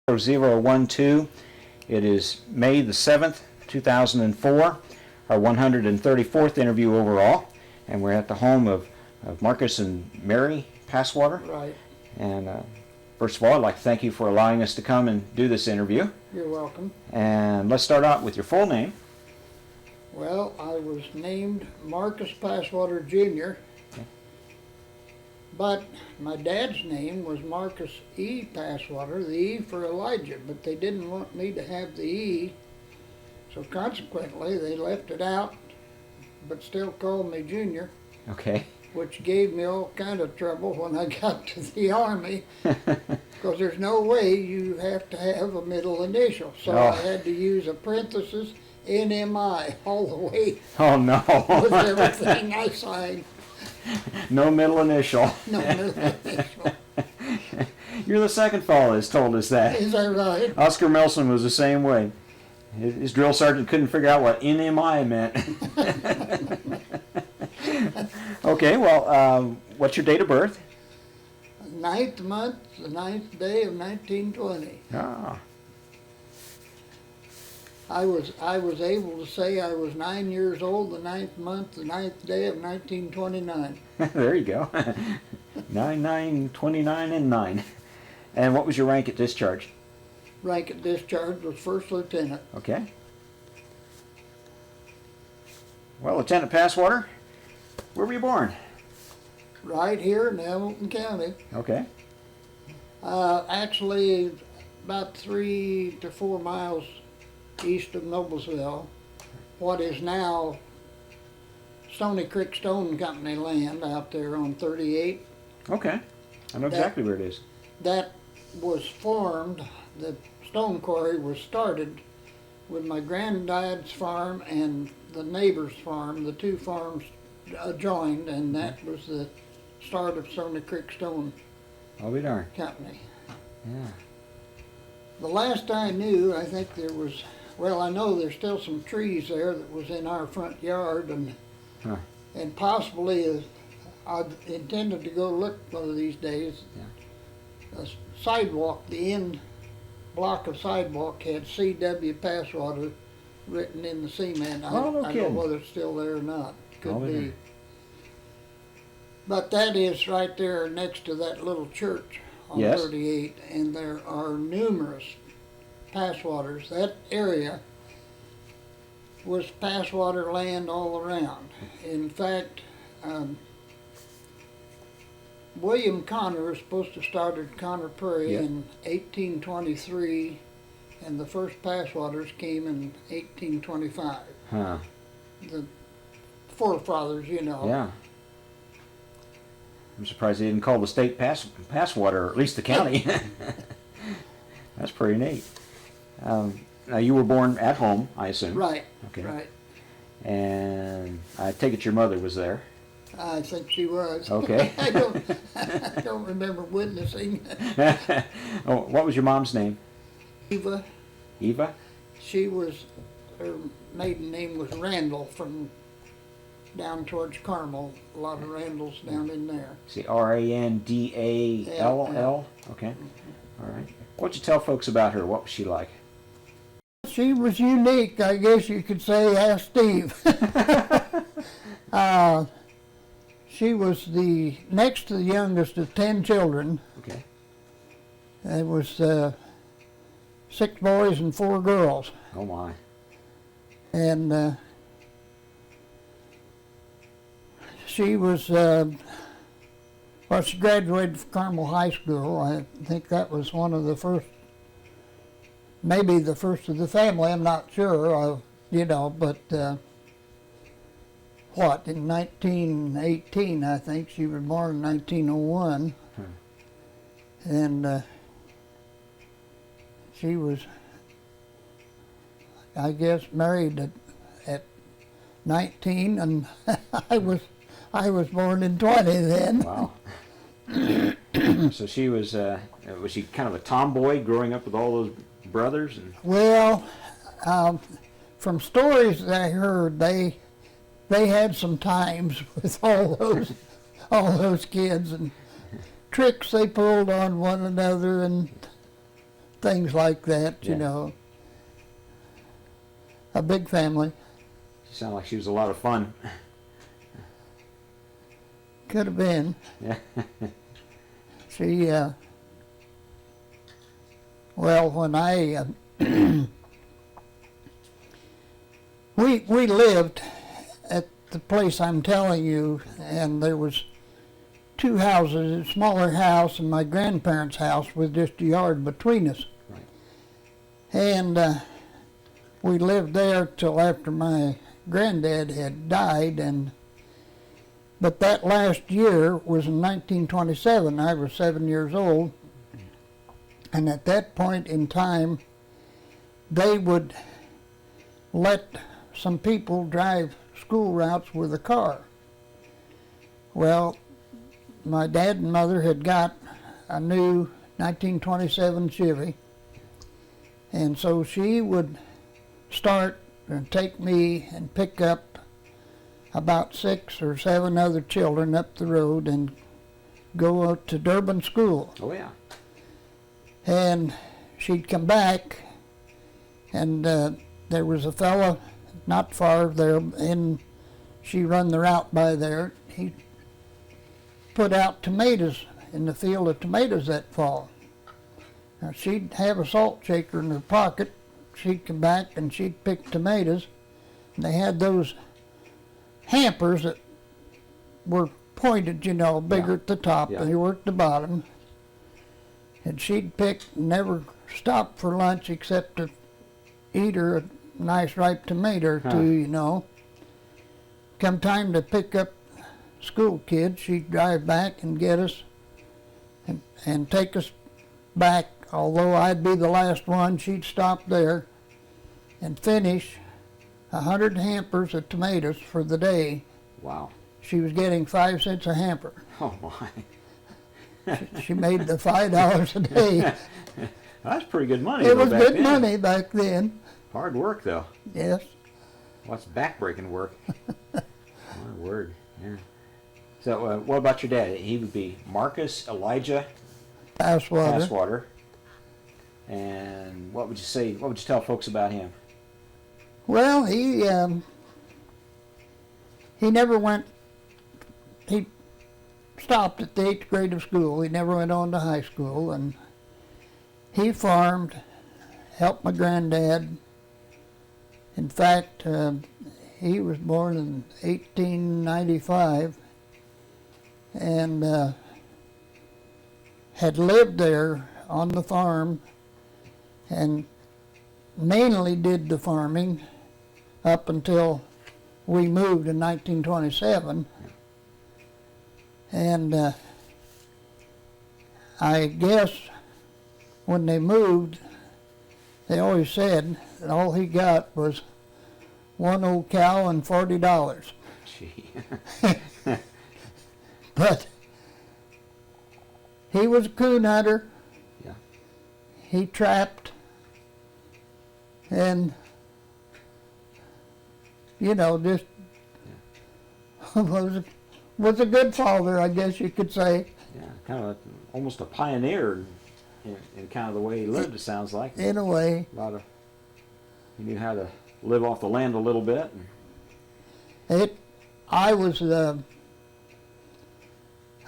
012. It is May the 7th, 2004, our 134th interview overall, and we're at the home of Marcus and Mary Passwater. Right. And first of all, I'd like to thank you for allowing us to come and do this interview. You're welcome. And let's start out with your full name. Well, I was named Marcus Passwater Jr., but my dad's name was Marcus E. Passwater, the E for Elijah, but they didn't want me to have the E, so consequently they left it out, but still called me Junior. Okay. Which gave me all kind of trouble when I got to the Army, because there's no way you have to have a middle initial, so I had to use a parenthesis NMI all the way. Oh no. With everything I signed. No middle initial. No middle initial. You're the second fellow that's told us that. Is that right? Oscar Melson was the same way. His drill sergeant couldn't figure out what NMI meant. Okay, well, what's your date of birth? 9th month, the 9th day of 1920. Ah. I was able to say I was 9 years old the 9th month, the 9th day of 1929. There you go. 9, 9, 29, and 9. And what was your rank at discharge? Rank at discharge was first lieutenant. Okay. Well, Lieutenant Passwater, where were you born? Right here in Hamilton County. Okay. Actually, about 3 to 4 miles east of Noblesville, what is now Stony Creek Stone Company land out there on 38. Okay. I know exactly where it is. That was formed, the stone quarry was started with my granddad's farm and the neighbor's farm. The two farms joined, and that was the start of Stony Creek Stone I'll be darned. Company. Yeah. The last I knew, I think there was, well, I know there's still some trees there that was in our front yard, and possibly I intended to go look one of these days. Yeah. A sidewalk, the end block of sidewalk had C.W. Passwater written in the cement. I don't know whether it's still there or not. Could be. But that is right there next to that little church on 38, and there are numerous Passwaters. That area was Passwater land all around. In fact, William Connor was supposed to start at Connor Prairie in 1823, and the first Passwaters came in 1825. Huh. The forefathers, you know. Yeah. I'm surprised they didn't call the state Passwater, or at least the county. That's pretty neat. Now, you were born at home, I assume. Right. Okay. Right. And I take it your mother was there. I think she was. Okay. I don't remember witnessing. Oh, what was your mom's name? Eva. Eva? She was, her maiden name was Randall, from down towards Carmel. A lot of Randalls down in there. See, R-A-N-D-A-L-L? Okay. All right. What'd you tell folks about her? What was she like? She was unique, I guess you could say. Ask Steve. She was the next to the youngest of 10 children. Okay. It was 6 boys and 4 girls. Oh my. And she was, well, she graduated from Carmel High School. I think that was one of the first, maybe the first of the family, I'm not sure, you know, but what, in 1918, I think, she was born in 1901, and she was, I guess, married at 19, and I was born in 20 then. Wow. So she was she kind of a tomboy growing up with all those brothers? And well, from stories that I heard, they had some times with all those kids, and tricks they pulled on one another and things like that, Yeah. you know. A big family. She sounded like she was a lot of fun. Could have been. Yeah. She, well, when I, we lived at the place I'm telling you, and there was two houses, a smaller house and my grandparents' house with just a yard between us. Right. And we lived there till after my granddad had died, but that last year was in 1927. I was 7 years old, and at that point in time, they would let some people drive school routes with a car. Well, my dad and mother had got a new 1927 Chevy, and so she would start and take me and pick up about 6 or 7 other children up the road and go out to Durban school. Oh, yeah. And she'd come back, and there was a fella not far there, and she run the route by there. He put out tomatoes in the field of tomatoes that fall. Now, she'd have a salt shaker in her pocket. She'd come back and she'd pick tomatoes. And they had those hampers that were pointed, you know, bigger at the top than they were at the bottom. And she'd pick, never stop for lunch except to eat her a nice ripe tomato or two, you know. Come time to pick up school kids, she'd drive back and get us and take us back. Although I'd be the last one, she'd stop there and finish 100 hampers of tomatoes for the day. Wow. She was getting 5 cents a hamper. Oh, my. She made the $5 a day. That's pretty good money. It was back good then. money back then. Hard work, though. Yes. Well, that's back-breaking work. My word, yeah. So, what about your dad? He would be Marcus Elijah Passwater. And what would you say? What would you tell folks about him? Well, he never went. He stopped at the 8th grade of school. He never went on to high school, and he farmed, helped my granddad. In fact, he was born in 1895 and had lived there on the farm and mainly did the farming up until we moved in 1927. And I guess when they moved, they always said that all he got was one old cow and $40. Gee. But he was a coon hunter. Yeah. He trapped, and you know, just was a good father, I guess you could say. Yeah, kind of almost a pioneer in kind of the way he lived. It sounds like. In a way. He knew how to live off the land a little bit.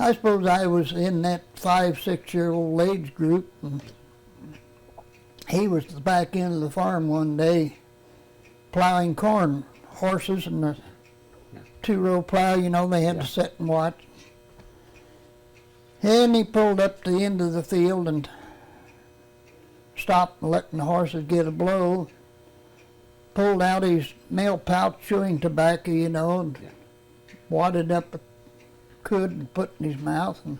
I suppose I was in that 5-6-year-old age group, and he was at the back end of the farm one day plowing corn, horses and the 2-row plow, you know, they had to sit and watch. And he pulled up to the end of the field and stopped letting the horses get a blow, pulled out his mail pouch chewing tobacco, you know, and wadded up a could and put in his mouth, and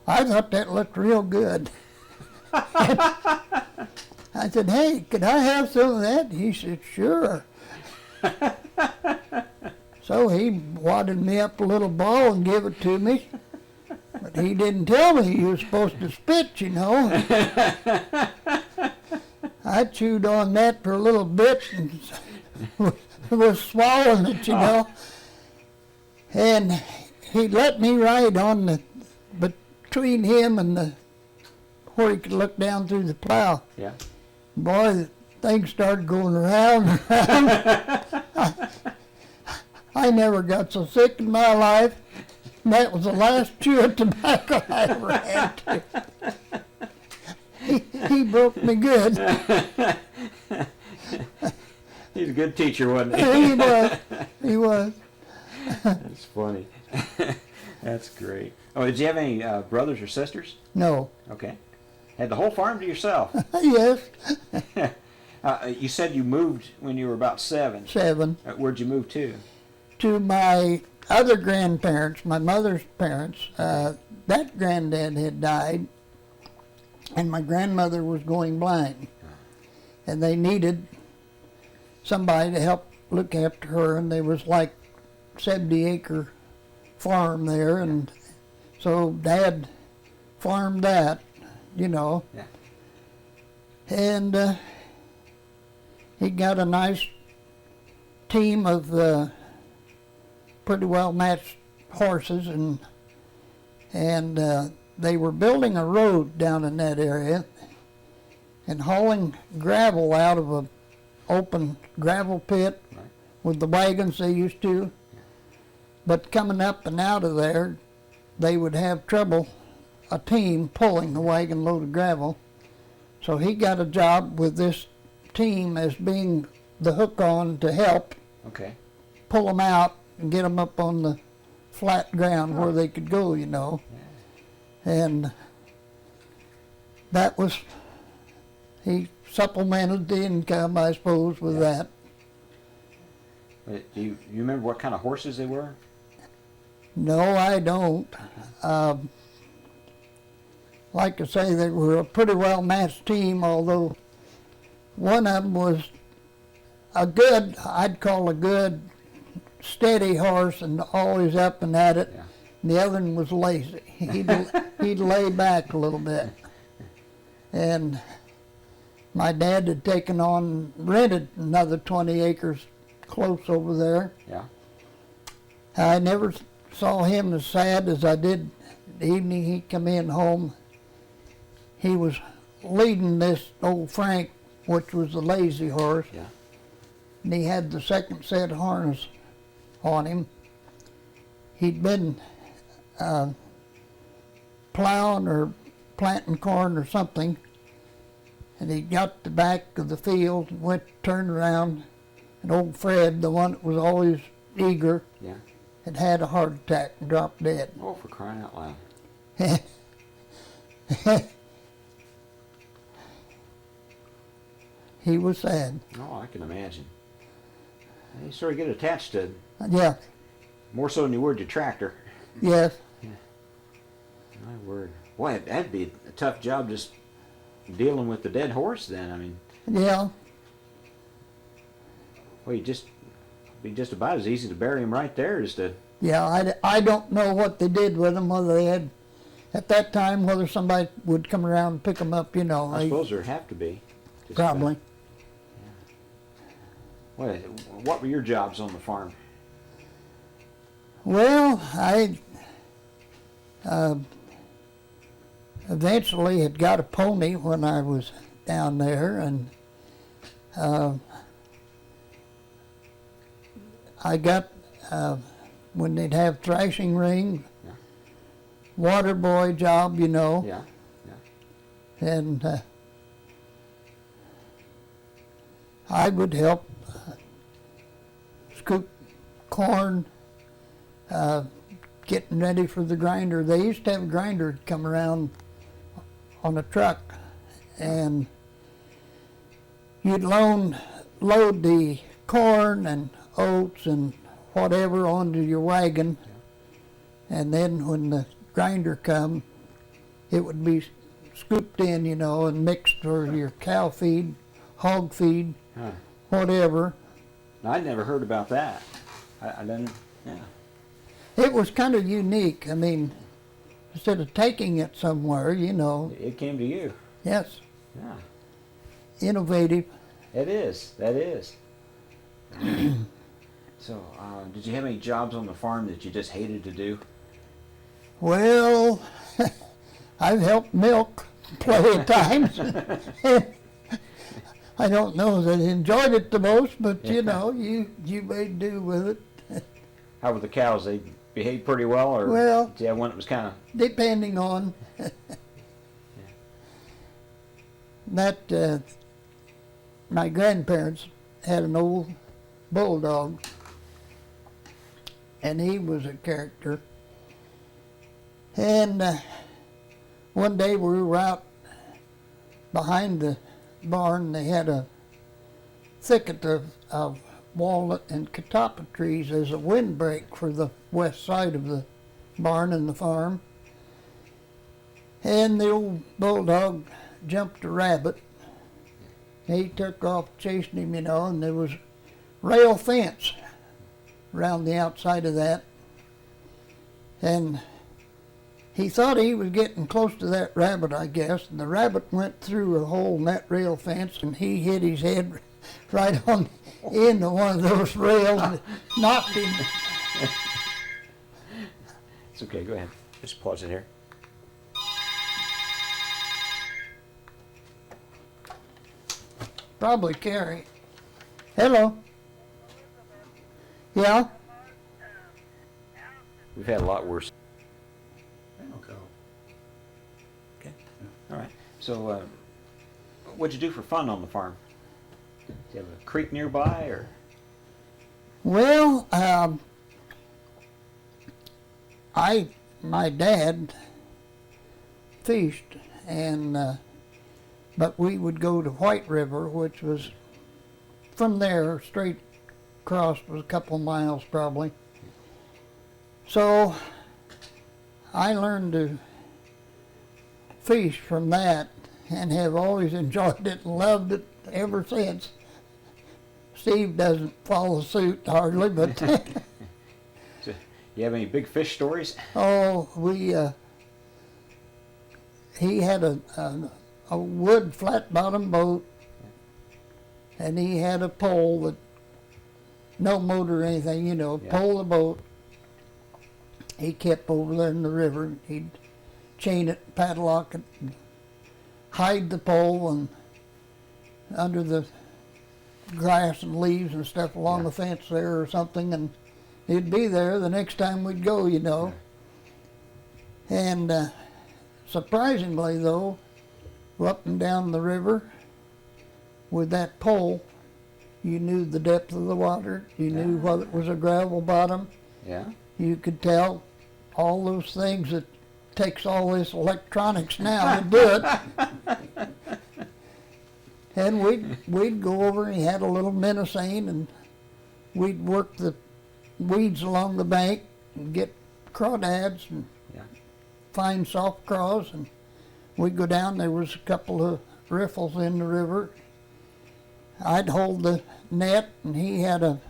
I thought that looked real good. I said, "Hey, could I have some of that?" He said, "Sure." So he wadded me up a little ball and gave it to me, but he didn't tell me he was supposed to spit, you know. I chewed on that for a little bit and was swallowing it, you know, and he let me ride on between him and the where he could look down through the plow. Yeah. Boy, the thing started going around and around. I never got so sick in my life. And that was the last chew of tobacco I ever had to. He broke me good. He's a good teacher, wasn't he? He was. He was. That's funny. That's great. Oh, did you have any brothers or sisters? No. Okay. Had the whole farm to yourself? Yes. You said you moved when you were about 7. 7. Where'd you move to? To my other grandparents, my mother's parents. That granddad had died, and my grandmother was going blind. And they needed somebody to help look after her, and there was like 70-acre farm there, and so Dad farmed that, you know. Yeah. And he got a nice team of pretty well matched horses, and they were building a road down in that area and hauling gravel out of a open gravel pit with the wagons they used to. But coming up and out of there, they would have trouble, a team pulling the wagon load of gravel. So he got a job with this team as being the hook-on to help Okay. pull them out and get them up on the flat ground where they could go, you know. And that was, he supplemented the income, I suppose, with that. Do you remember what kind of horses they were? No, I don't. Like I say, they were a pretty well matched team, although one of them was a good, I'd call a good, steady horse and always up and at it. Yeah. And the other one was lazy. He'd lay back a little bit. And my dad had taken on, rented another 20 acres close over there. Yeah. I never saw him as sad as I did the evening he come in home. He was leading this old Frank, which was a lazy horse. Yeah. And he had the second set of harness on him. He'd been plowing or planting corn or something, and he got the back of the field and went, turned around, and old Fred, the one that was always eager, Yeah. had a heart attack and dropped dead. Oh, for crying out loud. He was sad. Oh, I can imagine. You sort of get attached to it, Yeah, more so than you would your tractor. yes. My word. Boy, that'd be a tough job just dealing with the dead horse then. I mean, Yeah, well, you just be just about as easy to bury him right there as to. yeah. I don't know what they did with them, whether they had, at that time, whether somebody would come around and pick them up, you know. I suppose there'd have to be. Just Probably. Well, what were your jobs on the farm? Well, I eventually had got a pony when I was down there, and I got, when they'd have thrashing ring, Yeah. water boy job, you know, Yeah. and I would help scoop corn, getting ready for the grinder. They used to have a grinder come around on a truck, and you'd load the corn and oats and whatever onto your wagon, and then when the grinder come, it would be scooped in, you know, and mixed for your cow feed, hog feed, Huh. whatever. I'd never heard about that. I didn't. Yeah. It was kind of unique. I mean, instead of taking it somewhere, you know, It came to you. yes, Yeah. innovative. It is. That is. So, did you have any jobs on the farm that you just hated to do? Well, I've helped milk. play at times. I don't know that I enjoyed it the most, but you know, you made do with it. How were the cows? They behaved pretty well, or Well, did you have one that was kind of... depending on that, my grandparents had an old bulldog, and he was a character. And one day we were out behind the barn. They had a thicket of walnut and catawba trees as a windbreak for the west side of the barn and the farm. And the old bulldog jumped a rabbit. He took off chasing him, you know, and there was rail fence around the outside of that. And he thought he was getting close to that rabbit, I guess, and the rabbit went through a hole in that rail fence, and he hit his head right on into one of those rails and knocked him. It's okay, go ahead. Just pause it here. Probably Carrie. Hello. Yeah? We've had a lot worse. Okay. Okay. All right. So, what'd you do for fun on the farm? Do you have a creek nearby, or? Well, my dad fished, and but we would go to White River, which was from there straight across, was a couple miles probably. So I learned to fish from that and have always enjoyed it and loved it ever since. Steve doesn't follow suit hardly, but So, you have any big fish stories? oh, he had a wood flat bottom boat, and he had a pole that, no motor or anything, you know, Yeah. pole the boat. He kept over there in the river. He'd chain it, padlock it, and hide the pole and under the grass and leaves and stuff along Yeah. the fence there or something, and he'd be there the next time we'd go, you know. And surprisingly, though, up and down the river with that pole, you knew the depth of the water. You knew whether it was a gravel bottom. Yeah. You could tell all those things that takes all this electronics now to do it. And we'd go over, and he had a little minocene, and we'd work the weeds along the bank and get crawdads and Yeah. find soft craws, and we'd go down. There was a couple of riffles in the river. I'd hold the net, and he had a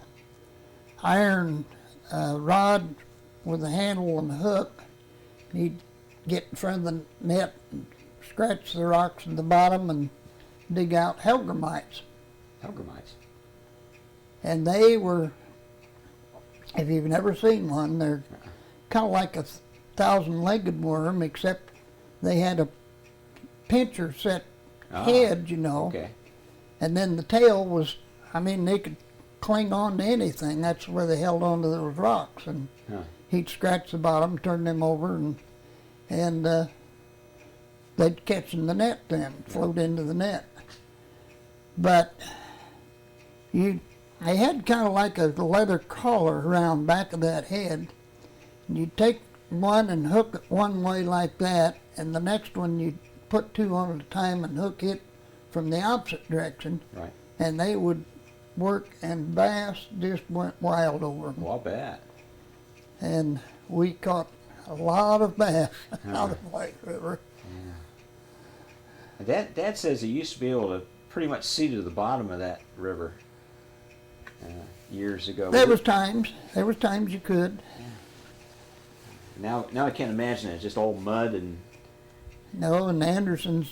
iron rod with a handle and a hook. He'd get in front of the net and scratch the rocks in the bottom and dig out hellgrammites. Hellgrammites. And they were, if you've never seen one, they're kind of like a thousand-legged worm, except they had a pincher set head, you know. Okay. And then the tail was, I mean, they could cling on to anything. That's where they held on to those rocks. And Huh. he'd scratch the bottom, turn them over, and they'd catch in the net then, float into the net. But they had kind of like a leather collar around back of that head. And you'd take one and hook it one way like that, and the next one you'd put two on at a time and hook it from the opposite direction. Right. And they would work, and bass just went wild over them. Well, I'll bet. And we caught a lot of bass out of White River. Dad says he used to be able to pretty much see to the bottom of that river years ago. There was times you could. Now I can't imagine it. It's just all mud and... No, and Anderson's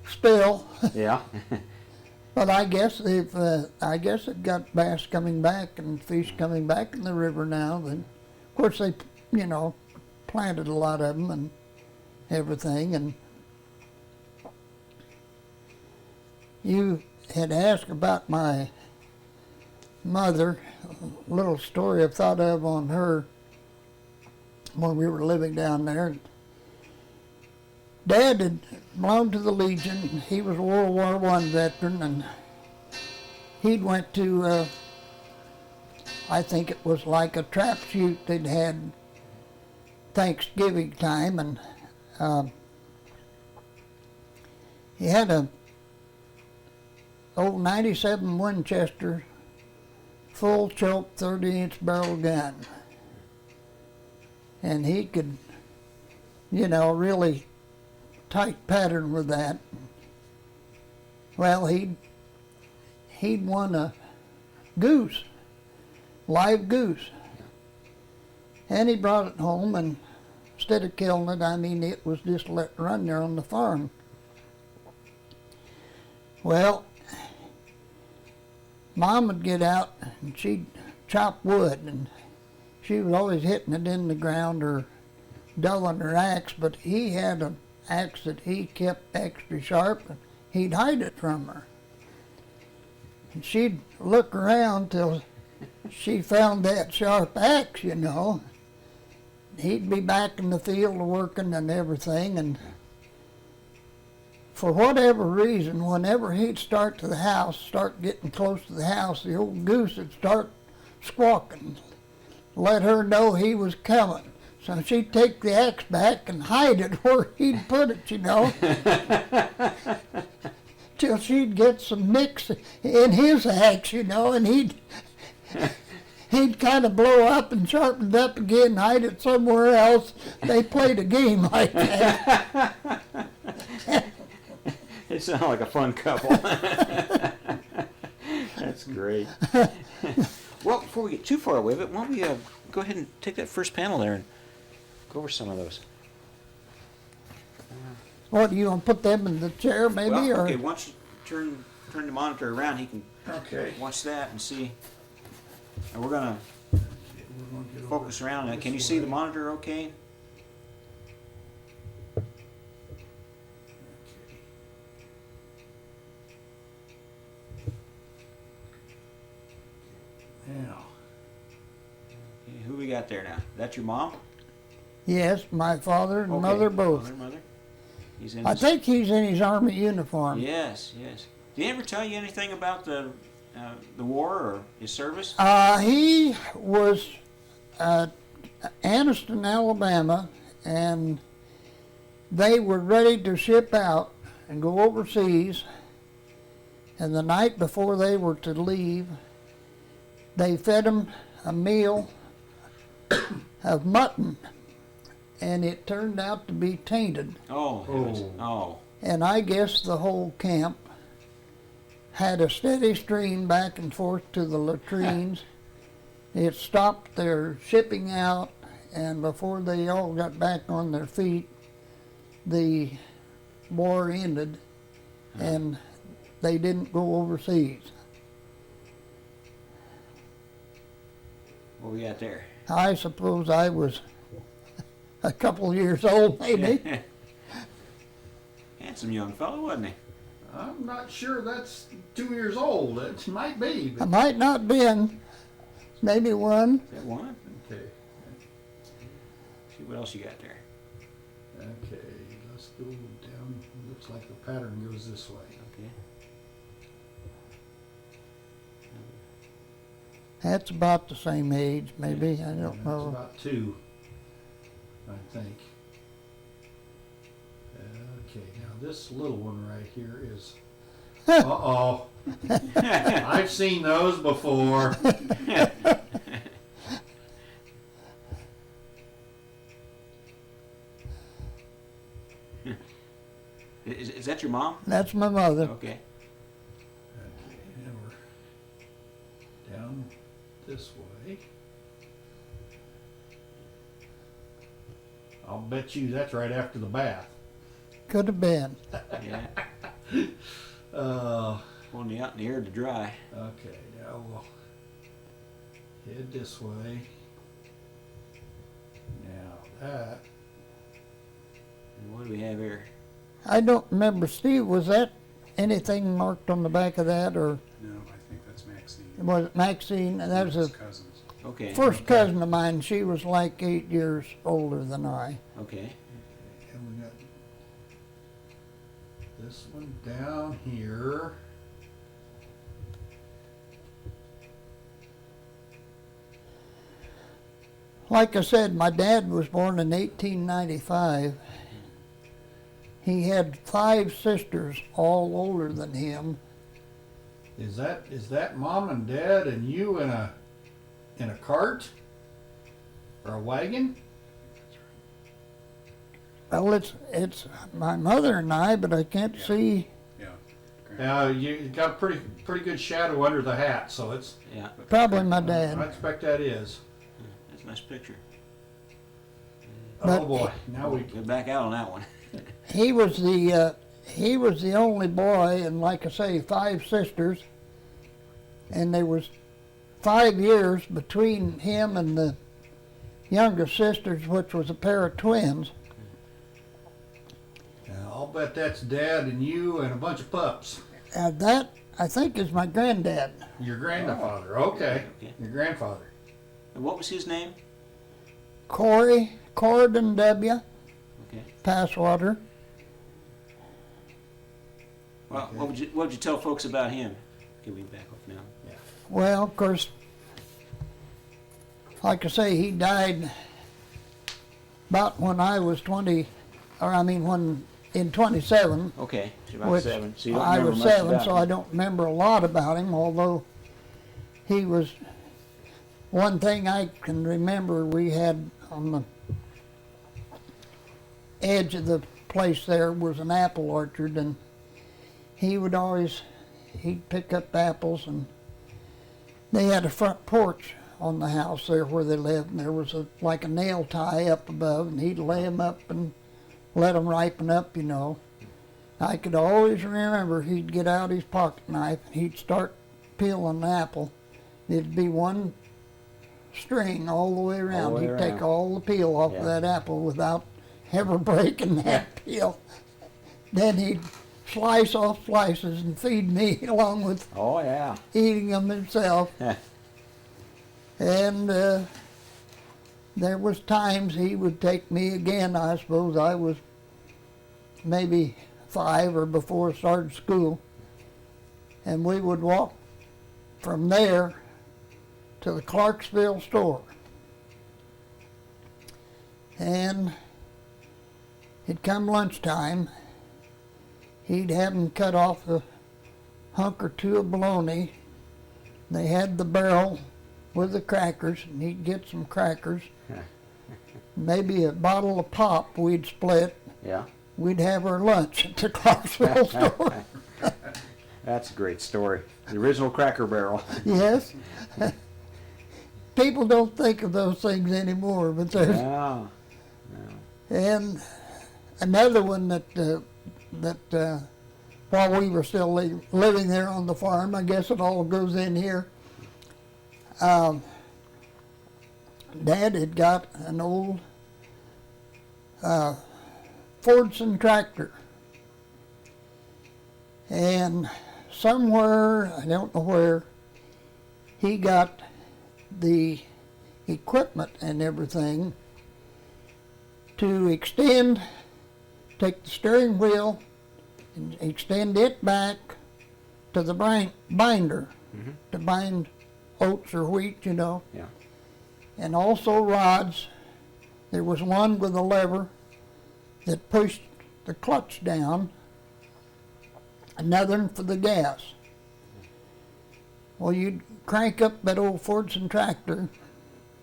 spill. Yeah. But I guess they've, it got bass coming back and fish coming back in the river now. And of course they, planted a lot of them, everything. And you had asked about my mother. A little story I thought of on her when we were living down there. Dad had belonged to the Legion. He was a World War I veteran, and he'd went to, I think it was like a trap shoot they'd had Thanksgiving time, and he had a old 97 Winchester full choke 30-inch barrel gun, and he could, you know, really tight pattern with that. Well, he'd won a goose, live goose, and he brought it home, and instead of killing it, I mean, it was just let run there on the farm. Well, Mom would get out and she'd chop wood, and she was always hitting it in the ground or dulling her axe, but he had an axe that he kept extra sharp, and he'd hide it from her. And she'd look around till she found that sharp axe, you know. He'd be back in the field working and everything, and for whatever reason, whenever he'd start getting close to the house, the old goose would start squawking, let her know he was coming. So she'd take the axe back and hide it where he'd put it, you know, till she'd get some nicks in his axe, you know, and he'd kind of blow up and sharpen it up again, hide it somewhere else. They played a game like that. It sounds like a fun couple. That's great. Well, before we get too far away, why don't we go ahead and take that first panel there and go over some of those. What, you want to put them in the chair maybe? Well, or? okay, once you turn the monitor around, he can watch that and see. And we're going to focus around on it. Can you see the monitor okay? Yeah. Okay, who we got there now? That's your mom? Yes, my father and Okay, mother both. Mother. He's in I think he's in his Army uniform. Yes, yes. Did he ever tell you anything about the war or his service? He was at Anniston, Alabama, and they were ready to ship out and go overseas. And the night before they were to leave, they fed him a meal of mutton, and it turned out to be tainted. Oh. And I guess the whole camp had a steady stream back and forth to the latrines. It stopped their shipping out, and before they all got back on their feet, the war ended, and they didn't go overseas. What we got there? I suppose I was a couple years old, maybe. Handsome young fellow, wasn't he? I'm not sure that's 2 years old. It might be. I But might not been, maybe one. Is that one? okay. See what else you got there. Okay. Let's go down. Looks like the pattern goes this way. Okay. That's about the same age, maybe. I don't It's know. about 2, I think. Okay. Now this little one right here is. Uh-oh. I've seen those before. Is that your mom? That's my mother. Okay. Okay, and we're down this way. I'll bet you that's right after the bath. Could have been. Yeah. Uh, Only out in the air to dry. okay, now we'll head this way. Now that And what I don't remember, Steve, was that anything marked on the back of that, or No, I think that's Maxine. was it Maxine? That was a His cousins. Okay. first cousin of mine. She was like 8 years older than I. Okay. And we got this one down here. Like I said, my dad was born in 1895. He had 5 sisters, all older than him. Is that mom and dad and you in a cart or a wagon? Well, it's my mother and I, but I can't Yeah. see. Yeah. Now you got a pretty good shadow under the hat, so it's. Yeah. Probably my I dad. expect that is. That's a nice picture. But- Oh boy, now we. Get back out on that one. He was the only boy, and like I say, 5 sisters, and there was 5 years between him and the youngest sisters, which was a pair of twins. Now, I'll bet that's dad and you and a bunch of pups. That I think is my granddad, Your grandfather, okay. Okay. Your grandfather. And what was his name? Corridon W. Okay. Passwater. Well, Okay. what would you tell folks about him? Can we back off now? Well, of course, like I say, he died about when I was 20, or I mean when in 27. Okay. So about Which 7. So you don't I remember was much 7, about so him. I don't remember a lot about him, although he was, one thing I can remember, we had on the edge of the place there was an apple orchard, and he'd pick up apples, and they had a front porch on the house there where they lived, and there was like a nail tie up above, and he'd lay them up and let them ripen up, you know. I could always remember he'd get out his pocket knife and he'd start peeling the apple. It'd be one string all the way around. All the way He'd take around. all the peel off Yeah. of that apple without ever breaking that peel. Then he'd slice off slices and feed me along with Oh, yeah. eating them himself. And there was times he would take me again. I suppose I was maybe 5 or before I started school, and we would walk from there to the Clarksville store. And it'd come lunchtime, he'd have them cut off a hunk or 2 of bologna. They had the barrel with the crackers, and he'd get some crackers. Maybe a bottle of pop we'd split. Yeah. We'd have our lunch at the Clarksville store. That's a great story. The original Cracker Barrel. Yes. People don't think of those things anymore, but there's, Yeah. and another one that while we were still living there on the farm, I guess it all goes in here. Dad had got an old Fordson tractor, and somewhere, I don't know where, he got the equipment and everything to extend, take the steering wheel and extend it back to the binder to bind oats or wheat, you know. Yeah. And also rods. There was one with a lever that pushed the clutch down, another one for the gas. Well, you'd crank up that old Fordson tractor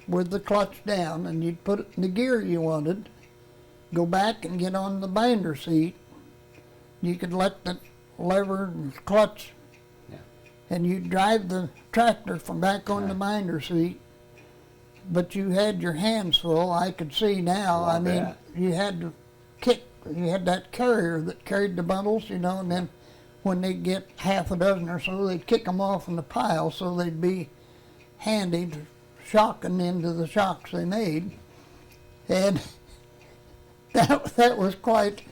with the clutch down, and you'd put it in the gear you wanted, go back and get on the binder seat. You could let the lever and clutch, Yeah. and you'd drive the tractor from back on the binder seat. But you had your hands full. I could see now. I I mean, bet. you had to kick. You had that carrier that carried the bundles, you know, and then when they'd get half a dozen or so, they'd kick them off in the pile so they'd be handy to shocking into the shocks they made. And that was quite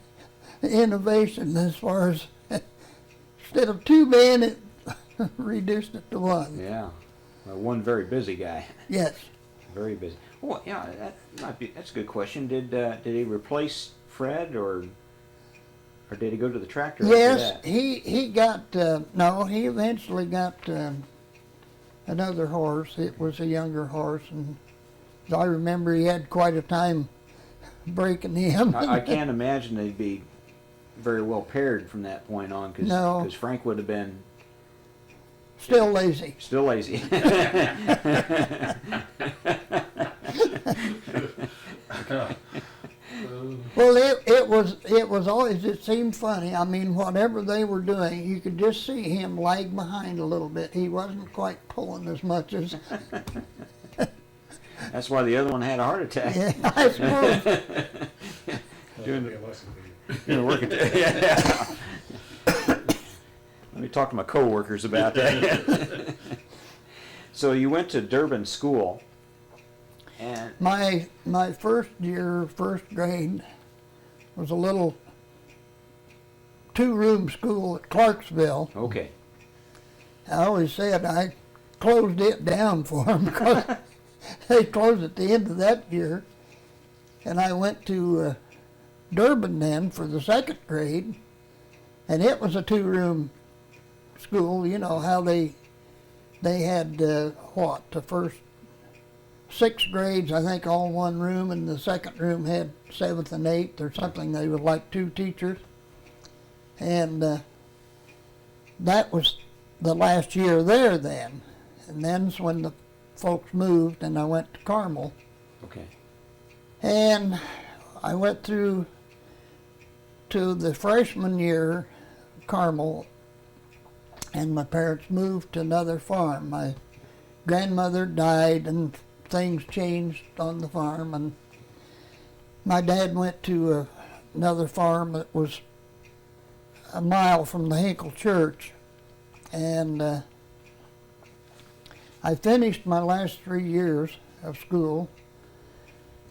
innovation as far as instead of 2 men, it reduced it to 1. Yeah. Well, one very busy guy. Yes. Very busy. Well, yeah, that's a good question. Did he replace Fred, or did he go to the tractor after Yes, that? he got, no, he eventually got another horse. It was a younger horse, and I remember he had quite a time breaking him. I can't imagine they'd be very well paired from that point on, because No. Frank would have been Still lazy. still lazy. Well, it was always, it seemed funny. I mean, whatever they were doing, you could just see him lag behind a little bit. He wasn't quite pulling as much as, That's why the other one had a heart attack. yeah, I suppose. Doing That'll be the- a lesson for you. Doing work yeah. Let me talk to my coworkers about that. So you went to Durban School, and My first year, first grade, was a little 2-room school at Clarksville. okay, I always said I closed it down for them because they closed at the end of that year. And I went to Durban then for the 2nd grade, and it was a 2-room school. You know how they had, the first 6 grades, I think, all 1 room, and the 2nd room had 7th and 8th or something. They were like 2 teachers. And that was the last year there then. And then's when the folks moved, and I went to Carmel. okay, And I went through to the freshman year, Carmel, and my parents moved to another farm. My grandmother died, and things changed on the farm, and my dad went to another farm that was a mile from the Hinkle Church, and I finished my last 3 years of school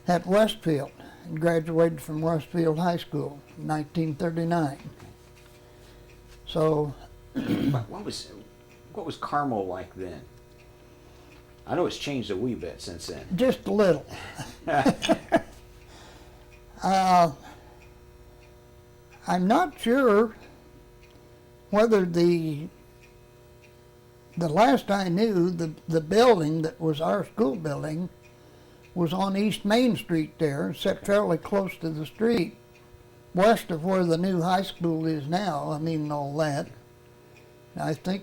at Westfield and graduated from Westfield High School in 1939. So, what was Carmel like then? I know it's changed a wee bit since then. just a little. I'm not sure whether the last I knew, the building that was our school building was on East Main Street there, set fairly close to the street, west of where the new high school is now. I mean, all that. I think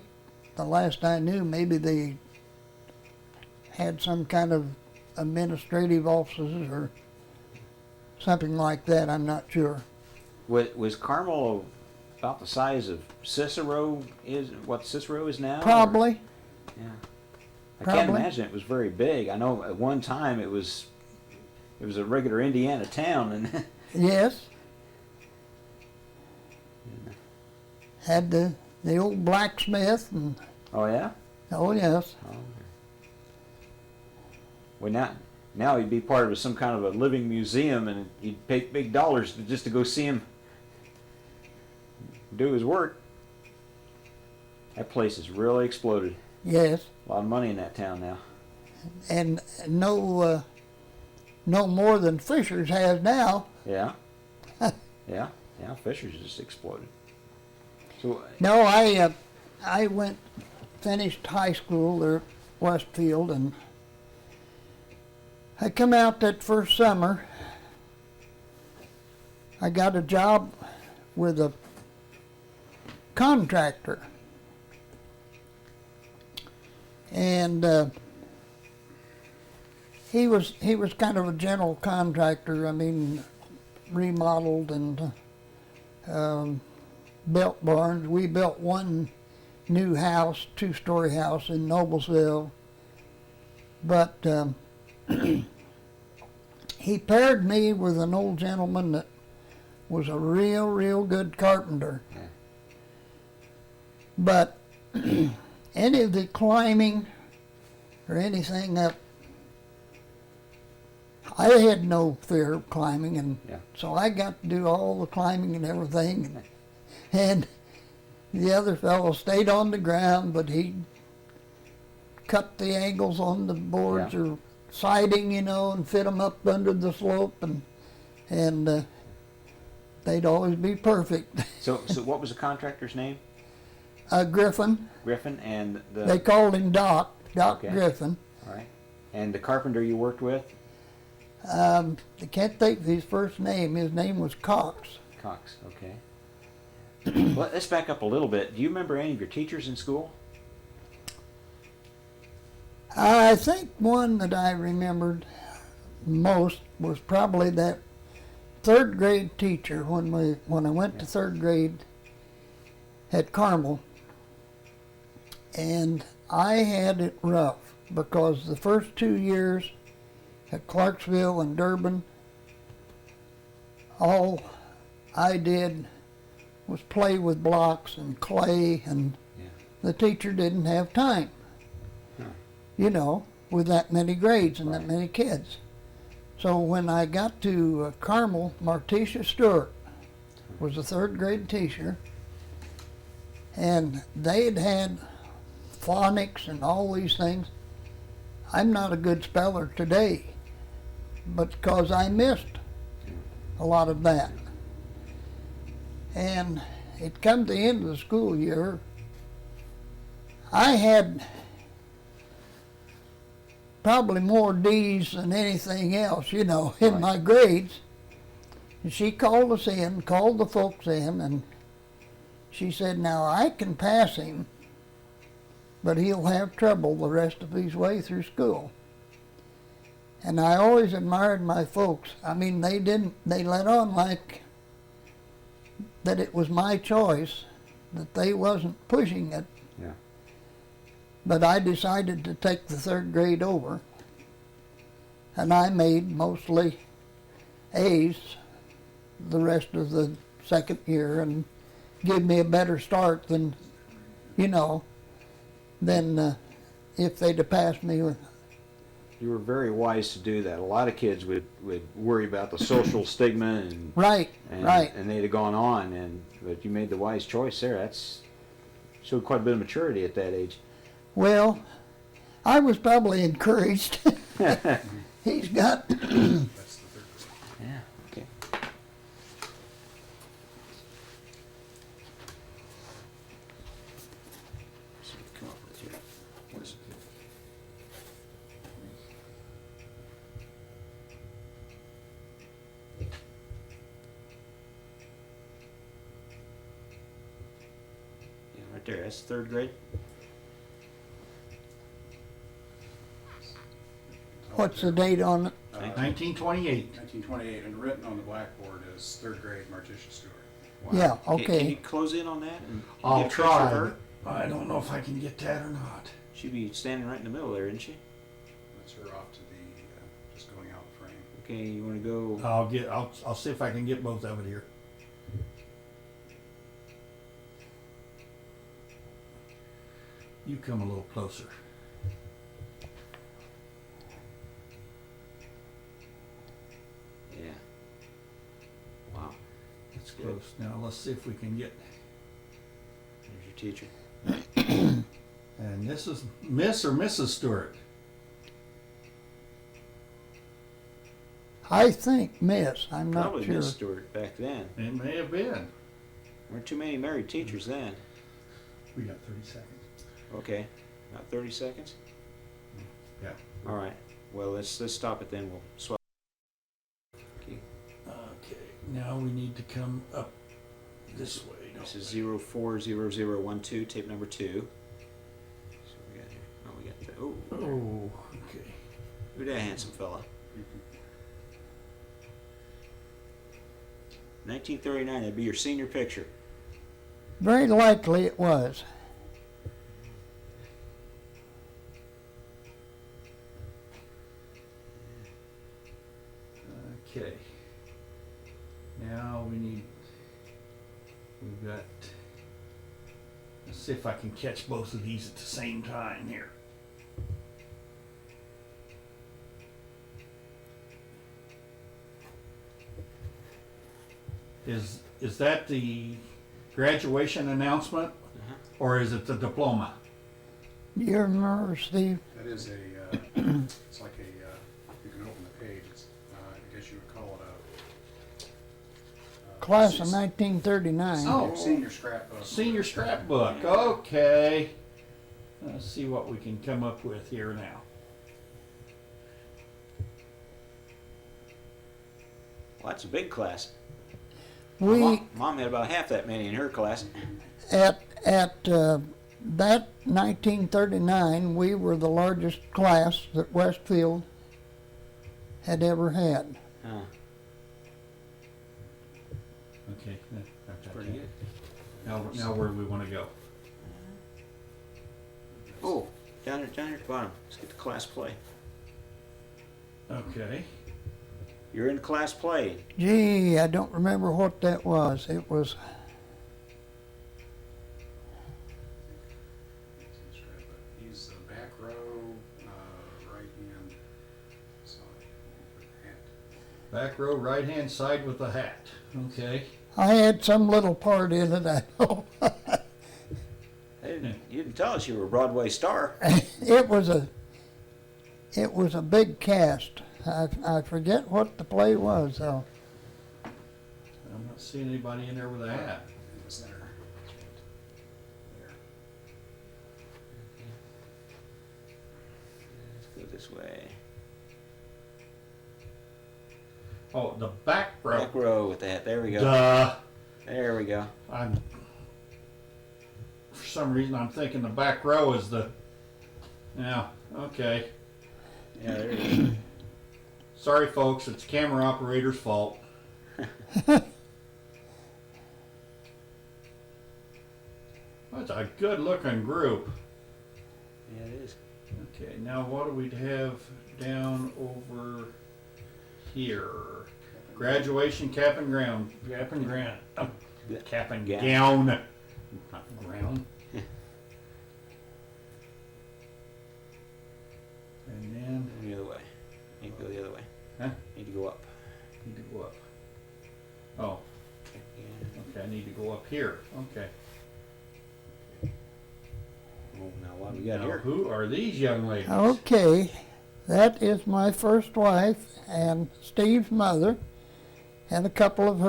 the last I knew, maybe they had some kind of administrative offices or something like that. I'm not sure. Was Carmel about the size of Cicero what Cicero is now? Probably. Yeah. I can't Probably. imagine it was very big. I know at one time it was a regular Indiana town, and Yes. Had the old blacksmith, and oh yeah. oh yes. Oh. Well, now he'd be part of some kind of a living museum, and you'd pay big dollars just to go see him do his work. That place has really exploded. Yes. A lot of money in that town now. And no more than Fisher's has now. Yeah. Yeah. Fisher's just exploded. So No, I finished high school there at Westfield, and I come out that first summer. I got a job with a contractor, and he was kind of a general contractor. I mean, remodeled and built barns. We built one new house, 2-story house in Noblesville, but he paired me with an old gentleman that was a real good carpenter. Yeah. But any of the climbing or anything up I had no fear of climbing, and Yeah. so I got to do all the climbing and everything. And the other fellow stayed on the ground, but he cut the angles on the boards or siding, and fit them up under the slope, and they'd always be perfect. So what was the contractor's name? Griffin, Griffin, and they called him Doc Okay. Griffin. all right, and the carpenter you worked with, I can't think of his first name. His name was Cox. Cox. Okay. Well, let's back up a little bit. Do you remember any of your teachers in school? I think one that I remembered most was probably that third grade teacher when I went to third grade at Carmel. And I had it rough because the first 2 years at Clarksville and Durban, all I did was play with blocks and clay, and the teacher didn't have time, with that many grades and that many kids. So when I got to Carmel, Martisha Stewart was a third grade teacher, and they'd had phonics and all these things. I'm not a good speller today, but because I missed a lot of that. And it come to the end of the school year, I had probably more D's than anything else, in my grades. And she called the folks in, and she said, now I can pass him, but he'll have trouble the rest of his way through school. And I always admired my folks. I mean, they let on like that it was my choice, that they wasn't pushing it. Yeah. But I decided to take the third grade over, and I made mostly A's the rest of the second year, and give me a better start than if they'd have passed me. You were very wise to do that. A lot of kids would worry about the social stigma and Right. and they'd have gone on, but you made the wise choice there. That's showed quite a bit of maturity at that age. Well, I was probably encouraged. He's got That's the third grade. Yeah. Okay. So come up with here. What is it? Yeah, right there. That's third grade. what's the date on it? 1928. 1928, and written on the blackboard is third grade Martisha Stewart. Wow. Yeah, Can okay. you close in on that? And I'll get a picture of try. her? I don't know if I can get that or not. She'd be standing right in the middle there, isn't she? That's her off to the, just going out frame. Okay, you want to go? I'll see if I can get both of it here. You come a little closer. Yeah. Wow. That's good. Close. Now let's see if we can get. There's your teacher. And this is Miss or Mrs. Stewart. I think Miss. I'm not Probably sure. Miss Stewart back then. It may have been. Weren't too many married teachers then. We got 30 seconds. Okay. About 30 seconds? Yeah. All right. Well, let's stop it then. We'll swap. Okay. Okay. Now we need to come up this way. This is 040012, tape number 2. So we got here. Oh, we got the. Oh. Oh. Okay. Who's that handsome fella? 1939. That'd be your senior picture. Very likely it was. Okay. Now we've got, let's see if I can catch both of these at the same time here. Is that the graduation announcement, or is it the diploma? You remember, Steve? That is a, it's like a, you can open the page, it's, I guess you would call it a. Class of 1939. Oh. Senior scrapbook. Senior scrapbook, okay. Let's see what we can come up with here now. Well, that's a big class. We, Mom had about half that many in her class. at that 1939, we were the largest class that Westfield had ever had. Huh. Okay, that's Pretty good. Now where do we want to go? Oh, down here at the bottom. Let's get the class play. Okay. You're in class play. Gee, I don't remember what that was. It was, He's the back row, right hand side with the hat. Back row, right hand side with the hat. Okay. I had some little part in it, I know. You didn't tell us you were a Broadway star. It was a big cast. I forget what the play was, though. I'm not seeing anybody in there with a hat. In the center. There. Let's go this way. Oh, the back row. Back row with the hat. There we go. Duh. There we go. For some reason, I'm thinking the back row is the. Yeah. Okay. Yeah, there it is. Sorry, folks. It's camera operator's fault. That's a good-looking group. Yeah, it is. Okay. Now, what do we have down over here? Graduation cap and gown. Cap and gown. Cap and Gown. gown. Not ground. And then The other way. Need to go the other way. Huh? Need to go up. need to go up. Oh, Yeah. okay. I need to go up here. Okay. Oh, now what we got Now, here? who are these young ladies? Okay, that is my first wife and Steve's mother, and a couple of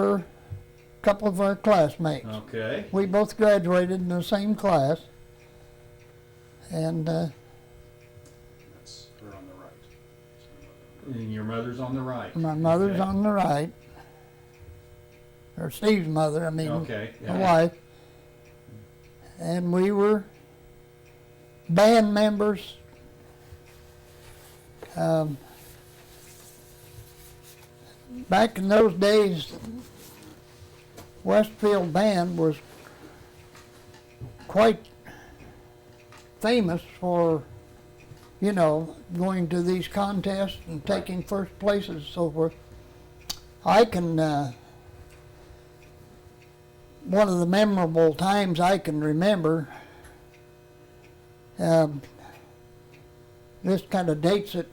our classmates. Okay. We both graduated in the same class, and That's her on the right. And your mother's on the right. my mother's Okay. on the right, or Steve's mother, I mean, Okay. my Yeah. wife, and we were band members. Back in those days, Westfield Band was quite famous for, going to these contests and taking first places and so forth. I can, one of the memorable times I can remember, this kind of dates it.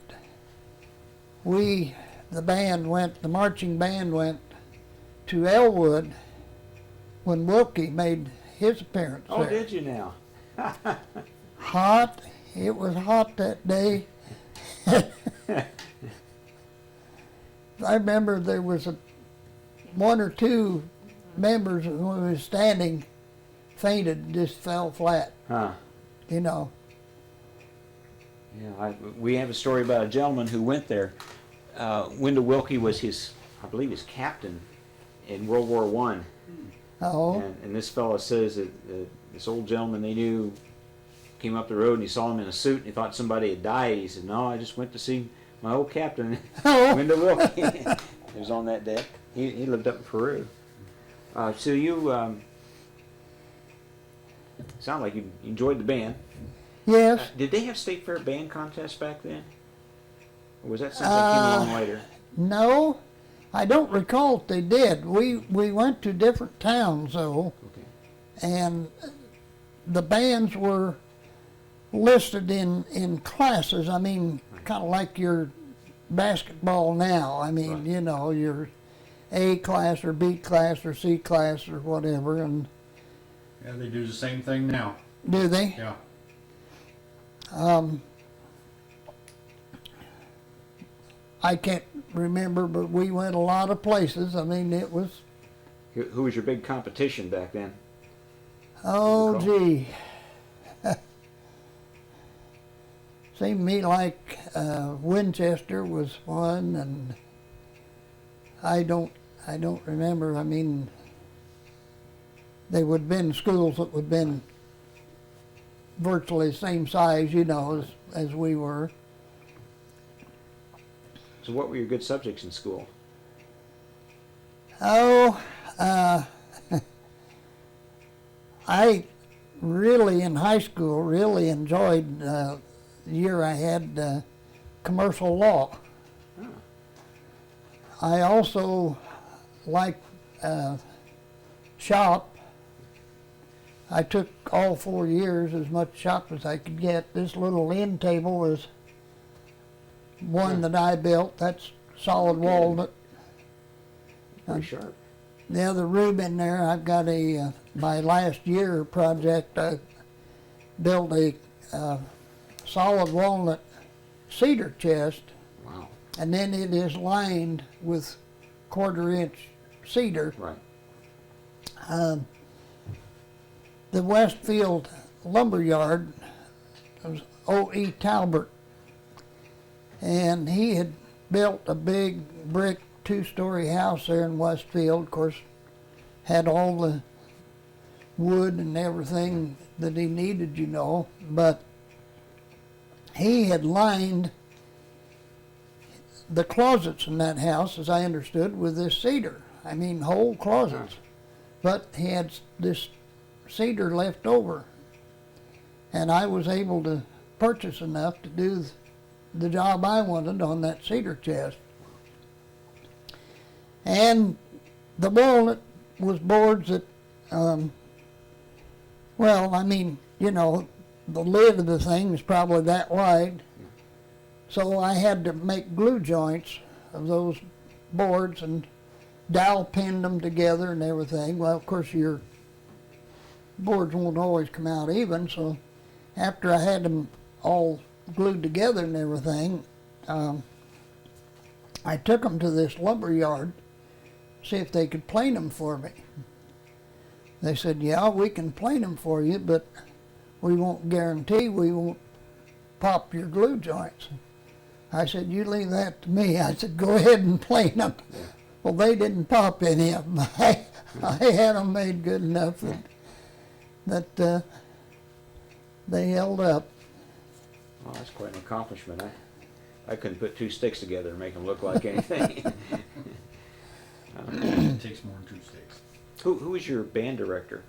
The marching band went to Elwood when Wilkie made his appearance Oh, there. did you now? Hot. It was hot that day. I remember there was one or two members who was standing fainted and just fell flat, Huh. you know. Yeah, we have a story about a gentleman who went there. Wendell Wilkie was I believe his captain in World War I. Oh, And this fellow says that this old gentleman they knew came up the road and he saw him in a suit and he thought somebody had died. He said, "No, I just went to see my old captain, Oh. Wendell Wilkie." It was on that deck. He lived up in Peru. So you sound like you enjoyed the band. yes. Did they have state fair band contests back then? Or was that something that came along later? No, I don't recall if they did. We went to different towns though, Okay. and the bands were listed in classes. I mean, kind of like your basketball now. I mean, Right. you know, A class or B class or C class or whatever. And Yeah, they do the same thing now. do they? Yeah. I can't remember, but we went a lot of places. I mean, it was, Who was your big competition back then? oh Recall? gee. Seemed to me like Winchester was one, and I don't remember. I mean, they would have been schools that would have been virtually the same size, you know, as we were. So what were your good subjects in school? Oh, I really in high school really enjoyed the year I had commercial law. Oh. I also liked shop. I took all 4 years as much shop as I could get. This little end table was one that I built. That's solid walnut. Pretty sharp. The other room in there, I've got a, my last year project, I built a solid walnut cedar chest, Wow. and then it is lined with 1/4-inch cedar. Right. The Westfield lumber yard was O.E. Talbert, and he had built a big brick 2-story house there in Westfield. Of course, had all the wood and everything that he needed, you know, but he had lined the closets in that house, as I understood, with this cedar. I mean, whole closets. But he had this cedar left over, and I was able to purchase enough to do the job I wanted on that cedar chest. And the walnut was boards that, well, I mean, you know, the lid of the thing is probably that wide, so I had to make glue joints of those boards and dowel pinned them together and everything. Well, of course, your boards won't always come out even, so after I had them all glued together and everything, I took them to this lumber yard, see if they could plane them for me. They said, yeah, we can plane them for you, but we won't guarantee we won't pop your glue joints. I said, you leave that to me. I said, go ahead and plane them. Well, they didn't pop any of them. I had them made good enough that they held up. Well, that's quite an accomplishment. I couldn't put 2 sticks together and make them look like anything. It takes more than 2 sticks. Who was your band director?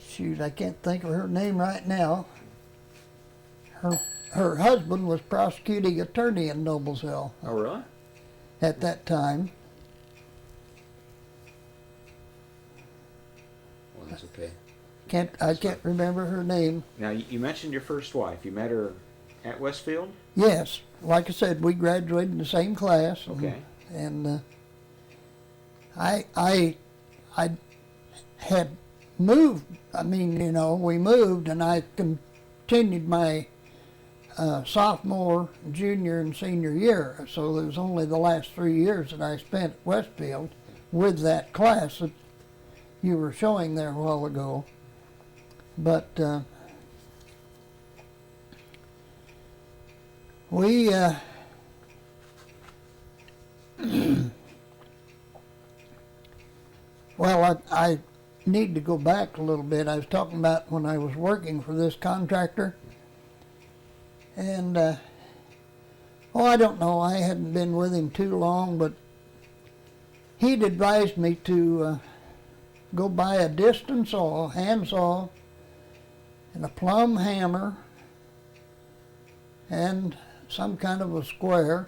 Shoot, I can't think of her name right now. Her husband was prosecuting attorney in Noblesville Oh, really? at that time. Well, that's okay. I can't remember her name. Now, you mentioned your first wife. You met her at Westfield? Yes, like I said, we graduated in the same class. Okay. And I had moved. I mean, you know, we moved, and I continued my sophomore, junior, and senior year. So it was only the last 3 years that I spent at Westfield with that class that you were showing there a while ago. But we well, I need to go back a little bit. I was talking about when I was working for this contractor, and I don't know, I hadn't been with him too long, but he'd advised me to go buy a distance saw, hand saw, and a plumb hammer, and some kind of a square,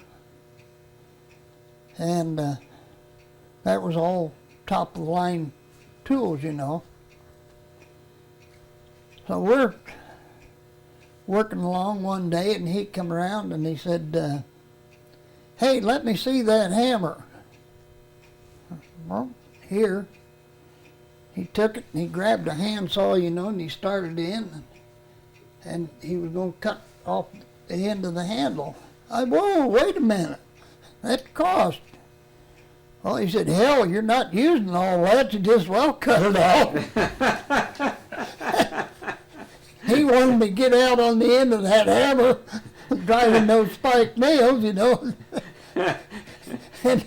and that was all top of the line tools, you know. So we're working along one day, and he come around and he said, "Hey, let me see that hammer." Well, here. He took it and he grabbed a handsaw, you know, and he started in, and he was going to cut off the end of the handle. Whoa, wait a minute, that cost. Well, he said, "Hell, you're not using all that, you just well cut it off." He wanted me to get out on the end of that hammer, driving those spiked nails, you know. And,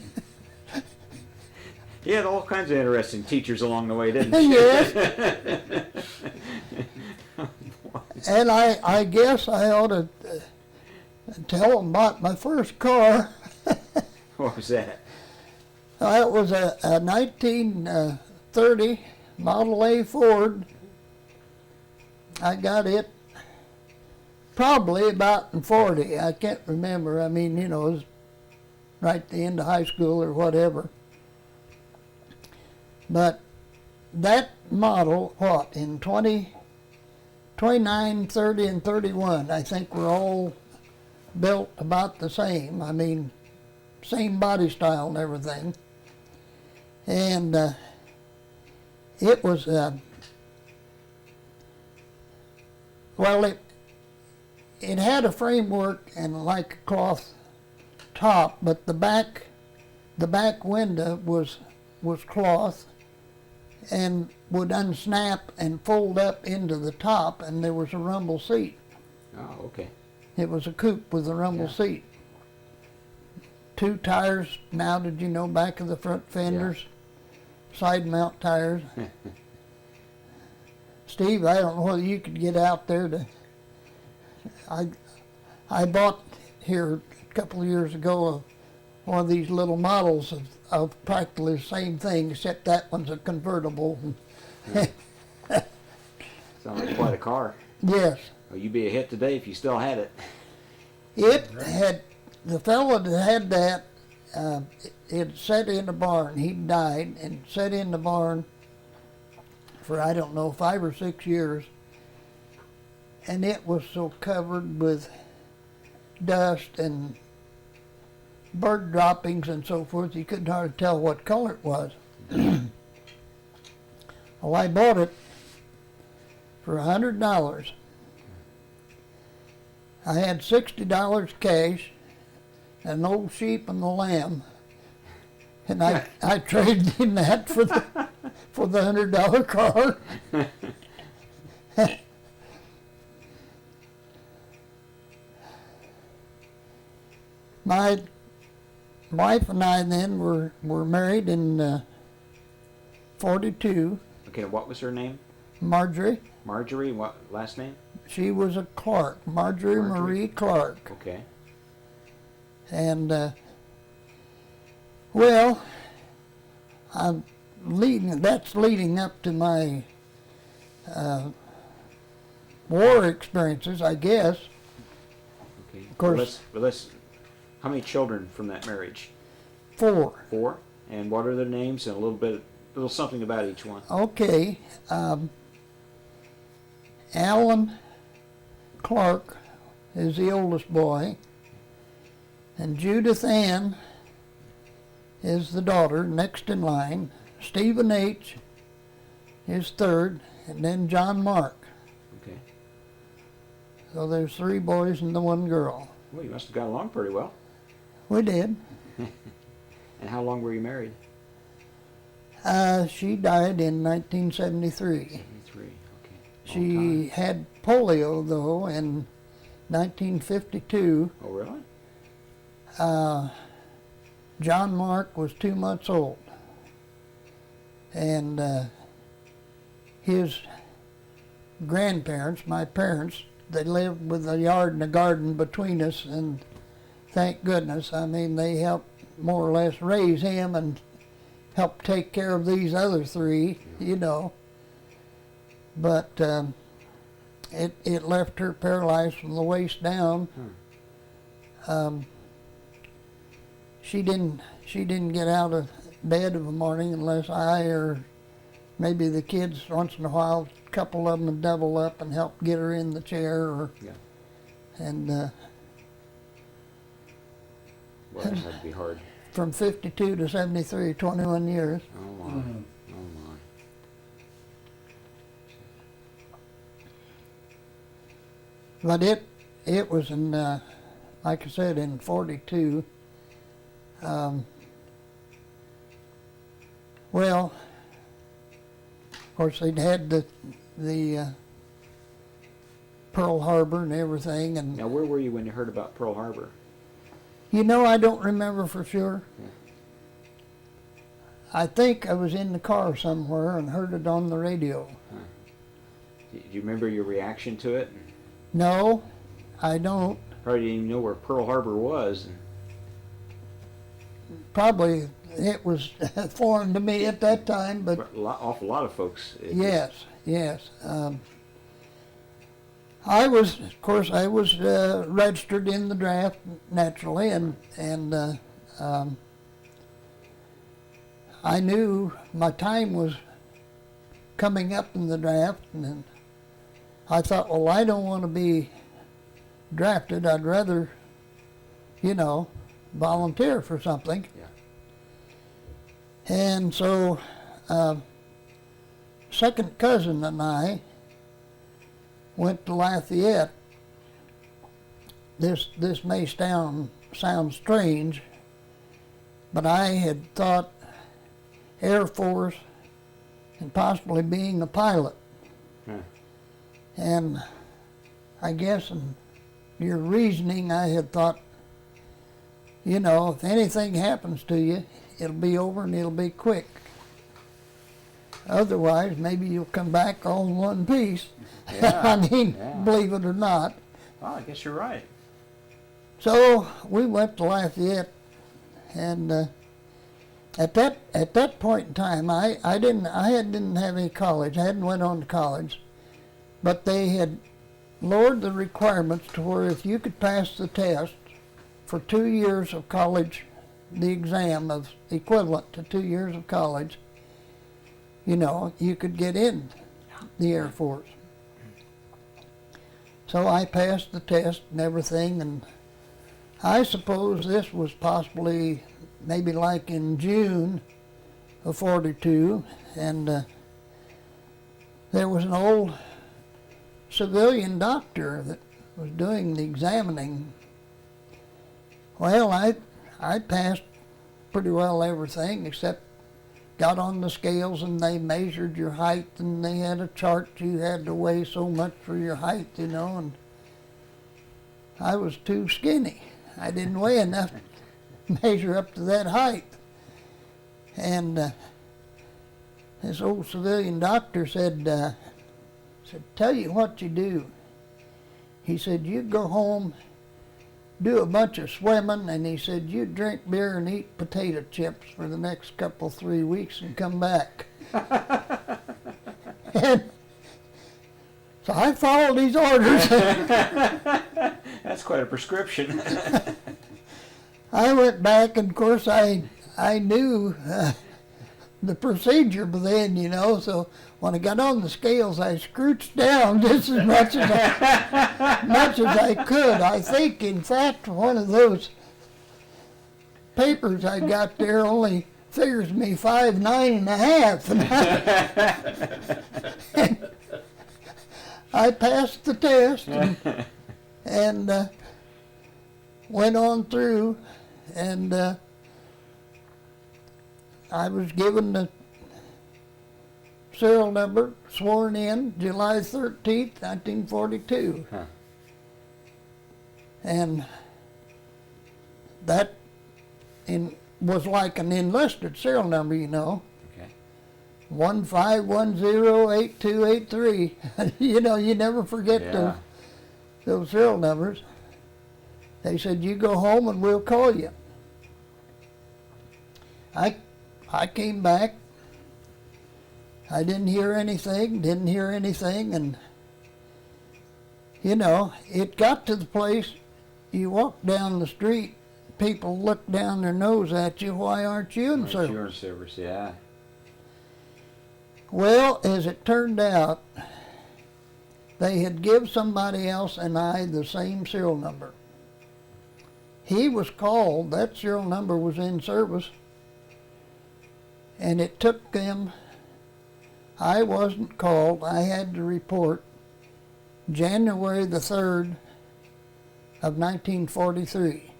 He had all kinds of interesting teachers along the way, didn't he? yes. And I guess I ought to tell them about my first car. What was that? It was a 1930 Model A Ford. I got it probably about in 40. I can't remember. I mean, you know, it was right at the end of high school or whatever. But that model, what, in 29, 30, and 31, I think were all built about the same. I mean, same body style and everything. And it was, well, it had a framework and like a cloth top, but the back window was cloth and would unsnap and fold up into the top, and there was a rumble seat. Oh, okay. It was a coupe with a rumble seat. 2 tires mounted, you know, back of the front fenders, side mount tires. Steve, I don't know whether you could get out there to. I bought here a couple of years ago one of these little models of practically the same thing, except that one's a convertible. Sounds like quite a car. Yes. Oh, you'd be a hit today if you still had it. It had, the fellow that had that, it sat in the barn. He died and sat in the barn for, I don't know, 5 or 6 years. And it was so covered with dust and bird droppings and so forth, you couldn't hardly tell what color it was. Well, I bought it for $100. I had $60 cash, an old sheep and a lamb, and I traded in that for the $100 car. My wife and I then were married in 42. Okay, what was her name? Marjorie. Marjorie, what last name? She was a Clark, Marjorie Marie Clark. Okay. And, well, that's leading up to my war experiences, I guess. Okay. Of course. Let's how many children from that marriage? 4. 4. And what are their names and a little something about each one? Okay. Alan Clark is the oldest boy, and Judith Ann is the daughter, next in line. Stephen H. is 3rd, and then John Mark. Okay. So there's 3 boys and the 1 girl. Well, you must have got along pretty well. We did. And how long were you married? She died in 1973. 73. Okay. She had polio, though, in 1952. Oh, really? John Mark was 2 months old. And his grandparents, my parents, they lived with a yard and a garden between us, and thank goodness, I mean, they helped more or less raise him and help take care of these other 3, you know. But it left her paralyzed from the waist down. She didn't get out of bed of a morning unless I or maybe the kids once in a while, a couple of them would double up and help get her in the chair. Or, Yeah. and Well, that had to be hard. from 52 to 73, 21 years. Oh my. Mhm. Oh my. But it was in, like I said, in 42. Well, of course they'd had the Pearl Harbor and everything, and Now, where were you when you heard about Pearl Harbor? you know, I don't remember for sure. Yeah. I think I was in the car somewhere and heard it on the radio. Do you remember your reaction to it? No, I don't. Probably didn't even know where Pearl Harbor was. Probably it was foreign to me at that time, but Awful lot of folks. yes, yes. I was, of course, I was registered in the draft naturally, and I knew my time was coming up in the draft, and I thought, well, I don't want to be drafted. I'd rather, volunteer for something. Yeah. And so, second cousin and I went to Lafayette. This may sound strange, but I had thought Air Force and possibly being a pilot. Huh. And I guess in your reasoning, I had thought, if anything happens to you, it'll be over and it'll be quick. Otherwise, maybe you'll come back all in one piece. Yeah, I mean, yeah. believe it or not. Oh, I guess you're right. So we went to Lafayette, and at that point in time, I didn't have any college. I hadn't went on to college, but they had lowered the requirements to where if you could pass the test for 2 years of college, the exam of equivalent to 2 years of college, you could get in the Air Force. So I passed the test and everything, and I suppose this was possibly maybe like in June of 42, and there was an old civilian doctor that was doing the examining. Well, I passed pretty well everything except got on the scales and they measured your height and they had a chart you had to weigh so much for your height, and I was too skinny. I didn't weigh enough to measure up to that height. And this old civilian doctor said, tell you what you do. He said, you go home, do a bunch of swimming, and he said, you drink beer and eat potato chips for the next 3 weeks and come back. And so I followed his orders. That's quite a prescription. I went back, and of course I knew the procedure then, so when I got on the scales, I scrooched down just as much as I could. I think, in fact, one of those papers I got there only figures me 5'9½". And I passed the test and went on through, and I was given the serial number, sworn in July 13th, 1942. Huh. And that was like an enlisted serial number, Okay. 15108283. You never forget Yeah. those serial numbers. They said, you go home and we'll call you. I came back. I didn't hear anything, and it got to the place, you walk down the street, people look down their nose at you, why aren't you in service? Insurance service, yeah. Well, as it turned out, they had give somebody else and I the same serial number. He was called, that serial number was in service, and it took them, I wasn't called, I had to report January the 3rd of 1943.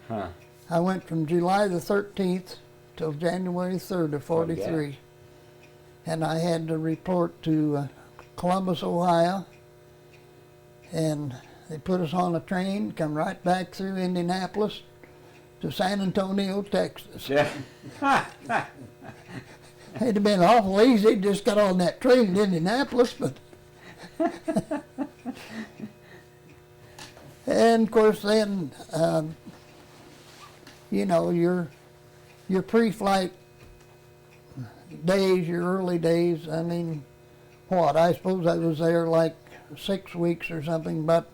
Huh. I went from July the 13th till January 3rd of 43. And I had to report to Columbus, Ohio, and they put us on a train, come right back through Indianapolis to San Antonio, Texas. Yeah. It'd have been awful easy, just got on that train to Indianapolis, but and of course then, you know, your pre-flight days, your early days, I mean, I suppose I was there like 6 weeks or something, but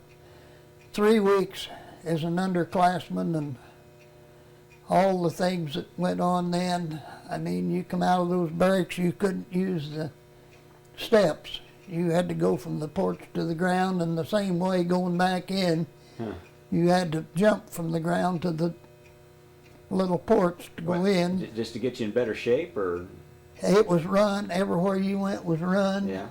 3 weeks as an underclassman and all the things that went on then. I mean, you come out of those barracks, you couldn't use the steps. You had to go from the porch to the ground, and the same way going back in, you had to jump from the ground to the little porch to go in. Just to get you in better shape, or? It was run. Everywhere you went was run. Yeah.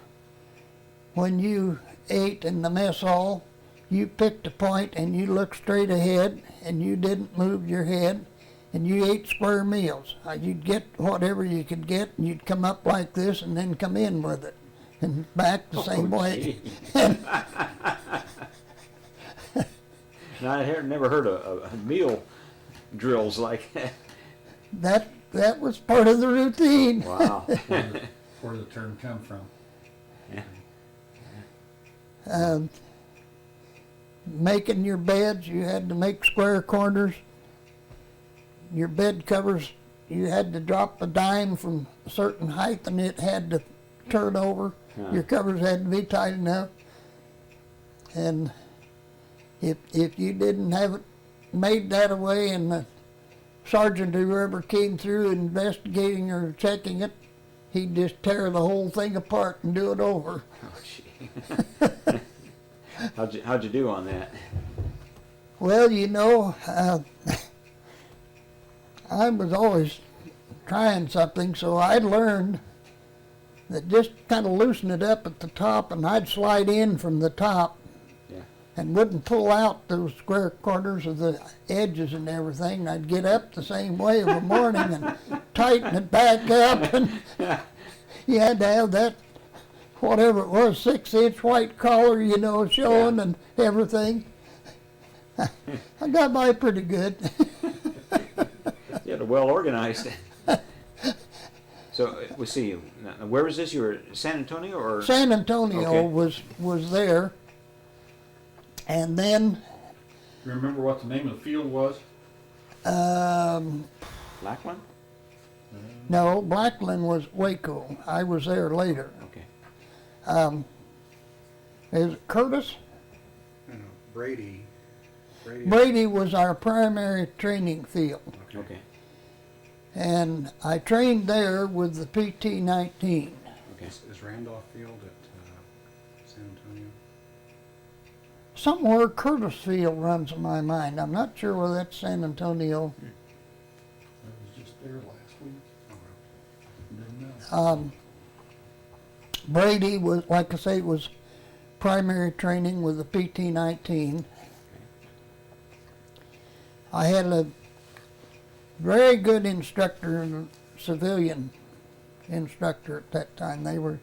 When you ate in the mess hall, you picked a point and you looked straight ahead, and you didn't move your head, and you ate square meals. You'd get whatever you could get, and you'd come up like this and then come in with it, and back the same way. No, I never heard of meal drills like that. That was part of the routine. Wow. Where the term come from. Making your beds, you had to make square corners. Your bed covers, you had to drop a dime from a certain height and it had to turn over. Your covers had to be tight enough. And if you didn't have it made that way, and the sergeant who ever came through investigating or checking it, he'd just tear the whole thing apart and do it over. Oh, gee. How'd you do on that? Well, you know, I was always trying something, so I learned that just kind of loosen it up at the top, and I'd slide in from the top and wouldn't pull out those square corners of the edges and everything. I'd get up the same way of a morning and tighten it back up, and you had to have that, whatever it was, 6-inch white collar, you know, showing and everything. I got by pretty good. You had a well organized. So let's see, where was this? You were San Antonio or? San Antonio Okay. was there, and then You remember what the name of the field was? Black one? no, Blackland was Waco. I was there later. Okay. Is it Curtis? No, Brady. Brady was our primary training field, Okay. and I trained there with the PT-19. Okay. Is Randolph Field at San Antonio? Somewhere Curtis Field runs in my mind. I'm not sure whether that's San Antonio. I was just there last week. Oh, well. Didn't know. Brady was, like I say, was primary training with the PT-19. I had a very good instructor, civilian instructor at that time. They were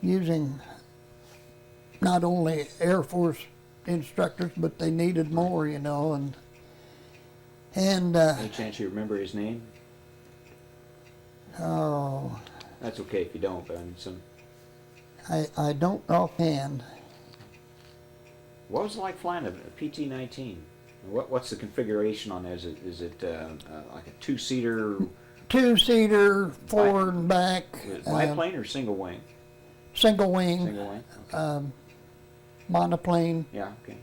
using not only Air Force instructors, but they needed more, you know, and Any chance you remember his name? oh, That's okay if you don't, but I mean I don't offhand. what was it like flying a PT-19? What's the configuration on that? Is it like a two-seater Two-seater, forward and back, biplane or single wing? single wing, Single wing. Okay. monoplane. Yeah. Okay.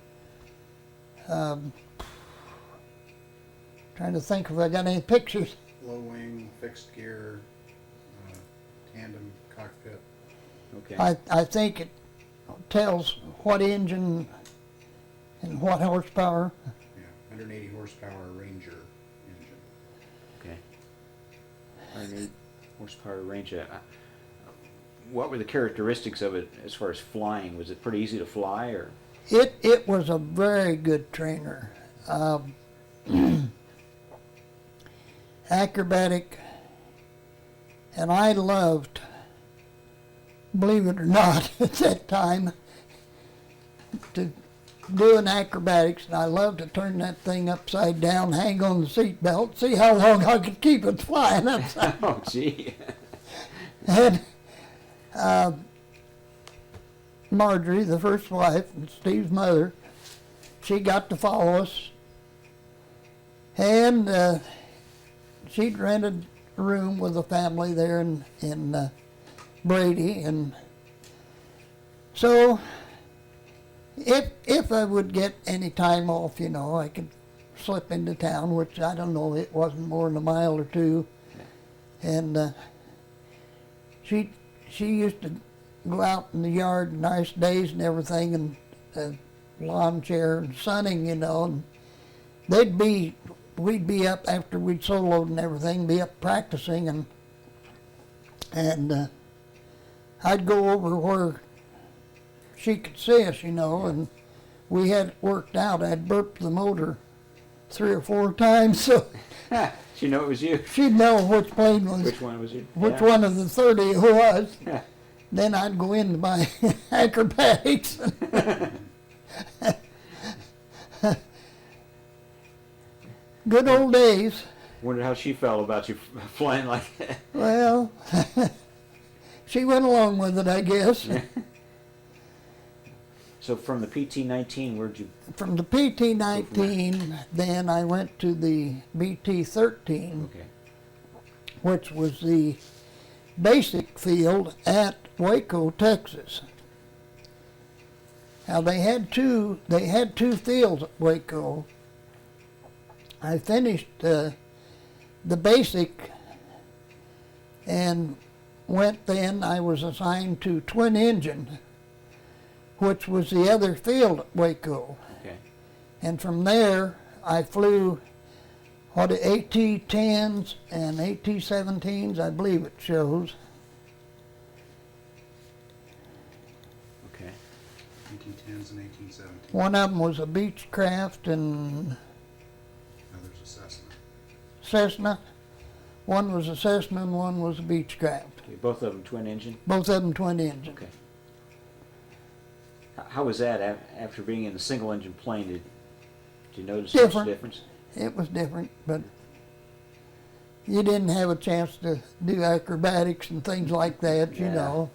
Trying to think if I got any pictures. Low wing, fixed gear, tandem cockpit. Okay. I think it tells what engine and what horsepower. Yeah, 180 horsepower Ranger engine. Okay. 108 horsepower Ranger. What were the characteristics of it as far as flying? Was it pretty easy to fly, or? It was a very good trainer. Acrobatic, and I loved, believe it or not, at that time, to do an acrobatics, and I loved to turn that thing upside down, hang on the seat belt, see how long I could keep it flying upside. Oh, gee. And Marjorie, the first wife, and Steve's mother, she got to follow us, and she'd rented a room with a family there in Brady, and so if I would get any time off, you know, I could slip into town, which I don't know, it wasn't more than a mile or two, and she used to go out in the yard nice days and everything, and lawn chair and sunning, you know, and we'd be up after we'd soloed and everything, be up practicing, and I'd go over where she could see us, you know, and we had it worked out. I'd burped the motor 3 or 4 times, so She know it was you. she'd know which plane was, Which one was you? which Yeah. one of the 30 it was. Yeah. Then I'd go into my acrobatics. Good old days. Wondered how she felt about you flying like that. Well, she went along with it, I guess. So from the PT-19, where'd you? From the PT-19, then I went to the BT-13, Okay. which was the basic field at Waco, Texas. Now they had two fields at Waco. I finished the basic and went then, I was assigned to twin engine, which was the other field at Waco. Okay. And from there, I flew AT-10s and AT-17s, I believe it shows. Okay. AT-10s and AT-17. One of them was a Beechcraft and Now there's a Cessna. Cessna. One was a Cessna and one was a Beechcraft. Okay, both of them twin engine. Both of them twin engine. Okay. How was that after being in a single engine plane? Did you notice much Different. difference? It was different, but you didn't have a chance to do acrobatics and things like that, you Yeah. know.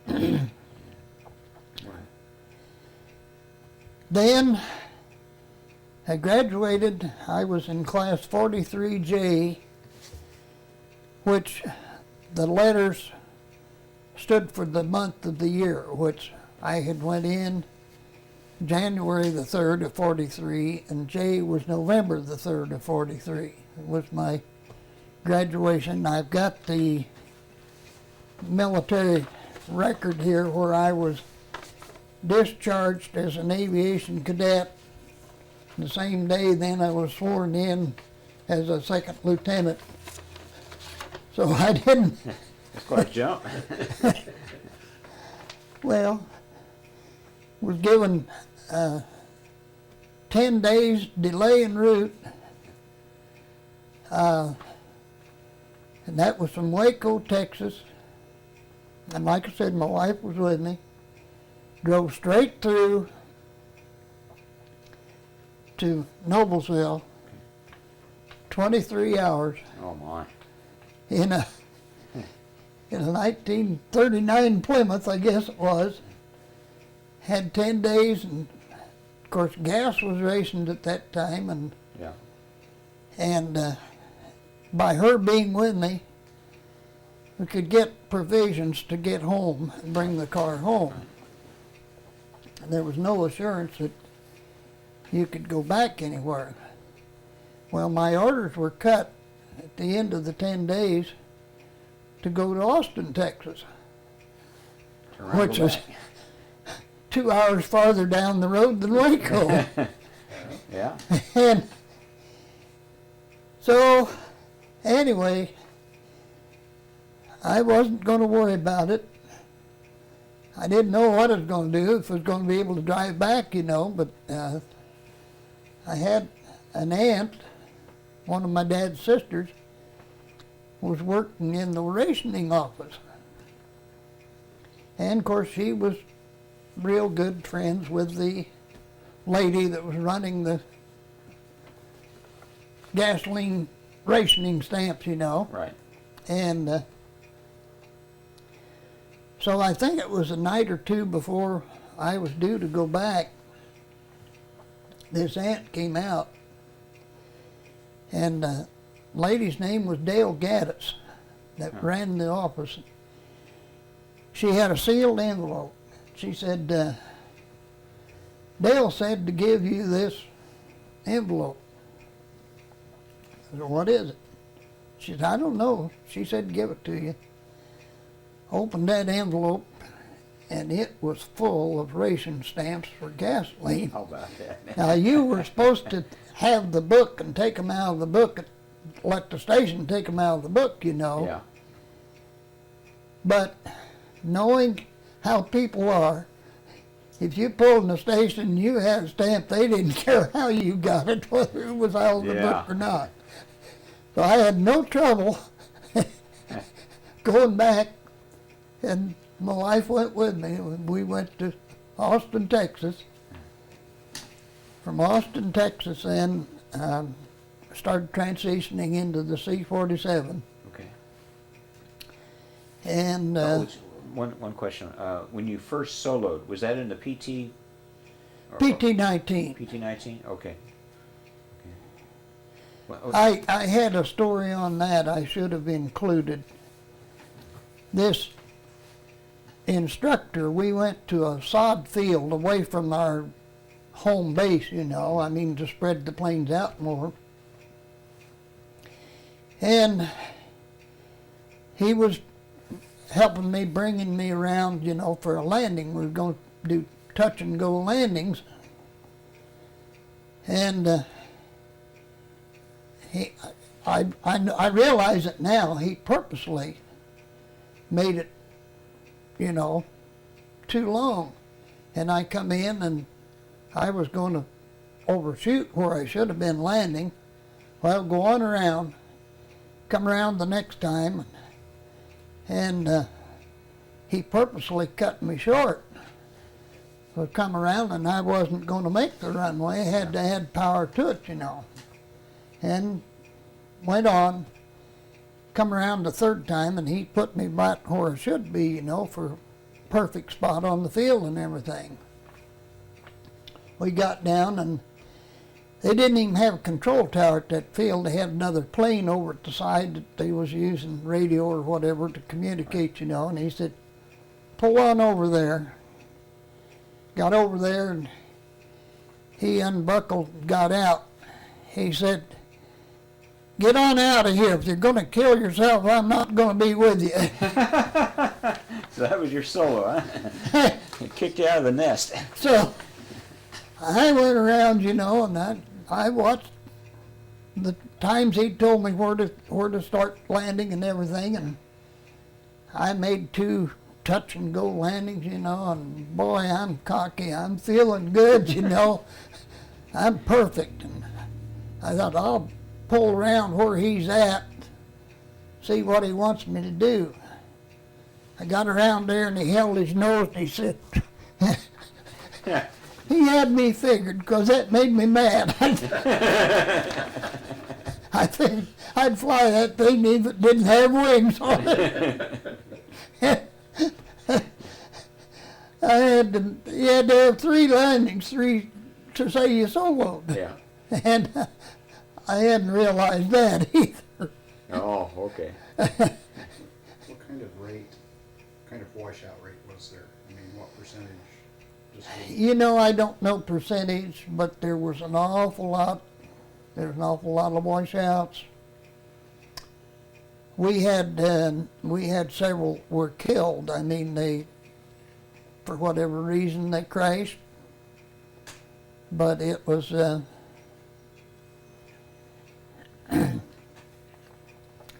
Right. Then I graduated. I was in class 43J, which the letters stood for the month of the year, which I had went in January the 3rd of 43, and J was November the 3rd of 43. It was my graduation. I've got the military record here where I was discharged as an aviation cadet. The same day then I was sworn in as a second lieutenant. So I didn't, That's quite a jump. well, was given 10 days delay en route. And that was from Waco, Texas. And like I said, my wife was with me. Drove straight through to Noblesville, 23 hours Oh my. in a 1939 Plymouth, I guess it was. Had 10 days, and of course gas was rationed at that time, Yeah. and by her being with me, we could get provisions to get home and bring the car home. And there was no assurance that you could go back anywhere. Well, my orders were cut at the end of the 10 days to go to Austin, Texas, Turn around and which go was back. 2 hours farther down the road than Waco. Yeah. And so, anyway, I wasn't going to worry about it. I didn't know what I was going to do, if I was going to be able to drive back, you know, but I had an aunt, one of my dad's sisters, was working in the rationing office. And of course she was real good friends with the lady that was running the gasoline rationing stamps, you know. Right. And so I think it was a night or two before I was due to go back, this aunt came out, and the lady's name was Dale Gaddis that ran the office. She had a sealed envelope. She said, Dale said to give you this envelope. I said, what is it? She said, I don't know. She said, give it to you. Opened that envelope, and it was full of ration stamps for gasoline. How about that? Now, you were supposed to have the book and take them out of the book, let the station take them out of the book, you know. Yeah. But knowing how people are, if you pulled in the station and you had a stamp, they didn't care how you got it, whether it was out of the book or not. So I had no trouble going back, and my wife went with me. We went to Austin, Texas. From Austin, Texas, then started transitioning into the C-47. Okay. And One question. When you first soloed, was that in the PT? PT-19. PT-19? Okay. Well, I had a story on that I should have included. This instructor, we went to a sod field away from our home base, you know, I mean, to spread the planes out more. And he was helping me, bringing me around, you know, for a landing. We were going to do touch and go landings. And I realize it now, he purposely made it, you know, too long. And I come in and I was going to overshoot where I should have been landing. Well, go on around, come around the next time, and he purposely cut me short. So I come around and I wasn't going to make the runway. I had to add power to it, you know. And went on, come around the third time, and he put me right where I should be, you know, for perfect spot on the field and everything. We got down, and they didn't even have a control tower at that field. They had another plane over at the side that they was using radio or whatever to communicate, you know, and he said, pull on over there. Got over there, and he unbuckled and got out. He said, get on out of here. If you're going to kill yourself, I'm not going to be with you. so that was your solo, huh? It kicked you out of the nest. So I went around, you know, and I watched the times he told me where to start landing and everything, and I made 2 touch and go landings, you know, and boy, I'm cocky. I'm feeling good, you know. I'm perfect. And I thought, I'll pull around where he's at, see what he wants me to do. I got around there and he held his nose and he said, he had me figured because that made me mad. I think I'd fly that thing even if it didn't have wings on it. You had to have 3 landings, 3 to say you soloed. Yeah. And I hadn't realized that either. Oh, okay. What kind of rate, kind of washout rate was there? I mean, what percentage? Just You know, I don't know percentage, but there was an awful lot. There was an awful lot of washouts. We had several were killed. I mean, they, for whatever reason, they crashed. But it was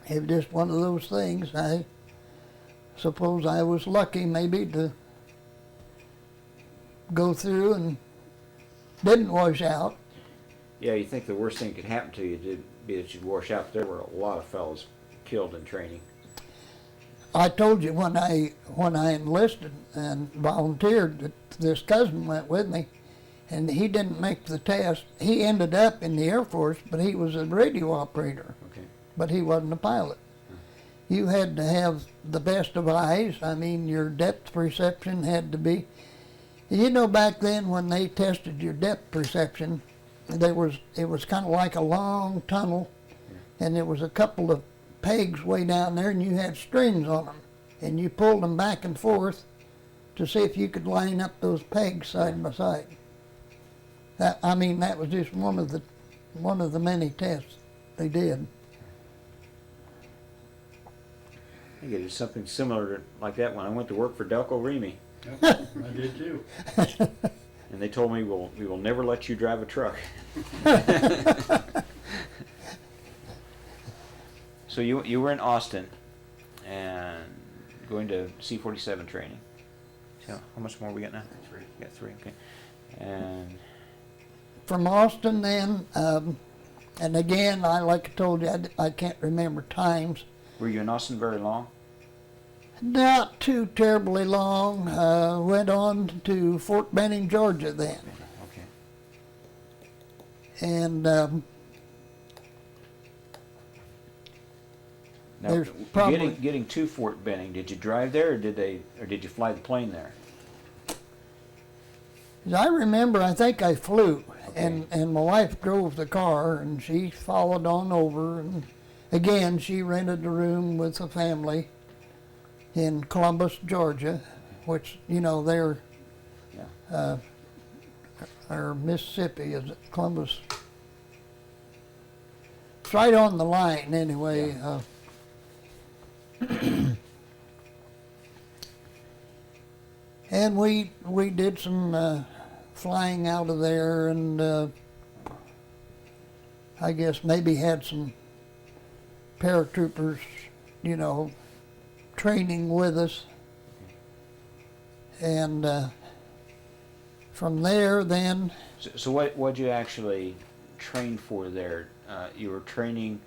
it was just one of those things. I suppose I was lucky maybe to go through and didn't wash out. Yeah, you think the worst thing could happen to you would be that you'd wash out. There were a lot of fellows killed in training. I told you when I enlisted and volunteered that this cousin went with me, and he didn't make the test. He ended up in the Air Force, but he was a radio operator, Okay. but he wasn't a pilot. You had to have the best of eyes. I mean, your depth perception had to be. You know, back then when they tested your depth perception, it was kind of like a long tunnel, and there was a couple of pegs way down there, and you had strings on them, and you pulled them back and forth to see if you could line up those pegs side by side. That was just one of the many tests they did. I think it did something similar like that when I went to work for Delco Remy, Yep, I did too. and they told me, we will never let you drive a truck. So you were in Austin and going to C-47 training. So how much more we got now? 3. We got 3, okay. And From Austin then, and again, like I told you, I can't remember times. were you in Austin very long? Not too terribly long. Went on to Fort Benning, Georgia then. Okay. And Now, There's probably- getting to Fort Benning, did you drive there, or did you fly the plane there? as I remember, I think I flew, Okay. and my wife drove the car, and she followed on over. And again, she rented a room with a family in Columbus, Georgia, which, you know, they're Yeah. or Mississippi, is it Columbus? It's right on the line anyway. And we did some flying out of there, and I guess maybe had some paratroopers, you know, training with us. And from there then, So what'd you actually train for there? You were training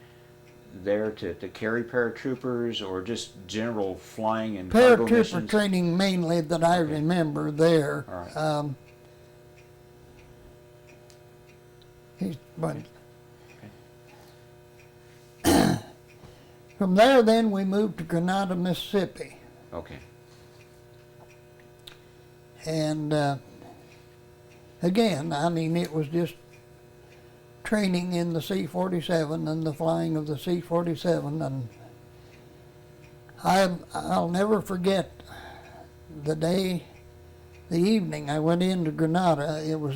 there to carry paratroopers, or just general flying and cargo paratrooper missions? training mainly that I Okay. remember there. All right. But from there then we moved to Grenada, Mississippi. Okay. And again, I mean, it was just training in the C-47 and the flying of the C-47. And I'll never forget the evening I went into Grenada. It was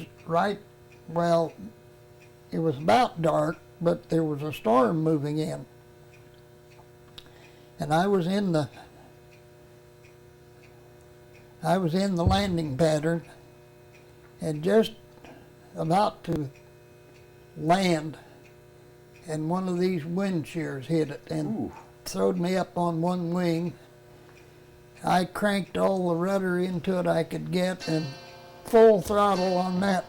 it was about dark, but there was a storm moving in. And I was in the landing pattern and just about to land, and one of these wind shears hit it and Ooh. throwed me up on one wing. I cranked all the rudder into it I could get and full throttle on that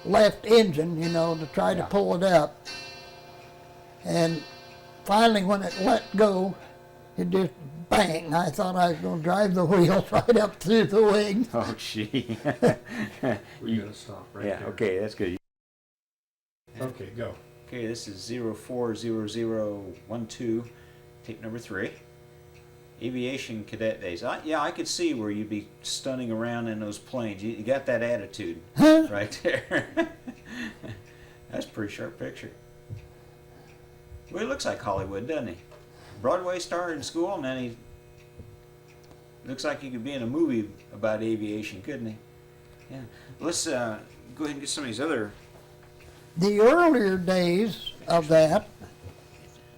left engine, you know, to try to pull it up. And finally when it let go, it just bang. I thought I was going to drive the wheels right up through the wing. Oh, gee. We gotta stop right Yeah, there. okay, that's good. Okay, go. Okay, this is 040012, tape number 3. Aviation cadet days. Yeah, I could see where you'd be stunning around in those planes. You got that attitude right there. That's a pretty sharp picture. Well, he looks like Hollywood, doesn't he? Broadway star in school, and then he looks like he could be in a movie about aviation, couldn't he? Yeah. Let's go ahead and get some of these other. The earlier days of that,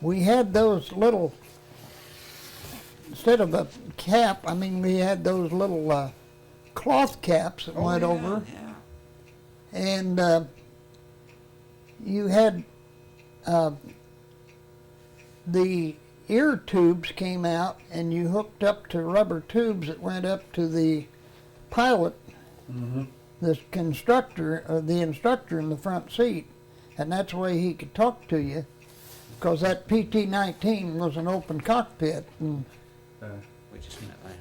we had those little, instead of a cap, I mean, we had those little cloth caps that went over. Yeah. And you had the ear tubes came out and you hooked up to rubber tubes that went up to the pilot, the instructor in the front seat, and that's the way he could talk to you, because that PT-19 was an open cockpit. And Wait just a minute, man.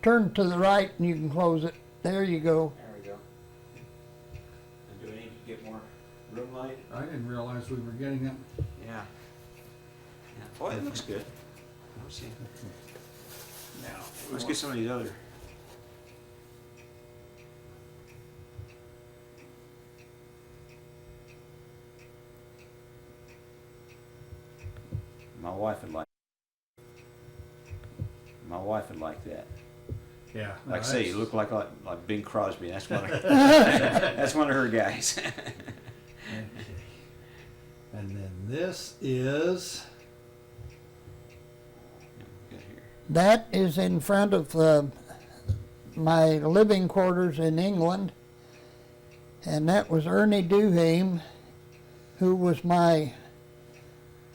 turn to the right and you can close it. There you go. There we go. And do we need to get more room light? I didn't realize we were getting that. Yeah. Boy, it looks good. Let's see. Now, Let's get some of these other. My wife would like. My wife would like that. yeah. no, Like I say, you that's- look like Bing Crosby. That's one of her, that's one of her guys. Okay. And then this is, Good here. That is in front of my living quarters in England, and that was Ernie Duhame, who was my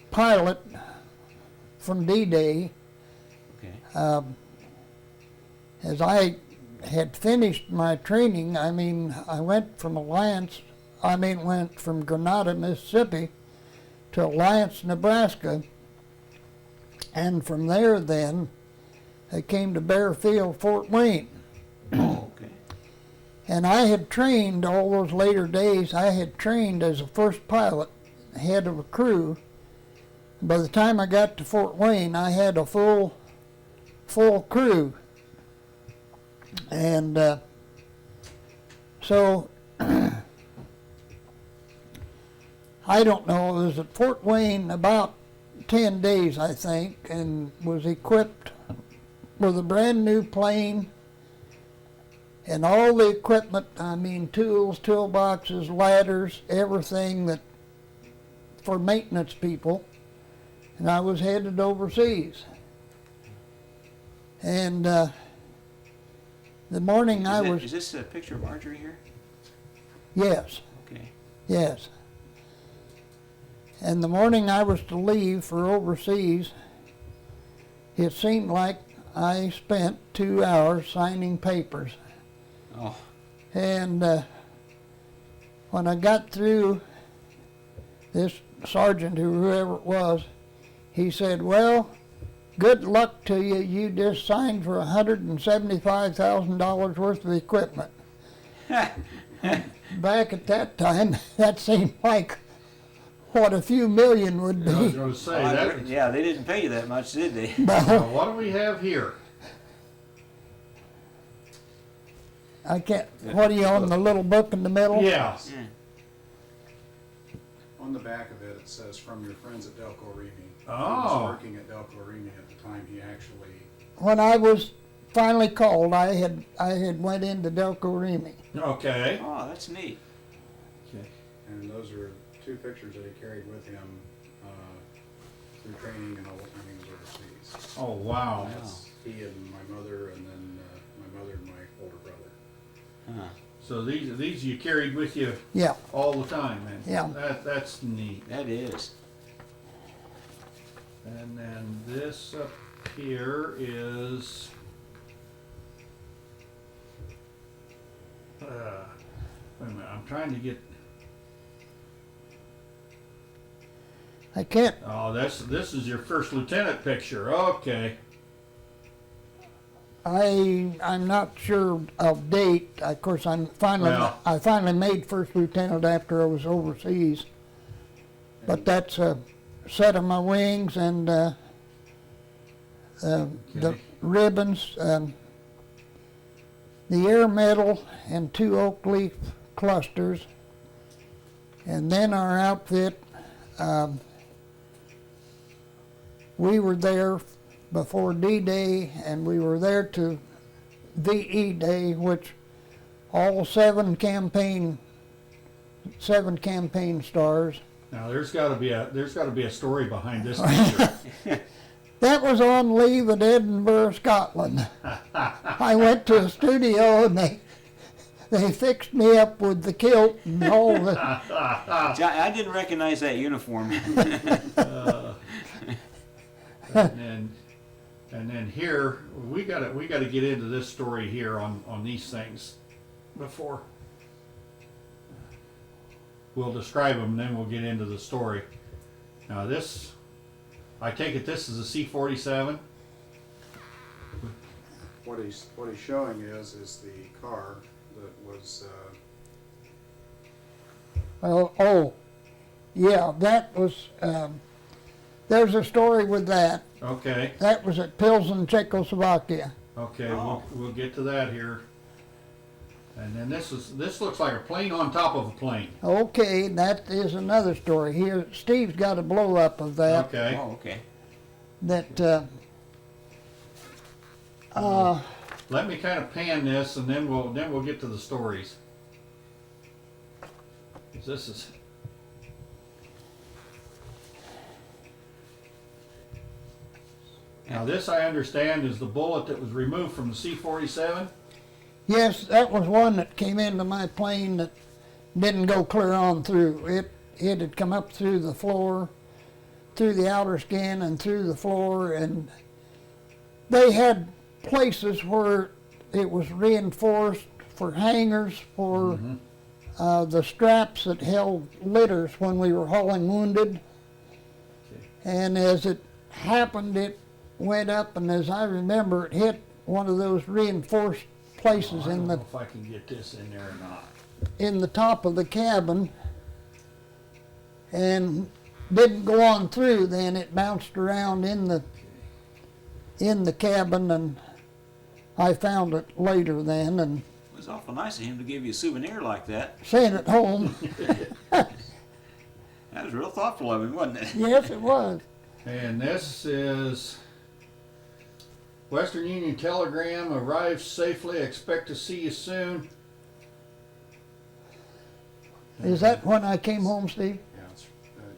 pilot from D-Day. Okay. As I had finished my training, I went from went from Grenada, Mississippi to Alliance, Nebraska, and from there then I came to Bear Field, Fort Wayne. Oh, okay. And I had trained all those later days, I had trained as a first pilot, head of a crew. By the time I got to Fort Wayne, I had a full crew. And so I don't know, I was at Fort Wayne about 10 days, I think, and was equipped with a brand new plane and all the equipment, tools, toolboxes, ladders, everything that for maintenance people, and I was headed overseas. And the morning Is this a picture of Marjorie here? Yes, Okay. yes. And the morning I was to leave for overseas, it seemed like I spent 2 hours signing papers. Oh. And when I got through, this sergeant, whoever it was, he said, "Well, good luck to you. You just signed for $175,000 worth of equipment." Back at that time, that seemed like what a few million would I was be. going to say that. Yeah, they didn't pay you that much, did they? Now, what do we have here? I can't, what are you on, the little book in the middle? Yeah. Yeah. On the back of it, it says, "From your friends at Delco Remy." He Oh. was working at Delco Remy at the time he actually, When I was finally called, I had went into Delco Remy. Okay. Oh, that's neat. Okay. and those are two pictures that he carried with him through training and all the time he was overseas. Oh, wow. That's he and my mother, and then my mother and my older brother. Huh. So these you carried with you Yeah, all the time, and Yeah. that's neat. That is. And then this up here is wait a minute, I'm trying to get. I can't, Oh, this is your first lieutenant picture. Okay. I'm not sure of date. Of course, I finally made first lieutenant after I was overseas. But that's a set of my wings and the Okay. ribbons, the air medal and 2 oak leaf clusters. And then our outfit, we were there before D-Day, and we were there to VE Day, which all 7 campaign stars. Now there's got to be a story behind this picture. That was on leave at Edinburgh, Scotland. I went to a studio and they fixed me up with the kilt and all the. I didn't recognize that uniform. And then here we gotta get into this story here on these things before we'll describe them, and then we'll get into the story. Now this, I take it this is a C-47. What he's showing is the car that was, Yeah, that was, there's a story with that. Okay. That was at Pilsen, Czechoslovakia. Okay, Oh. we'll get to that here. And then this looks like a plane on top of a plane. Okay, that is another story. Here, Steve's got a blow up of that. Okay. Oh, okay. That, Let me kind of pan this, and then we'll get to the stories. 'Cause this is. Now this, I understand, is the bullet that was removed from the C-47. yes, that was one that came into my plane that didn't go clear on through. It had come up through the floor, through the outer skin and through the floor, and they had places where it was reinforced for hangers for the straps that held litters when we were hauling wounded. Okay. And as it happened, it went up, and as I remember, it hit one of those reinforced places I in don't the know if I can get this in there or not. in the top of the cabin, and didn't go on through. Then it bounced around in the cabin, and I found it later then and It was awful nice of him to give you a souvenir like that. sent it home. That was real thoughtful of him, wasn't it? Yes, it was. And this is Western Union telegram, arrived safely, expect to see you soon. Is that when I came home, Steve? yeah, it's,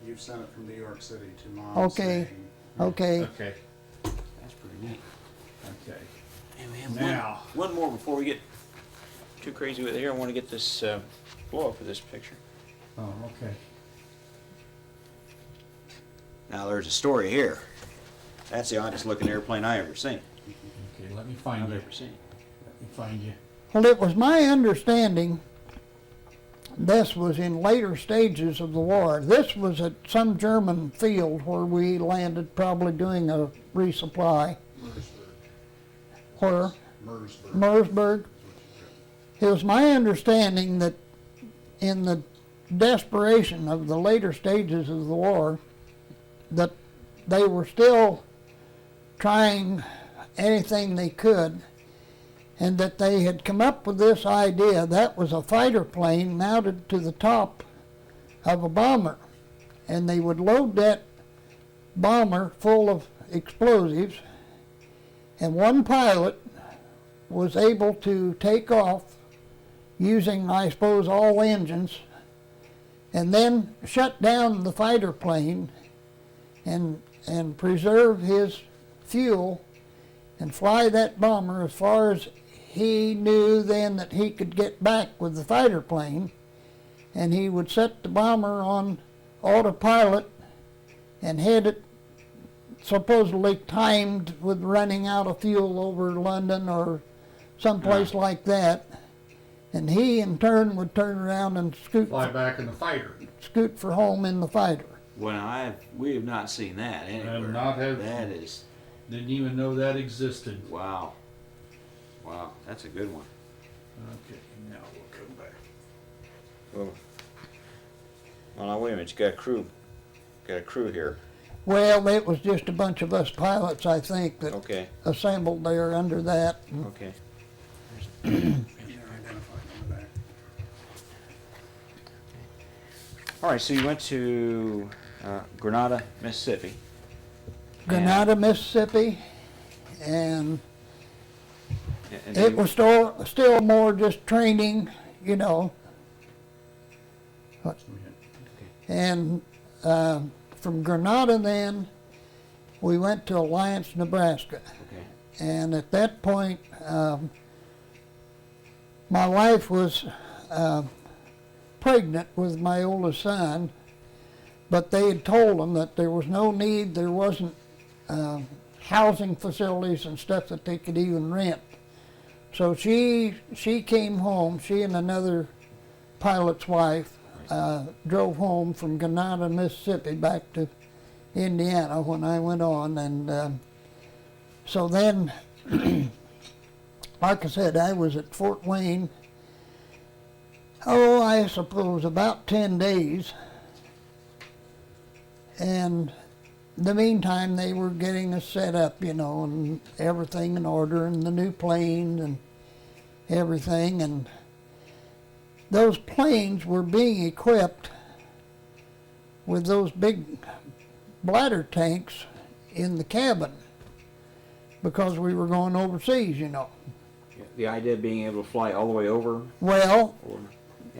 you've sent it from New York City to Mom. Okay. saying- Okay. Okay, That's pretty neat. okay. And we have Now. one more before we get too crazy with it here. I want to get this blow up of this picture. Oh, okay. Now there's a story here. That's the oddest looking airplane I ever seen. Okay, let me find I've you. ever seen. Let me find you. Well, it was my understanding this was in later stages of the war. This was at some German field where we landed, probably doing a resupply. Where? Mersburg. Mersburg. It was my understanding that in the desperation of the later stages of the war, that they were still trying anything they could, and that they had come up with this idea. That was a fighter plane mounted to the top of a bomber, and they would load that bomber full of explosives, and one pilot was able to take off using, I suppose, all engines, and then shut down the fighter plane and preserve his fuel and fly that bomber as far as he knew then that he could get back with the fighter plane, and he would set the bomber on autopilot and head it, supposedly timed with running out of fuel over London or someplace like that, and he in turn would turn around and Fly back in the fighter. scoot for home in the fighter. Well, we have not seen that anywhere. That is, Didn't even know that existed. wow. Wow, that's a good one. Okay, now we'll come back. Well, now wait a minute, you got a crew. Got a crew here. Well, it was just a bunch of us pilots, I think, that Okay, assembled there under that. okay. They're identified on the back. All right, so you went to Grenada, Mississippi. Grenada, Mississippi, and And it you- was still more just training, you know. And from Grenada then, we went to Alliance, Nebraska. Okay. And at that point, my wife was pregnant with my oldest son, but they had told them that there was no need, there wasn't housing facilities and stuff that they could even rent. So she came home, she and another pilot's wife drove home from Granada, Mississippi back to Indiana when I went on. And so then, like I said, I was at Fort Wayne, I suppose about 10 days. And in the meantime, they were getting us set up, and everything in order, and the new planes and everything. And those planes were being equipped with those big bladder tanks in the cabin because we were going overseas, The idea of being able to fly all the way over, Well,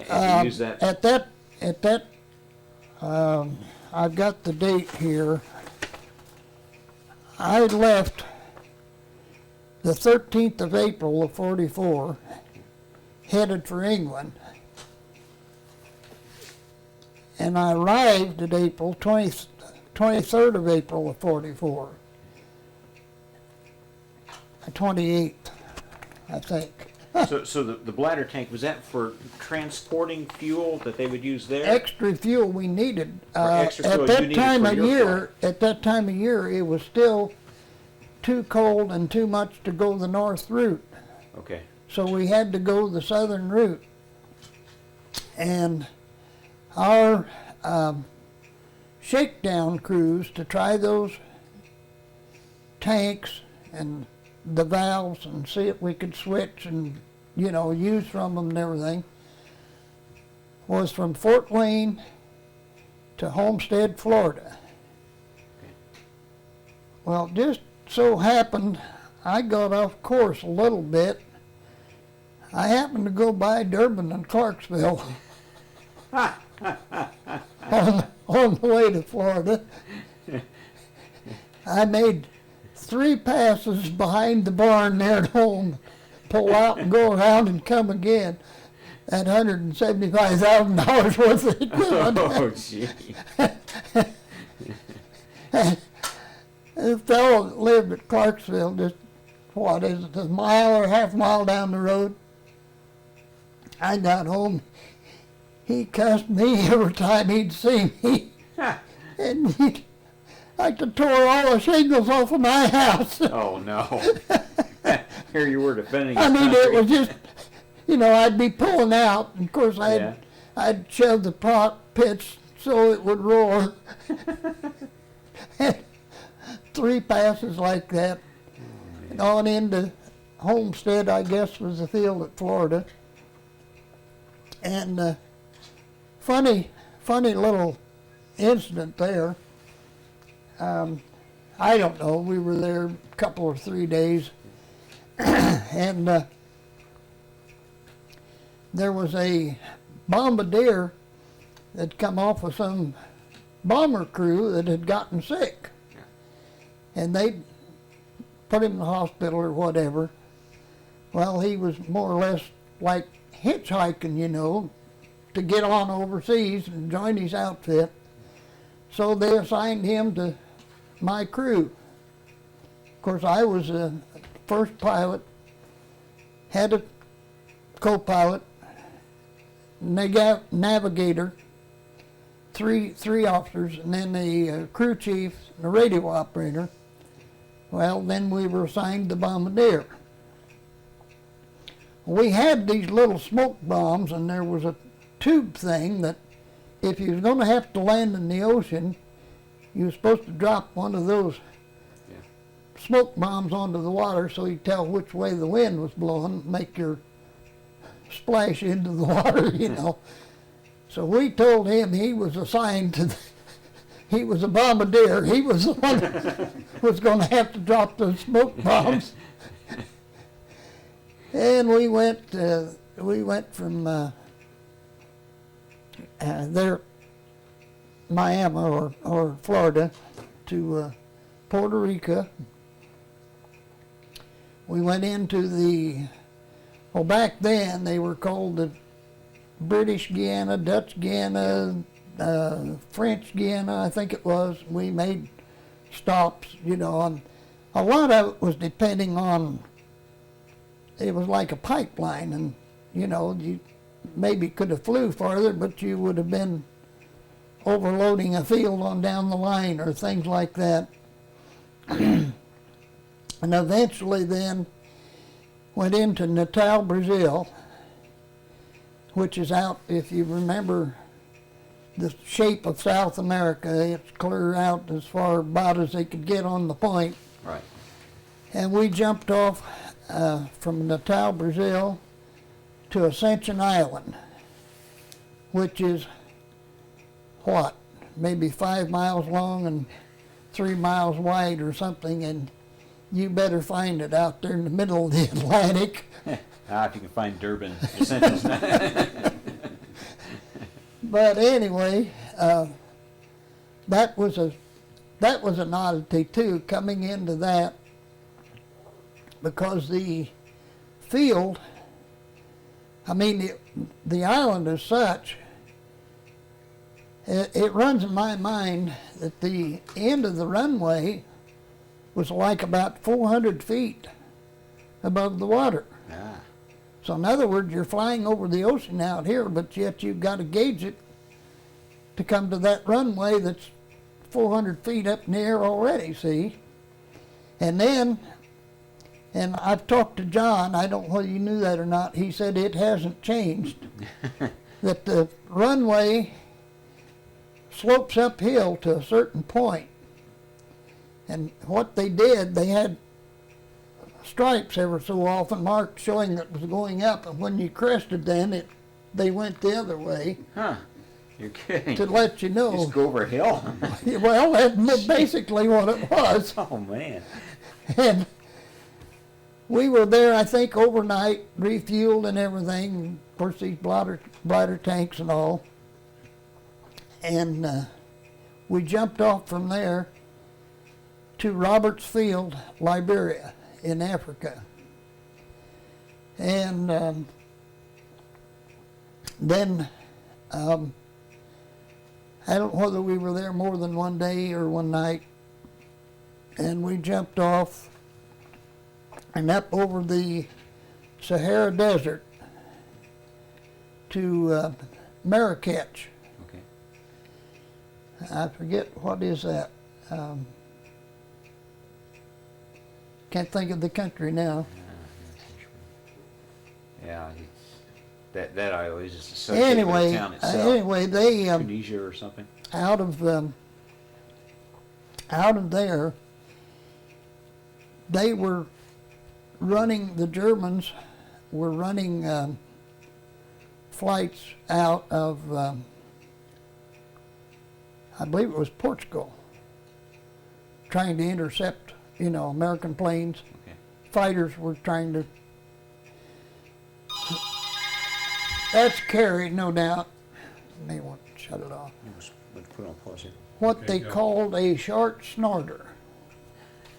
and use that. at that, I've got the date here. I left the 13th of April of '44, headed for England, and I arrived at April 23rd of April of '44, 28th, I think. So the bladder tank, was that for transporting fuel that they would use there? Extra fuel we needed. extra fuel At you that needed time for of your year, it was still too cold and too much to go the north route. Okay. So we had to go the southern route. And our shakedown cruise to try those tanks and the valves and see if we could switch and, use from them and everything, was from Fort Wayne to Homestead, Florida. Well, just so happened I got off course a little bit. I happened to go by Durban and Clarksville on the way to Florida. I made 3 passes behind the barn there at home, pull out and go around and come again at $175,000 worth of equipment. Oh, gee. The fellow that lived at Clarksville, just, a mile or half mile down the road, I got home, he cussed me every time he'd see me. And he'd like to tore all the shingles off of my house. Oh, no. Here you were defending I your mean, country. it was just, I'd be pulling out, and of course I'd shove the pot pits so it would roar. 3 passes like that, and on into Homestead, I guess, was the field at Florida. And funny little incident there. I don't know, we were there a couple or 3 days, and there was a bombardier that come off of some bomber crew that had gotten sick. And they put him in the hospital or whatever. Well, he was more or less like hitchhiking, to get on overseas and join his outfit. So they assigned him to my crew. Of course, I was the first pilot, had a co-pilot, navigator, three officers, and then the crew chief and a radio operator. Well, then we were assigned the bombardier. We had these little smoke bombs, and there was a tube thing that if you was going to have to land in the ocean, you were supposed to drop one of those smoke bombs onto the water so you tell which way the wind was blowing, make your splash into the water, So we told him he was assigned to he was a bombardier. He was the one that was going to have to drop those smoke bombs. And we went from there, Miami or Florida, to Puerto Rico. We went into well, back then they were called the British Guiana, Dutch Guiana, French Guiana, I think it was. We made stops, and a lot of it was depending on, it was like a pipeline, and, you maybe could have flew farther, but you would have been overloading a field on down the line or things like that. And eventually then went into Natal, Brazil, which is out, if you remember the shape of South America, it's clear out as far about as they could get on the point. Right. And we jumped off from Natal, Brazil to Ascension Island, which is what, maybe 5 miles long and 3 miles wide or something, and you better find it out there in the middle of the Atlantic. If you can find Durban. But anyway, that was an oddity too, coming into that, because the field, the island as such, it runs in my mind that the end of the runway was like about 400 feet above the water. Ah. So in other words, you're flying over the ocean out here, but yet you've got to gauge it to come to that runway that's 400 feet up in the air already, see? And then, and I've talked to John, I don't know whether you knew that or not, he said it hasn't changed. That the runway slopes uphill to a certain point. And what they did, they had stripes ever so often marked showing that it was going up, and when you crested then, they went the other way. Huh. You're kidding. To let you know. Just go over a hill? Well, that's basically what it was. Oh, man. And we were there, I think, overnight, refueled and everything, of course, these bladder tanks and all. And we jumped off from there to Roberts Field, Liberia, in Africa. And then, I don't know whether we were there more than one day or one night, and we jumped off and up over the Sahara Desert to Marrakech. Okay. I forget, what is that? Can't think of the country now. Yeah, that I always just associate with the town itself. Anyway, they Tunisia or something. out of there, they were running. The Germans were running flights out of, I believe it was Portugal, trying to intercept, American planes. Okay. Fighters were trying to. That's carried, no doubt. May want to shut it off. Let's put on pause here. What Okay, they go. called a short snorter.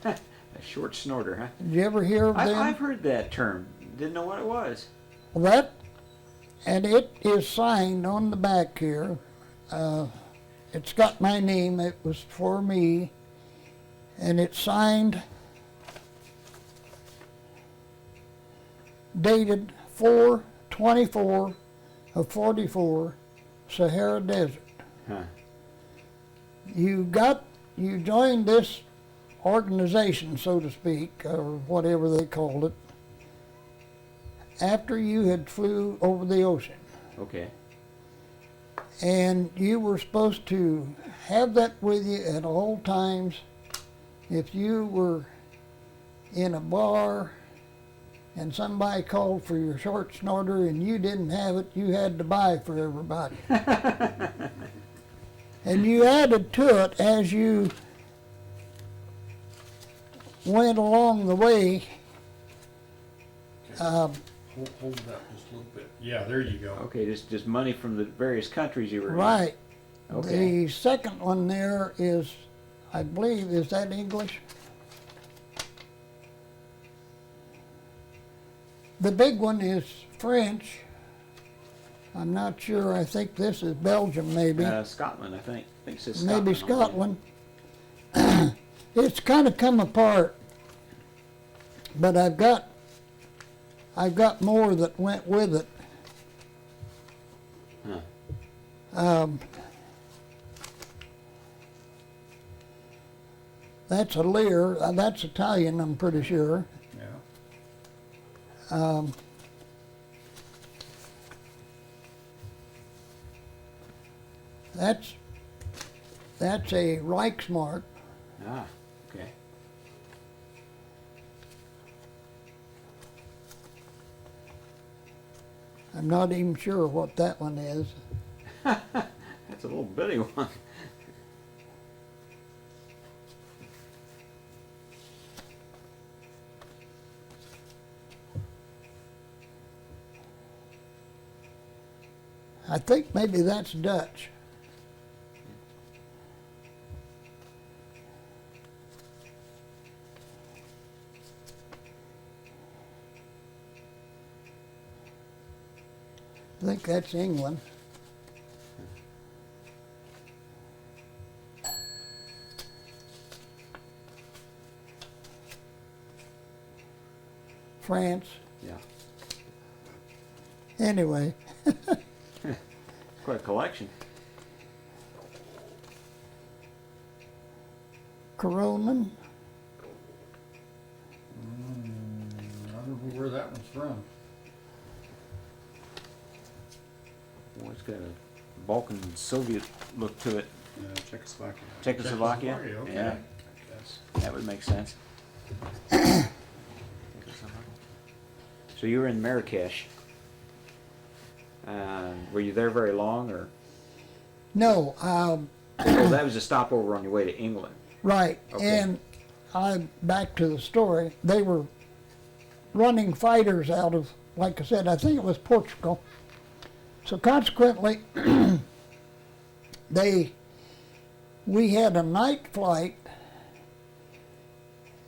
A short snorter, huh? Did you ever hear of them? I've heard that term. Didn't know what it was. Well, and it is signed on the back here. It's got my name. It was for me. And it's signed, dated 4/24 of 44, Sahara Desert. Huh. You joined this organization, so to speak, or whatever they called it, after you had flew over the ocean. Okay. And you were supposed to have that with you at all times. If you were in a bar and somebody called for your short snorter and you didn't have it, you had to buy for everybody. And you added to it as you went along the way. Hold that just a little bit. Yeah, there you go. Okay, just money from the various countries you were in. Right. Okay. The second one there is I believe, is that English? The big one is French. I'm not sure. I think this is Belgium, maybe. Scotland, I think. I think it says Maybe Scotland. Scotland. It's kind of come apart, but I've got more that went with it. Huh. That's a Lear. That's Italian, I'm pretty sure. Yeah. That's a Reichsmark. Ah, okay. I'm not even sure what that one is. That's a little bitty one. I think maybe that's Dutch. I think that's England. France. Yeah. Anyway, Quite a collection. Coronan. I don't know where that one's from. Well, it's got a Balkan Soviet look to it. Czechoslovakia. Czechoslovakia? Okay. Yeah, I guess. that would make sense. So you were in Marrakesh. Were you there very long, or? No, Oh, that was a stopover on your way to England. right. Okay. And back to the story. They were running fighters out of, like I said, I think it was Portugal. So consequently, we had a night flight,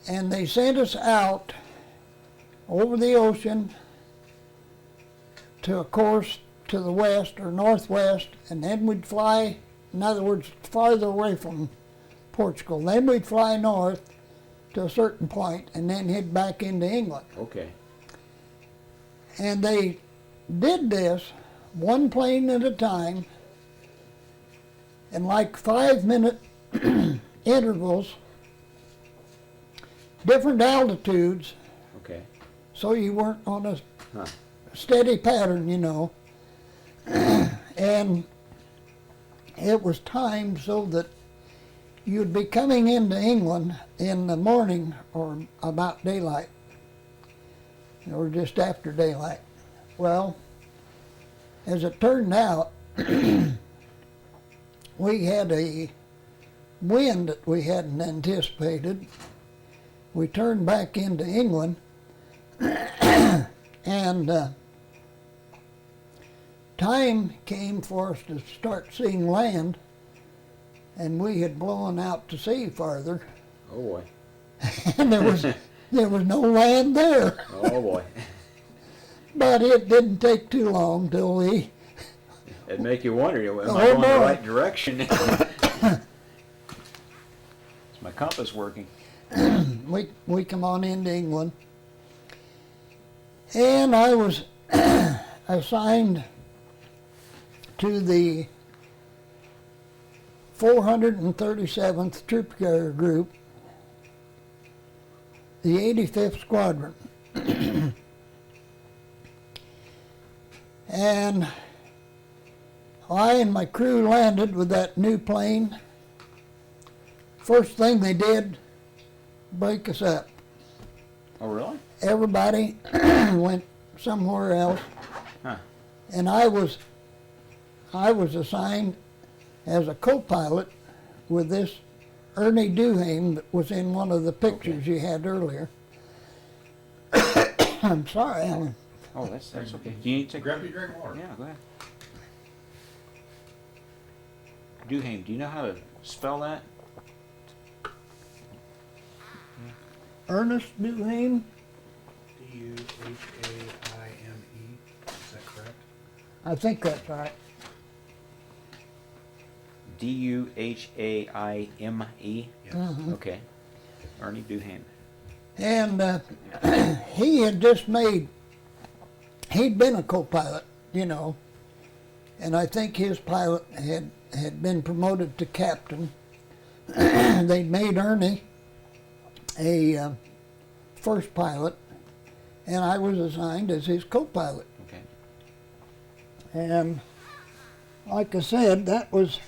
and they sent us out over the ocean to a course to the west or northwest, and then we'd fly, in other words, farther away from Portugal. Then we'd fly north to a certain point and then head back into England. Okay. And they did this one plane at a time in like 5-minute intervals, different altitudes, Okay. so you weren't on a Huh. steady pattern, you know. And it was timed so that you'd be coming into England in the morning or about daylight, or just after daylight. Well, as it turned out, we had a wind that we hadn't anticipated. We turned back into England, and time came for us to start seeing land, and we had blown out to sea farther, Oh boy. and there was no land there. Oh boy. But it didn't take too long till we It'd make you wonder, am I Oh, going the boy. right direction? Is my compass working? we come on into England, and I was assigned to the 437th Troop Carrier Group, the 85th Squadron. And I and my crew landed with that new plane. First thing they did, break us up. Oh really? Everybody went somewhere else, Huh. and I was assigned as a co-pilot with this Ernie Duhame that was in one of the pictures Okay. you had earlier. I'm sorry, Alan. Oh, that's okay. Do you need to? Grab your drink of water. Yeah, go ahead. Duhame, do you know how to spell that? Ernest Duhane. Duhaime, is that correct? I think that's right. Duhaime. Yes. Okay. Ernie Duhan. And he had just he'd been a co-pilot, you know, and I think his pilot had been promoted to captain. They'd made Ernie a first pilot, and I was assigned as his co-pilot. Okay. And like I said, that was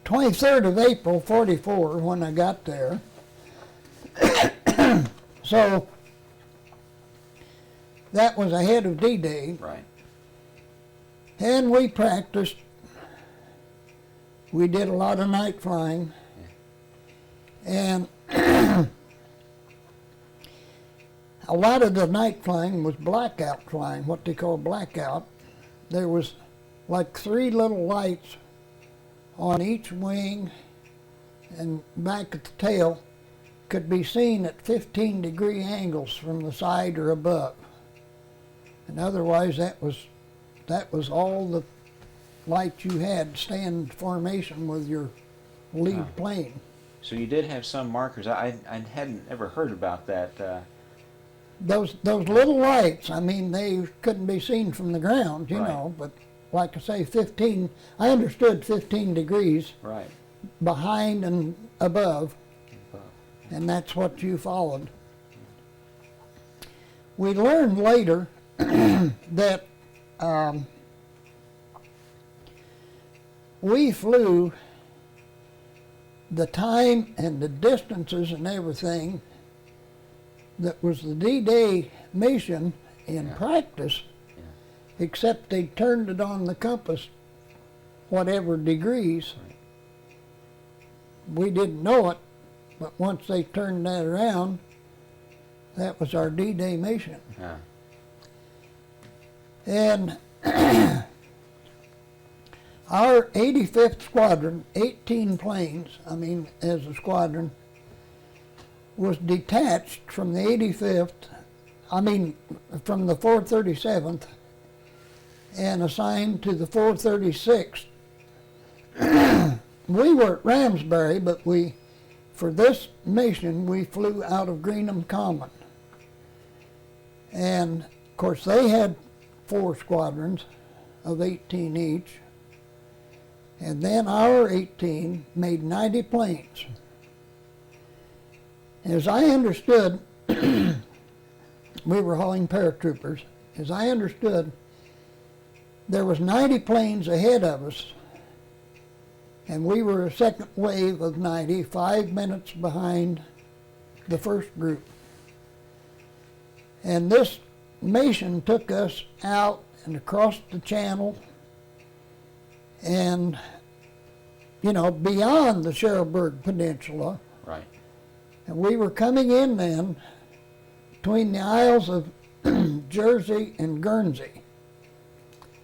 23rd of April, 44, when I got there. So that was ahead of D-Day. Right. And we practiced. We did a lot of night flying. And a lot of the night flying was blackout flying, what they call blackout. There was like 3 little lights on each wing, and back at the tail could be seen at 15-degree angles from the side or above. And otherwise that was all the lights you had, stand formation with your lead plane. So you did have some markers. I hadn't ever heard about that. Those little lights, I mean, they couldn't be seen from the ground, you Right. know, but like I say, 15, I understood 15 degrees Right. behind and above, and that's what you followed. We learned later that we flew the time and the distances and everything that was the D-Day mission in practice, except they turned it on the compass whatever degrees. We didn't know it, but once they turned that around, that was our D-Day mission. Yeah. And our 85th Squadron, 18 planes, I mean, as a squadron, was detached from the 85th, from the 437th, and assigned to the 436th. We were at Ramsbury, but for this mission, we flew out of Greenham Common. And, of course, they had 4 squadrons of 18 each. And then our 18 made 90 planes. As I understood, we were hauling paratroopers. As I understood, there was 90 planes ahead of us, and we were a second wave of 90, 5 minutes behind the first group. And this mission took us out and across the channel and, you know, beyond the Cherbourg Peninsula. Right. And we were coming in then between the Isles of Jersey and Guernsey.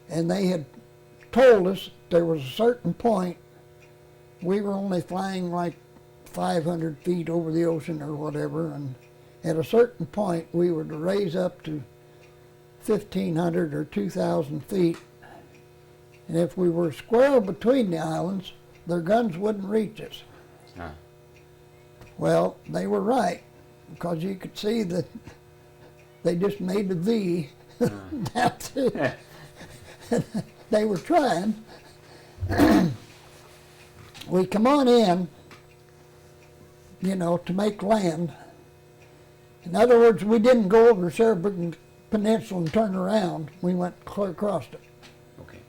And they had told us there was a certain point, we were only flying like 500 feet over the ocean or whatever, and at a certain point we were to raise up to 1,500 or 2,000 feet. And if we were square between the islands, their guns wouldn't reach us. Huh. Well, they were right, because you could see that they just made a V down through. They were trying. We come on in, you know, to make land. In other words, we didn't go over Cherbourg Peninsula and turn around. We went clear across it. Okay.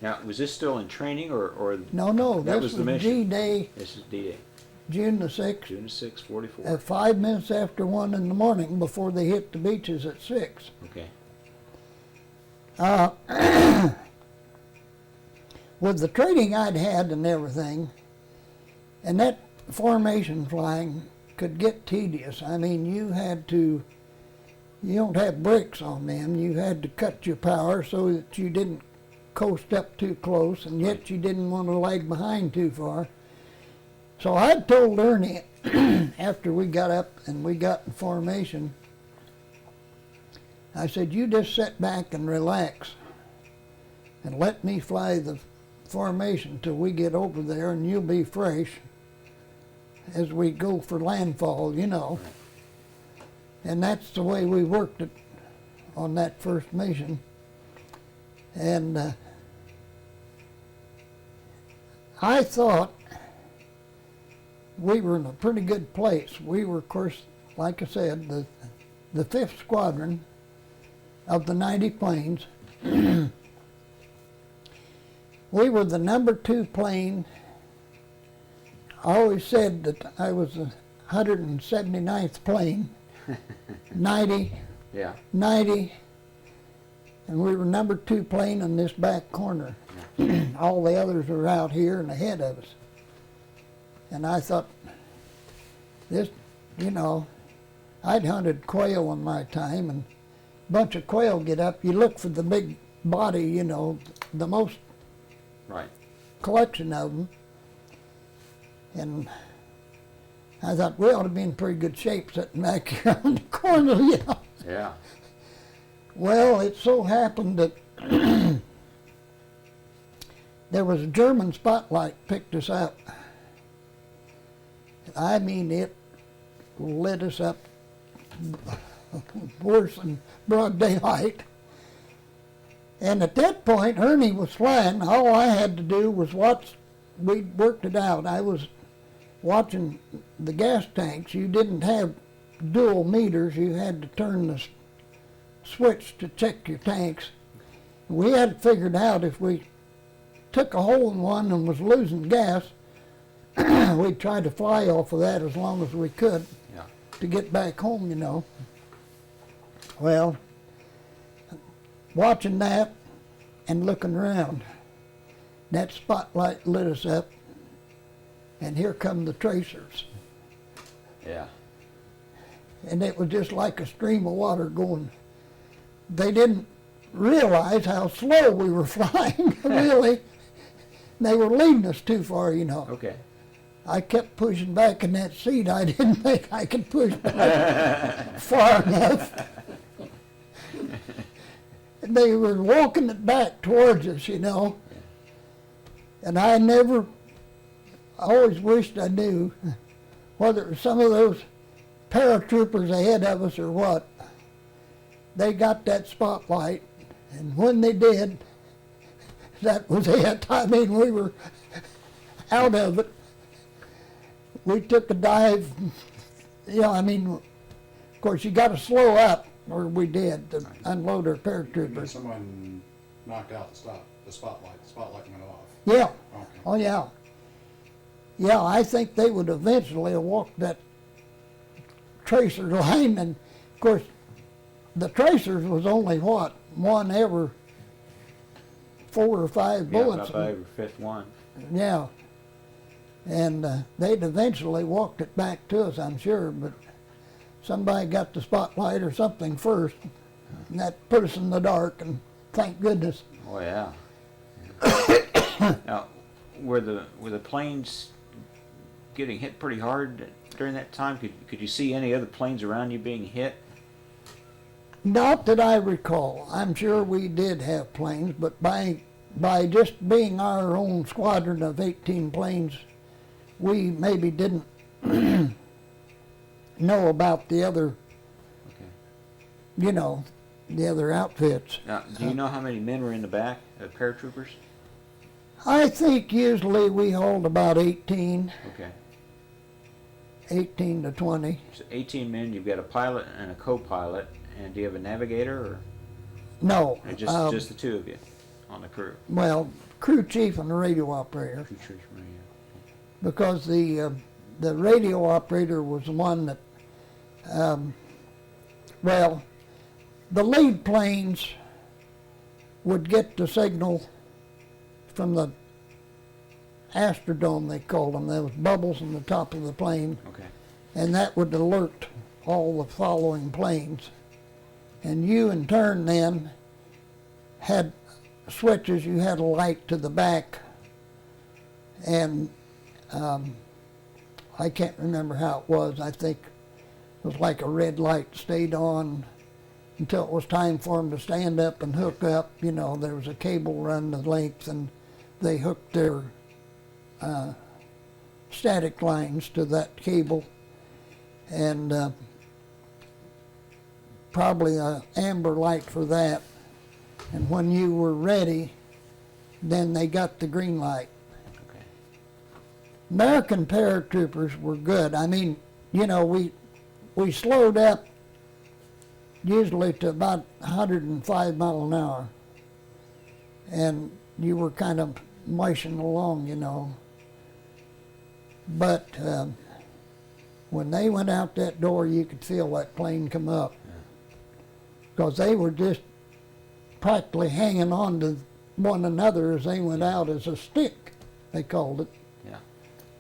Now, was this still in training or No, That this was the was mission. D-Day, this is D-Day? June the 6th, June the 6th, 44. at 5 minutes after 1 in the morning before they hit the beaches at 6. Okay. With the training I'd had and everything, and that formation flying could get tedious. I mean, you don't have brakes on them. You had to cut your power so that you didn't coast up too close, and yet you didn't want to lag behind too far. So I told Ernie after we got up and we got in formation, I said, you just sit back and relax and let me fly the formation till we get over there, and you'll be fresh as we go for landfall, you know. And that's the way we worked it on that first mission. And I thought we were in a pretty good place. We were, of course, like I said, the 5th Squadron of the 90 planes. We were the number 2 plane. I always said that I was the 179th plane. 90, Yeah. 90, and we were number 2 plane in this back corner. All the others were out here and ahead of us. And I thought, this, you know, I'd hunted quail in my time, and a bunch of quail get up. You look for the big body, you know, the most Right. collection of them. And I thought, we ought to be in pretty good shape sitting back here on the corner, you know. Yeah. Well, it so happened that there was a German spotlight picked us up. I mean, it lit us up worse than broad daylight. And at that point, Ernie was flying. All I had to do was watch. We worked it out. I was watching the gas tanks. You didn't have dual meters. You had to turn the switch to check your tanks. We had it figured out if we took a hole in one and was losing gas, we'd try to fly off of that as long as we could to get back home, you know. Well, watching that and looking around, that spotlight lit us up, and here come the tracers. Yeah. And it was just like a stream of water going. They didn't realize how slow we were flying, really. They were leading us too far, you know. Okay. I kept pushing back in that seat. I didn't think I could push back far enough. They were walking it back towards us, you know. And I always wished I knew whether it was some of those paratroopers ahead of us or what. They got that spotlight, and when they did, that was it. I mean, we were out of it. We took a dive. You know, I mean, of course, you got to slow up, or we did, to unload our paratroopers. Someone knocked out the spotlight. The spotlight went off. Yeah. Okay. Oh, yeah. Yeah, I think they would eventually have walked that tracer line, and of course, the tracers was only what, one every 4 or 5 bullets. Yeah, about 5 or 5th one. Yeah. And they'd eventually walked it back to us, I'm sure, but somebody got the spotlight or something first, and that put us in the dark, and thank goodness. Oh yeah. Now, were the planes getting hit pretty hard during that time? Could you see any other planes around you being hit? Not that I recall. I'm sure we did have planes, but by just being our own squadron of 18 planes, we maybe didn't know about the other, you know, the other outfits. Now, do you know how many men were in the back, paratroopers? I think usually we hold about 18, Okay. 18 to 20. So 18 men, you've got a pilot and a co-pilot, and do you have a navigator, or No. just the two of you on the crew? Well, crew chief and the radio operator, Crew chief, yeah. because the radio operator was the one that, well, the lead planes would get the signal from the Astrodome, they called them. There was bubbles on the top of the plane, Okay. and that would alert all the following planes. And you, in turn, then, had switches. You had a light to the back, and I can't remember how it was. I think it was like a red light stayed on until it was time for them to stand up and hook up. You know, there was a cable run the length, and they hooked their static lines to that cable, and probably an amber light for that. And when you were ready, then they got the green light. Okay. American paratroopers were good. I mean, you know, we slowed up usually to about 105 miles an hour, and you were kind of mushing along, you know. But when they went out that door, you could feel that plane come up, because they were just practically hanging on to one another as they went out as a stick, they called it. Yeah.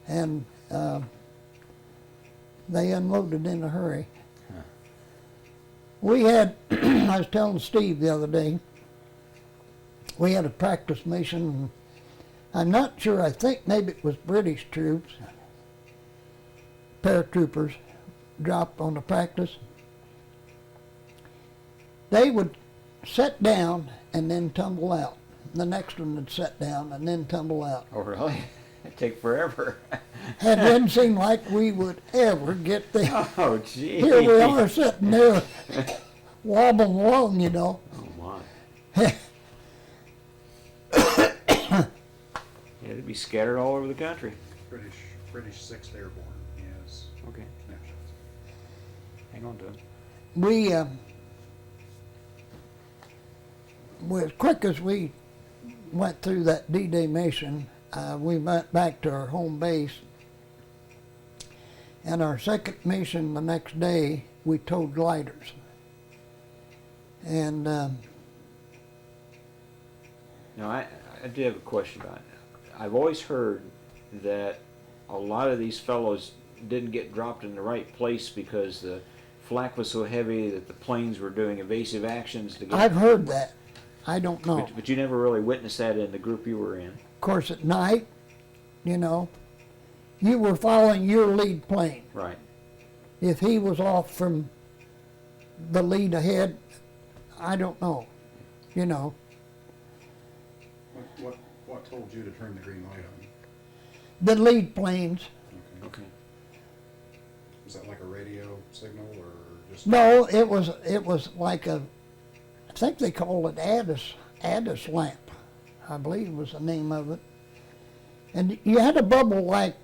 And they unloaded in a hurry. Huh. We had, I was telling Steve the other day, we had a practice mission. I'm not sure, I think maybe it was British troops, paratroopers, dropped on the practice. They would sit down and then tumble out. The next one would sit down and then tumble out. Oh, really? It'd take forever. And it didn't seem like we would ever get there. Oh, gee. Here we are sitting there wobbling along, you know. Oh, my. Yeah, they'd be scattered all over the country. British 6th Airborne, yes. Okay. Snapshots. Hang on to it. We, as quick as we went through that D-Day mission, we went back to our home base. And our second mission the next day, we towed gliders. And Now, I do have a question about it. I've always heard that a lot of these fellows didn't get dropped in the right place because the flak was so heavy that the planes were doing evasive actions to get... I've heard that. I don't know. But you never really witnessed that in the group you were in. Of course, at night, you know, you were following your lead plane. Right. If he was off from the lead ahead, I don't know, you know. What told you to turn the green light on? The lead planes. Okay. Okay. Was that like a radio signal or just? No, it was like a, I think they call it Addis lamp, I believe was the name of it. And you had a bubble like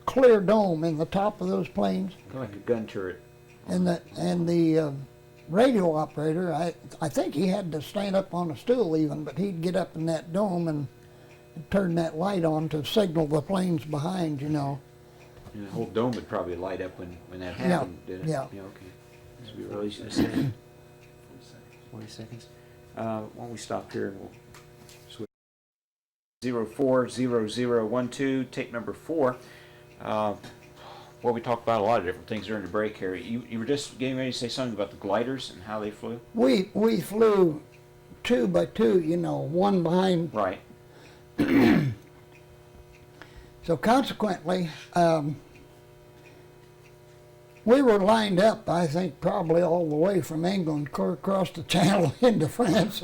clear dome in the top of those planes. Kind of like a gun turret. And the radio operator, I think he had to stand up on a stool even, but he'd get up in that dome and turn that light on to signal the planes behind, you know. And the whole dome would probably light up when that happened, did it? Yeah. Yeah, okay. So we released in a second. 40 seconds. Why don't we stop here and we'll switch. 040012, tape number 4. Well, we talked about a lot of different things during the break here. You were just getting ready to say something about the gliders and how they flew? We flew 2 by 2, you know, one behind. Right. So consequently, we were lined up, I think, probably all the way from England across the channel into France,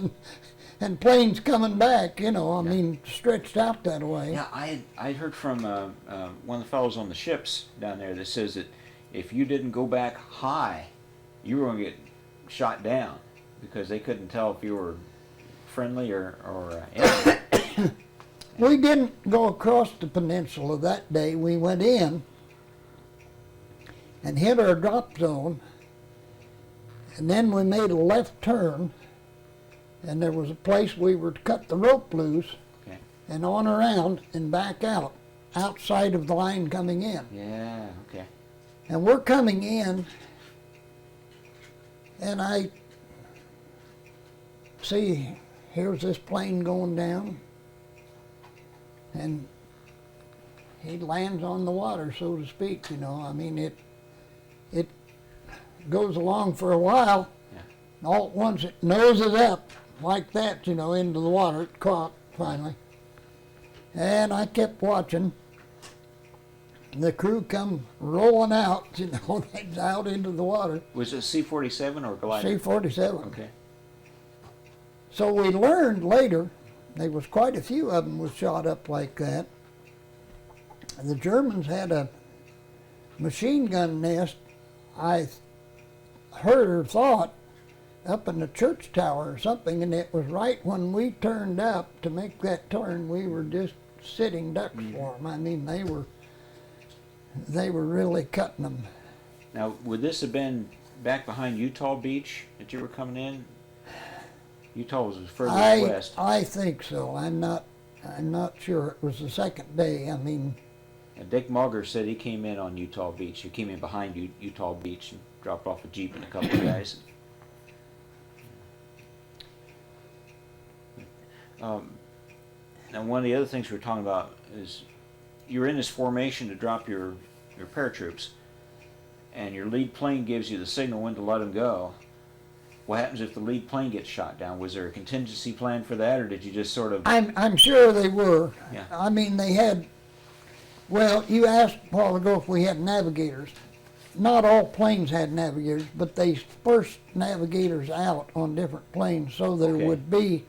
and planes coming back, you know, I mean, stretched out that way. Yeah, I heard from one of the fellows on the ships down there that says that if you didn't go back high, you were going to get shot down because they couldn't tell if you were friendly or enemy. We didn't go across the peninsula that day. We went in and hit our drop zone, and then we made a left turn, and there was a place we were to cut the rope loose, Okay. and on around and back out, outside of the line coming in. Yeah, okay. And we're coming in, and I see, here's this plane going down, and he lands on the water, so to speak, you know. I mean, it goes along for a while, Yeah. and all at once it noses up like that, you know, into the water. It caught finally. And I kept watching, the crew come rolling out, you know, out into the water. Was it C-47 or glider? C-47. Okay. So we learned later, there was quite a few of them was shot up like that. And the Germans had a machine gun nest, I heard or thought, up in the church tower or something, and it was right when we turned up to make that turn, we were just sitting ducks for them. I mean, they were really cutting them. Now, would this have been back behind Utah Beach that you were coming in? Utah was further west. I think so. I'm not sure. It was the second day. I mean, Dick Mauger said he came in on Utah Beach. He came in behind Utah Beach and dropped off a Jeep and a couple of guys. Now, one of the other things we were talking about is you're in this formation to drop your paratroops, and your lead plane gives you the signal when to let them go. What happens if the lead plane gets shot down? Was there a contingency plan for that, or did you just sort of... I'm sure they were. Yeah. I mean, they had, well, you asked a while ago if we had navigators. Not all planes had navigators, but they dispersed navigators out on different planes, so there Okay. would be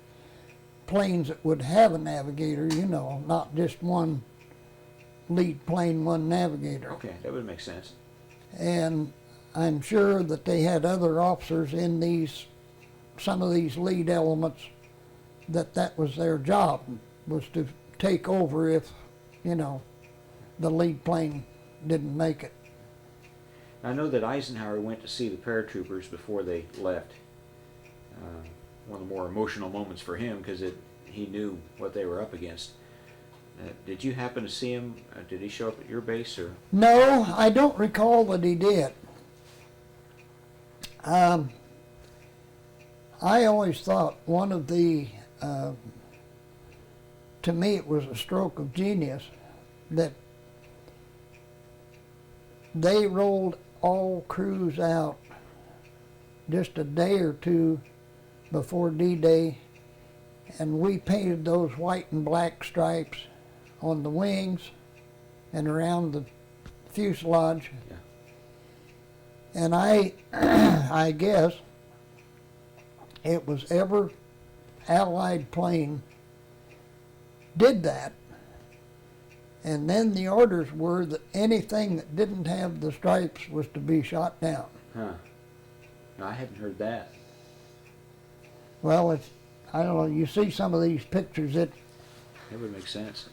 planes that would have a navigator, you know, not just one lead plane, one navigator. Okay, that would make sense. And I'm sure that they had other officers in some of these lead elements that was their job, was to take over if, you know, the lead plane didn't make it. I know that Eisenhower went to see the paratroopers before they left. One of the more emotional moments for him because he knew what they were up against. Did you happen to see him? Did he show up at your base, or? No, I don't recall that he did. I always thought one of the, to me it was a stroke of genius, that they rolled all crews out just a day or two before D-Day, and we painted those white and black stripes on the wings and around the fuselage. Yeah. And I guess it was every Allied plane did that. And then the orders were that anything that didn't have the stripes was to be shot down. Huh. No, I haven't heard that. Well, I don't know, you see some of these pictures, That would make sense.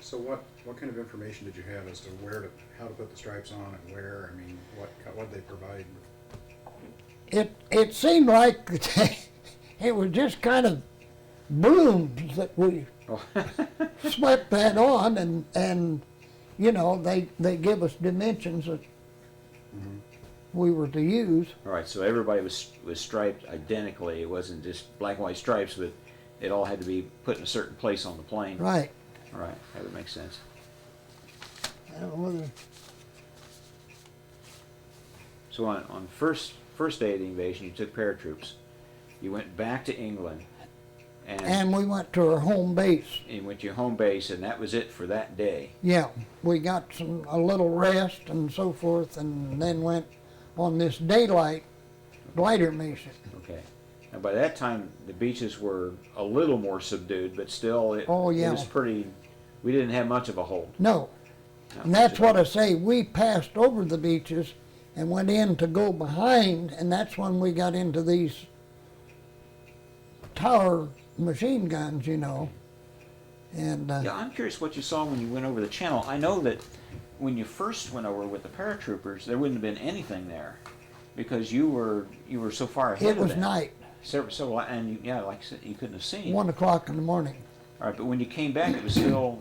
So what kind of information did you have as to how to put the stripes on and where? I mean, what did they provide? it seemed like it was just kind of brooms that we Oh. swept that on, and you know, they give us dimensions that we were to use. All right, so everybody was striped identically. It wasn't just black and white stripes, but it all had to be put in a certain place on the plane. Right. All right, that would make sense. I don't know whether, So on first day of the invasion, you took paratroops. You went back to England, and we went to our home base. and went to your home base, and that was it for that day. Yeah, we got a little rest and so forth, and then went on this daylight glider mission. Okay. And by that time, the beaches were a little more subdued, but still, it Oh, yeah. was pretty. We didn't have much of a hold. No, Not and much that's of what a- I say. We passed over the beaches and went in to go behind, and that's when we got into these tower machine guns, you know. And Yeah, I'm curious what you saw when you went over the channel. I know that when you first went over with the paratroopers, there wouldn't have been anything there because you were so far ahead it of was them. night, So and yeah, like I said, you couldn't have seen. 1 o'clock in the morning. All right, but when you came back, it was still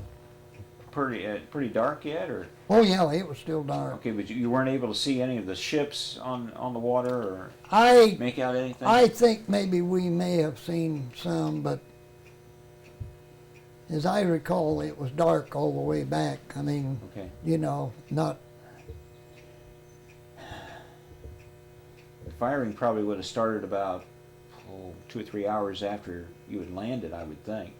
pretty dark yet, or Oh yeah, it was still dark. okay, but you weren't able to see any of the ships on the water or I make out anything. I think maybe we may have seen some, but as I recall, it was dark all the way back. I mean, Okay. you know, not. The firing probably would have started about 2 or 3 hours after you had landed, I would think.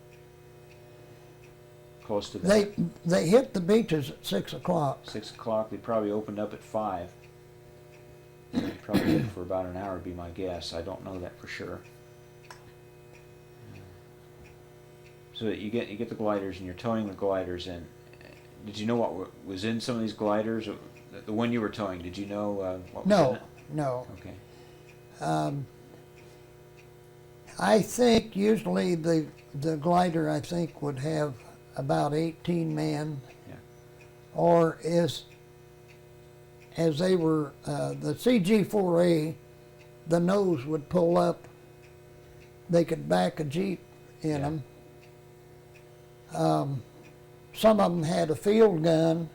Close to that. They hit the beaches at 6 o'clock. 6 o'clock, they probably opened up at 5. They probably did it for about an hour, would be my guess. I don't know that for sure. So you get the gliders and you're towing the gliders in. Did you know what was in some of these gliders? The one you were towing, did you know what was in it? No. Okay. I think usually the glider, I think, would have about 18 men. Yeah. Or as they were, the CG-4A, the nose would pull up. They could back a Jeep in them. Some of them had a field gun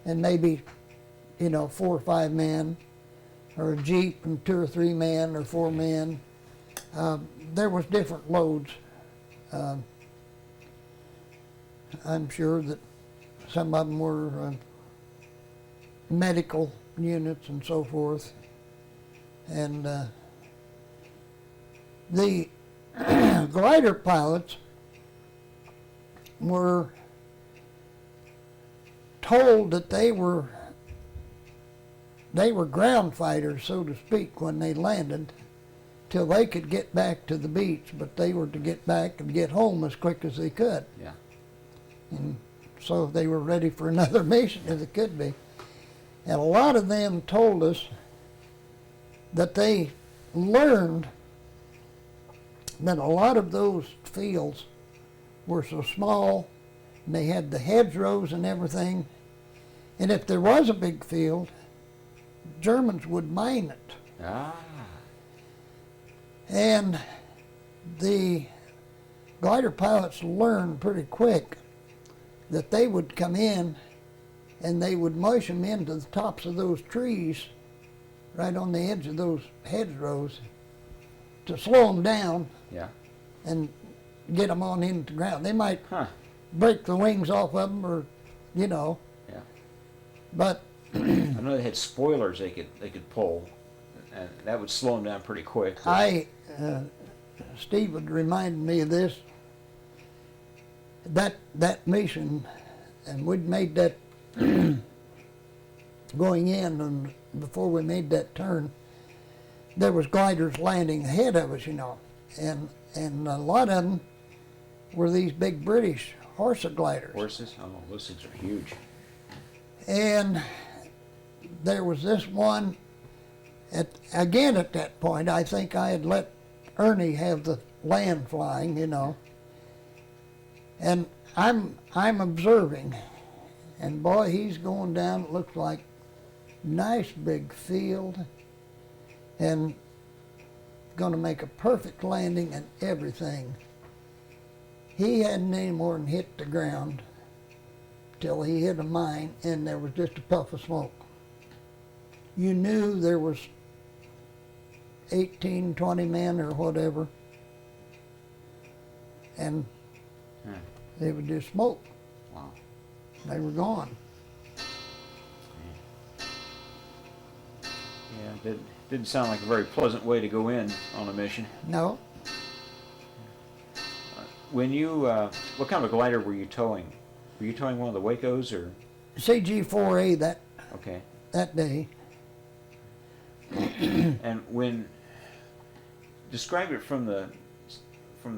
and maybe, 4 or 5 men, or a Jeep and 2 or 3 men or 4 men. There was different loads. I'm sure that some of them were medical units and so forth. And the glider pilots were told that they were ground fighters, so to speak, when they landed, till they could get back to the beach, but they were to get back and get home as quick as they could. Yeah. And so they were ready for another mission as it could be. And a lot of them told us that they learned that a lot of those fields were so small, and they had the hedgerows and everything, and if there was a big field, Germans would mine it. Ah. And the glider pilots learned pretty quick that they would come in and they would mush them into the tops of those trees right on the edge of those hedgerows to slow them down. Yeah. And get them on into the ground. They might Huh. break the wings off of them, or Yeah. But I know they had spoilers they could pull, and that would slow them down pretty quick. Steve would remind me of this. That mission, and we'd made that going in, and before we made that turn, there was gliders landing ahead of us, and a lot of them were these big British Horsa gliders. Horses? Oh, those things are huge. And there was this one, at that point, I think I had let Ernie have the land flying, And I'm observing, and boy, he's going down, it looks like nice big field, and going to make a perfect landing and everything. He hadn't any more than hit the ground till he hit a mine, and there was just a puff of smoke. You knew there was 18, 20 men or whatever, and they would just smoke. Wow. They were gone. Yeah, that didn't sound like a very pleasant way to go in on a mission. No, When you, what kind of a glider were you towing? Were you towing one of the Wacos or? CG-4A Okay. that day. And when, describe it from the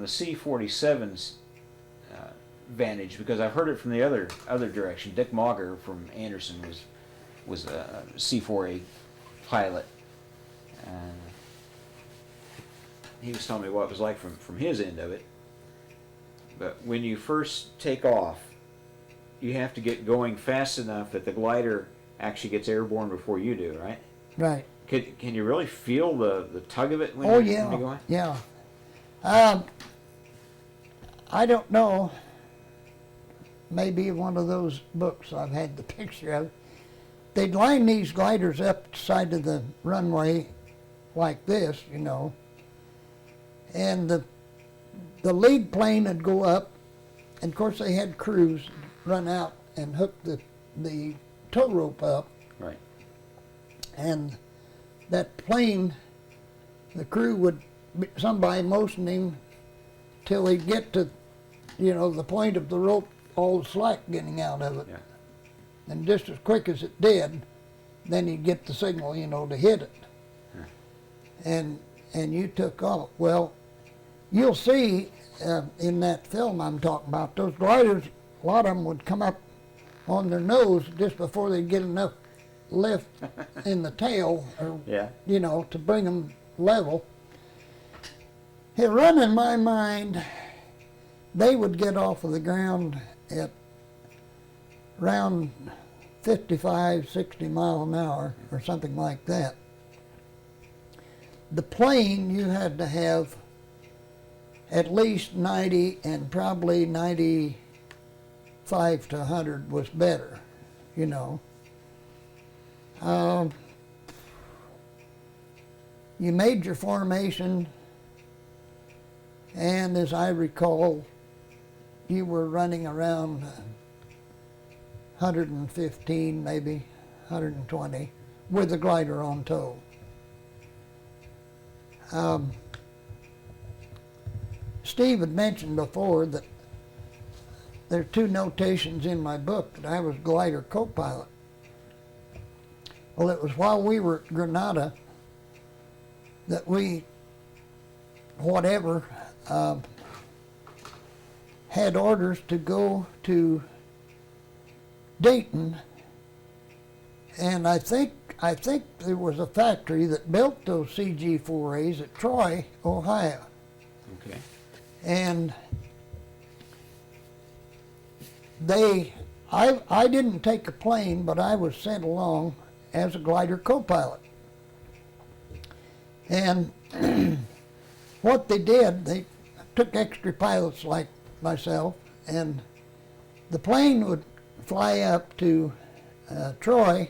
C-47's vantage, because I've heard it from the other direction. Dick Mauger from Anderson was a C-4A pilot. He was telling me what it was like from his end of it. But when you first take off, you have to get going fast enough that the glider actually gets airborne before you do, right? Right. Can you really feel the tug of it when Oh, you're going? yeah. I don't know. Maybe one of those books I've had the picture of. They'd line these gliders up the side of the runway like this, and the lead plane would go up, and of course they had crews run out and hook the tow rope up. Right. And that plane, the crew would somebody motioned him till he'd get to, the point of the rope, all the slack getting out of it. Yeah. And just as quick as it did, then he'd get the signal, to hit it. And you took off. Well, you'll see in that film I'm talking about, those gliders, a lot of them would come up on their nose just before they'd get enough lift in the tail, or Yeah. to bring them level. It run in my mind, they would get off of the ground at around 55, 60 miles an hour or something like that. The plane, you had to have at least 90, and probably 95 to 100 was better, You made your formation, and as I recall, you were running around 115, maybe 120, with the glider on tow. Steve had mentioned before that there are two notations in my book that I was glider co-pilot. Well, it was while we were at Grenada that we, had orders to go to Dayton, and I think there was a factory that built those CG-4As at Troy, Ohio. Okay. And I didn't take a plane, but I was sent along as a glider co-pilot. And what they did, they took extra pilots like myself, and the plane would fly up to Troy,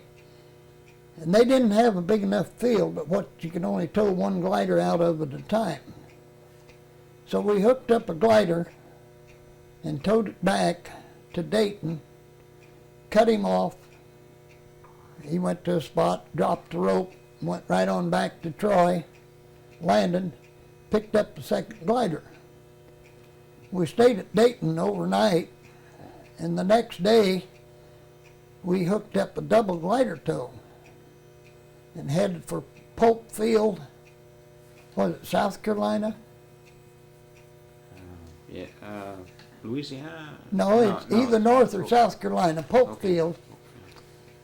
and they didn't have a big enough field, but what you can only tow one glider out of at a time. So we hooked up a glider and towed it back to Dayton, cut him off. He went to a spot, dropped the rope, went right on back to Troy, landed, picked up the second glider. We stayed at Dayton overnight, and the next day we hooked up a double glider tow and headed for Polk Field, was it South Carolina? Louisiana? No, it's either North or South Carolina, Polk Okay. Field.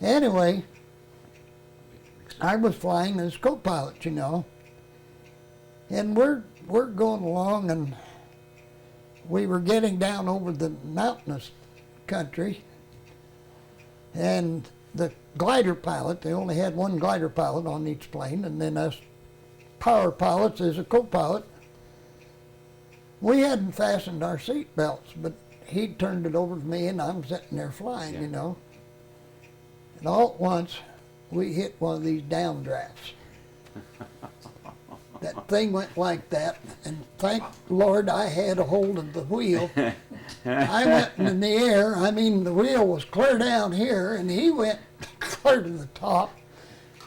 Anyway, I was flying as co-pilot, and we're going along, and we were getting down over the mountainous country, and the glider pilot, they only had one glider pilot on each plane, and then us power pilots as a co-pilot. We hadn't fastened our seat belts, but he turned it over to me, and I'm sitting there flying, And all at once, we hit one of these downdrafts. That thing went like that, and thank Lord I had a hold of the wheel. I went in the air, the wheel was clear down here, and he went clear to the top.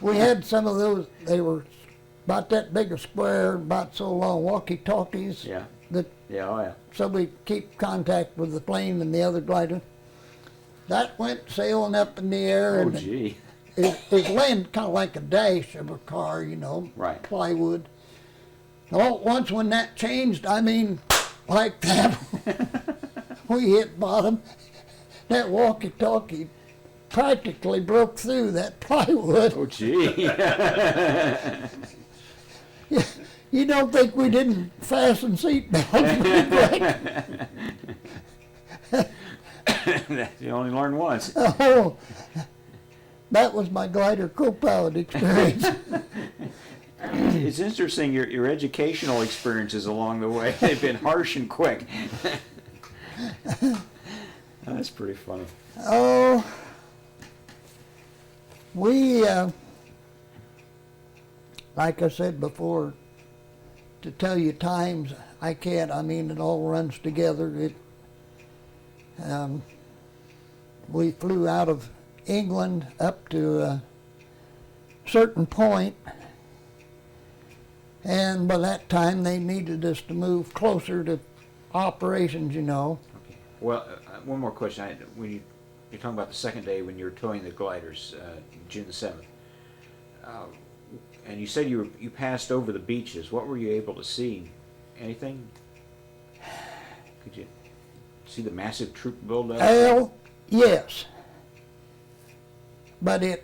We had some of those, they were about that big a square, about so long, walkie-talkies. Yeah. Yeah, oh yeah. So we keep contact with the plane and the other glider. That went sailing up in the air, Oh and gee. it landed kind of like a dash of a car, Right. plywood. All at once when that changed, like that, we hit bottom. That walkie-talkie practically broke through that plywood. Oh gee. You don't think we didn't fasten seat belts? You only learn once. Oh, that was my glider co-pilot experience. It's interesting, your educational experiences along the way. They've been harsh and quick. That's pretty funny. Oh, we, like I said before, to tell you times, I can't. It all runs together. We flew out of England up to a certain point, And by that time, they needed us to move closer to operations, you know. Okay. Well, one more question. You're talking about the second day when you were towing the gliders, June the 7th. And you said you passed over the beaches. What were you able to see? Anything? Could you see the massive troop buildup? Well, yes. But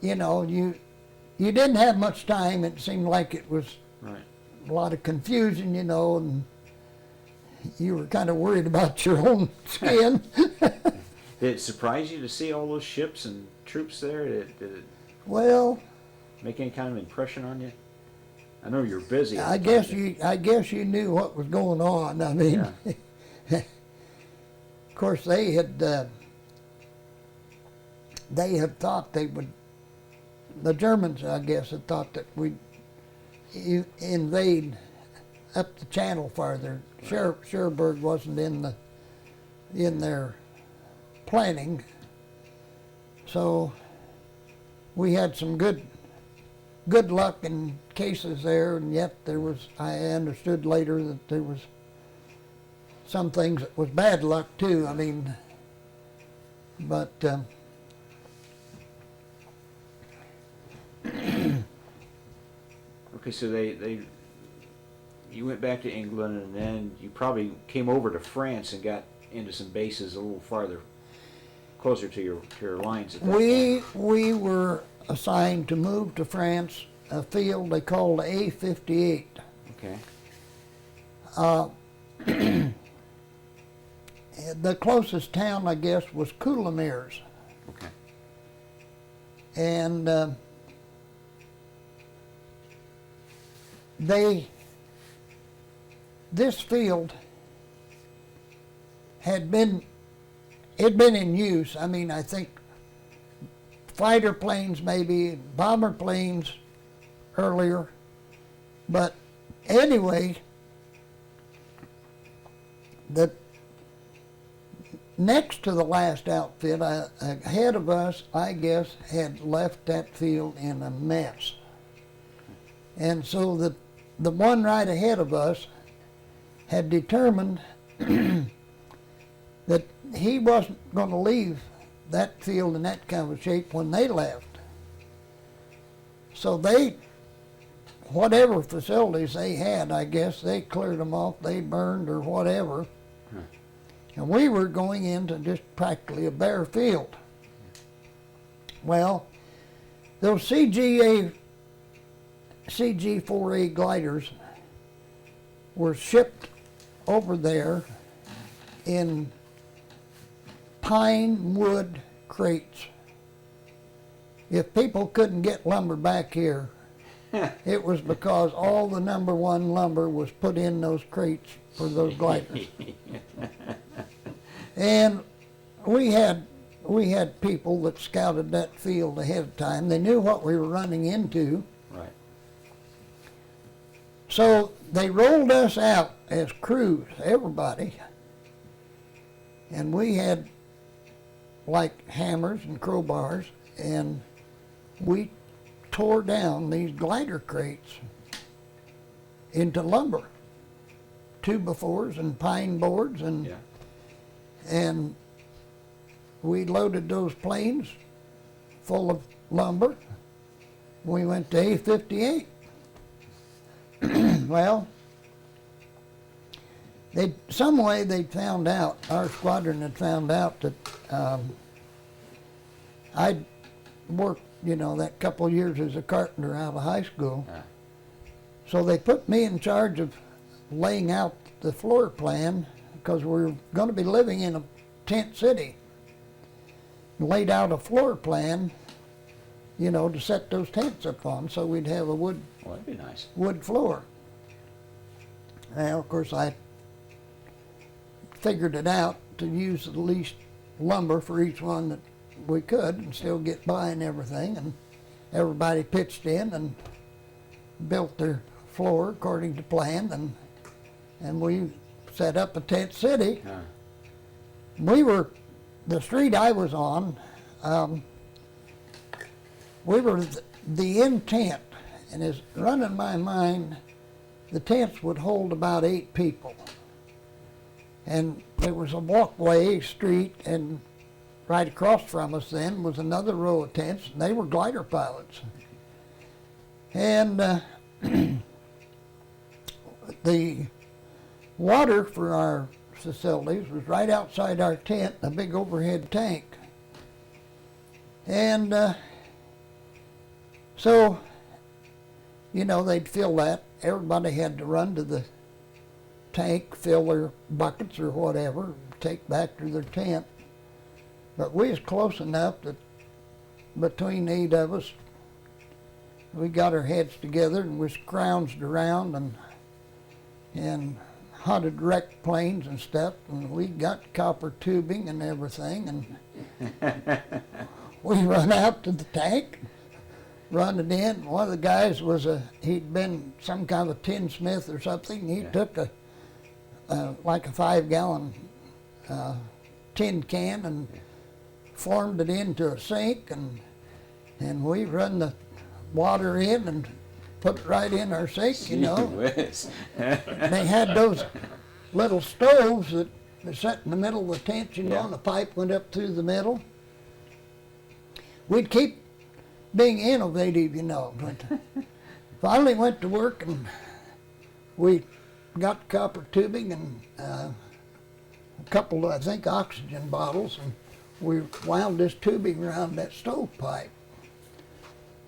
you know, you didn't have much time. It seemed like it was Right. a lot of confusion, you know, and you were kind of worried about your own skin. Did it surprise you to see all those ships and troops there? Did it Well, make any kind of impression on you? I know you're busy. at I the guess time, I guess you knew what was going on. I mean, Yeah. of course they had thought they would. The Germans, I guess, had thought that we'd invade up the channel farther. Cherbourg wasn't in their planning, so we had some good luck in cases there, and yet I understood later that there was some things that was bad luck too. I mean, but Okay, so you went back to England, and then you probably came over to France and got into some bases a little farther, closer to your lines. At that point. we were assigned to move to France, a field they called A-58. Okay. The closest town, I guess, was Coulommiers. Okay. And this field had been in use. I mean, I think fighter planes, maybe bomber planes earlier, but anyway, the next to the last outfit ahead of us, I guess, had left that field in a mess. And so the one right ahead of us had determined that he wasn't going to leave that field in that kind of shape when they left. So whatever facilities they had, I guess, they cleared them off, they burned or whatever. And we were going into just practically a bare field. Well, those CG-4A gliders were shipped over there in pine wood crates. If people couldn't get lumber back here, it was because all the #1 lumber was put in those crates for those gliders. And we had people that scouted that field ahead of time. They knew what we were running into. Right. So they rolled us out as crews, everybody. And we had like hammers and crowbars, and we tore down these glider crates into lumber, 2x4s and pine boards, and Yeah. and we loaded those planes full of lumber. We went to A-58. Well, some way they found out, our squadron had found out that I'd worked, that couple years as a carpenter out of high school. Ah. So they put me in charge of laying out the floor plan, because we were going to be living in a tent city. Laid out a floor plan, to set those tents up on, so we'd have a Well, that'd be nice. wood floor. Well, of course, I figured it out to use the least lumber for each one that we could and still get by and everything, and everybody pitched in and built their floor according to plan, and we set up a tent city. Ah. The street I was on, we were the in tent, And it's running my mind, the tents would hold about 8 people. And there was a walkway, street, and right across from us then was another row of tents, and they were glider pilots. And the water for our facilities was right outside our tent, a big overhead tank. And so, you know, they'd fill that. Everybody had to run to the tank, fill their buckets or whatever, take back to their tent. But we was close enough that between 8 of us, we got our heads together and we scrounged around and hunted wrecked planes and stuff, and we got copper tubing and everything, and we run out to the tank, run it in. One of the guys was he'd been some kind of a tinsmith or something. He took like a 5-gallon tin can and formed it into a sink, and we run the water in and put it right in our sink, you know. They had those little stoves that sat in the middle of the tent, you know, and the pipe went up through the middle. We'd keep being innovative, you know, but finally went to work and we got copper tubing and a couple of, I think, oxygen bottles, and we wound this tubing around that stovepipe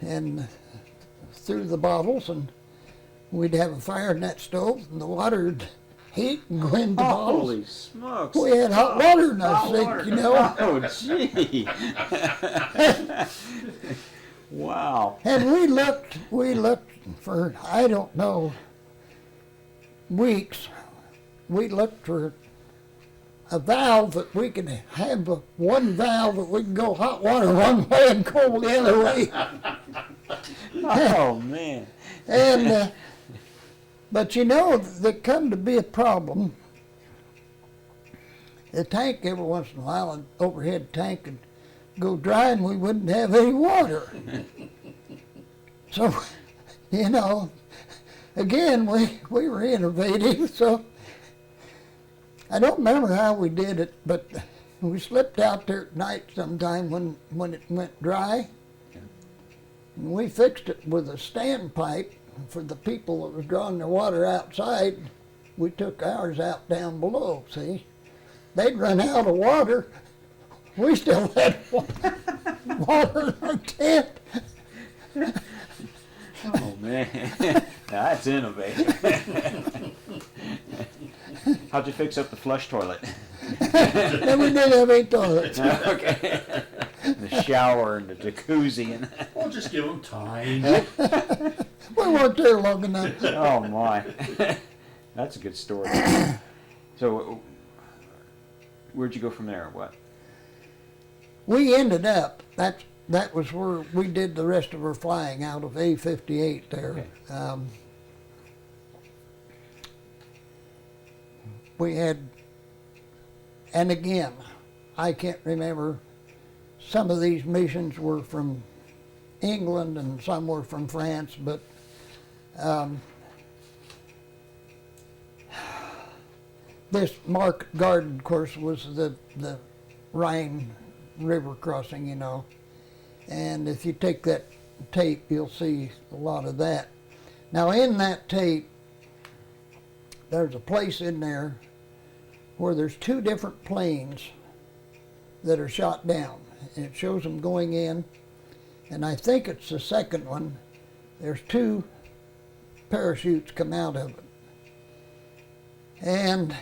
and through the bottles, and we'd have a fire in that stove, and the water'd heat and go in the bottles. Holy smokes! We had hot water in our sink, you know. Oh, gee! Wow! And we looked for, I don't know, weeks. We looked for a valve that we could have, one valve that we could go hot water one way and cold the other way. Oh man! And but you know, there come to be a problem. The tank, every once in a while, an overhead tank would go dry and we wouldn't have any water. So, you know, again, we were innovative, so I don't remember how we did it, but we slipped out there at night sometime when it went dry. And we fixed it with a standpipe for the people that was drawing their water outside. We took ours out down below, see? They'd run out of water. We still had water in our tent. Oh man, that's innovative. How'd you fix up the flush toilet? And we did have 8 toilets. Okay. The shower and the jacuzzi and. We'll just give them time. We weren't there long enough. Oh my, that's a good story. So, where'd you go from there? What? We ended up, that was where we did the rest of our flying, out of A-58 there. Okay. We had, and again, I can't remember, some of these missions were from England and some were from France, but this Market Garden, of course, was the Rhine River crossing, you know. And if you take that tape, you'll see a lot of that. Now, in that tape, there's a place in there where there's 2 different planes that are shot down. And it shows them going in, and I think it's the second one. There's 2 parachutes come out of it. And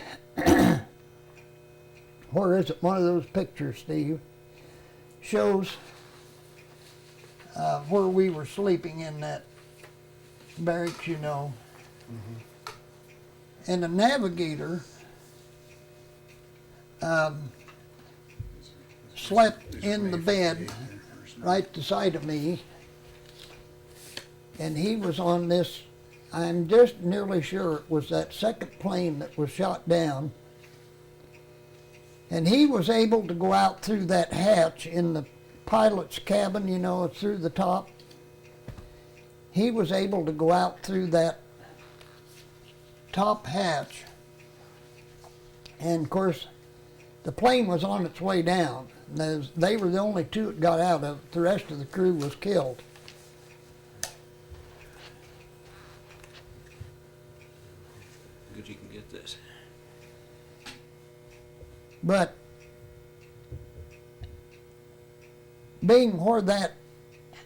where is it? One of those pictures, Steve, shows where we were sleeping in that barracks, you know. Mm-hmm. And the navigator slept in the bed right beside of me, and he was on this, I'm just nearly sure it was that second plane that was shot down, and he was able to go out through that hatch in the pilot's cabin, you know, through the top. he was able to go out through that top hatch. And of course, the plane was on its way down. They were the only two that got out of it. The rest of the crew was killed. Good, you can get this. But being where that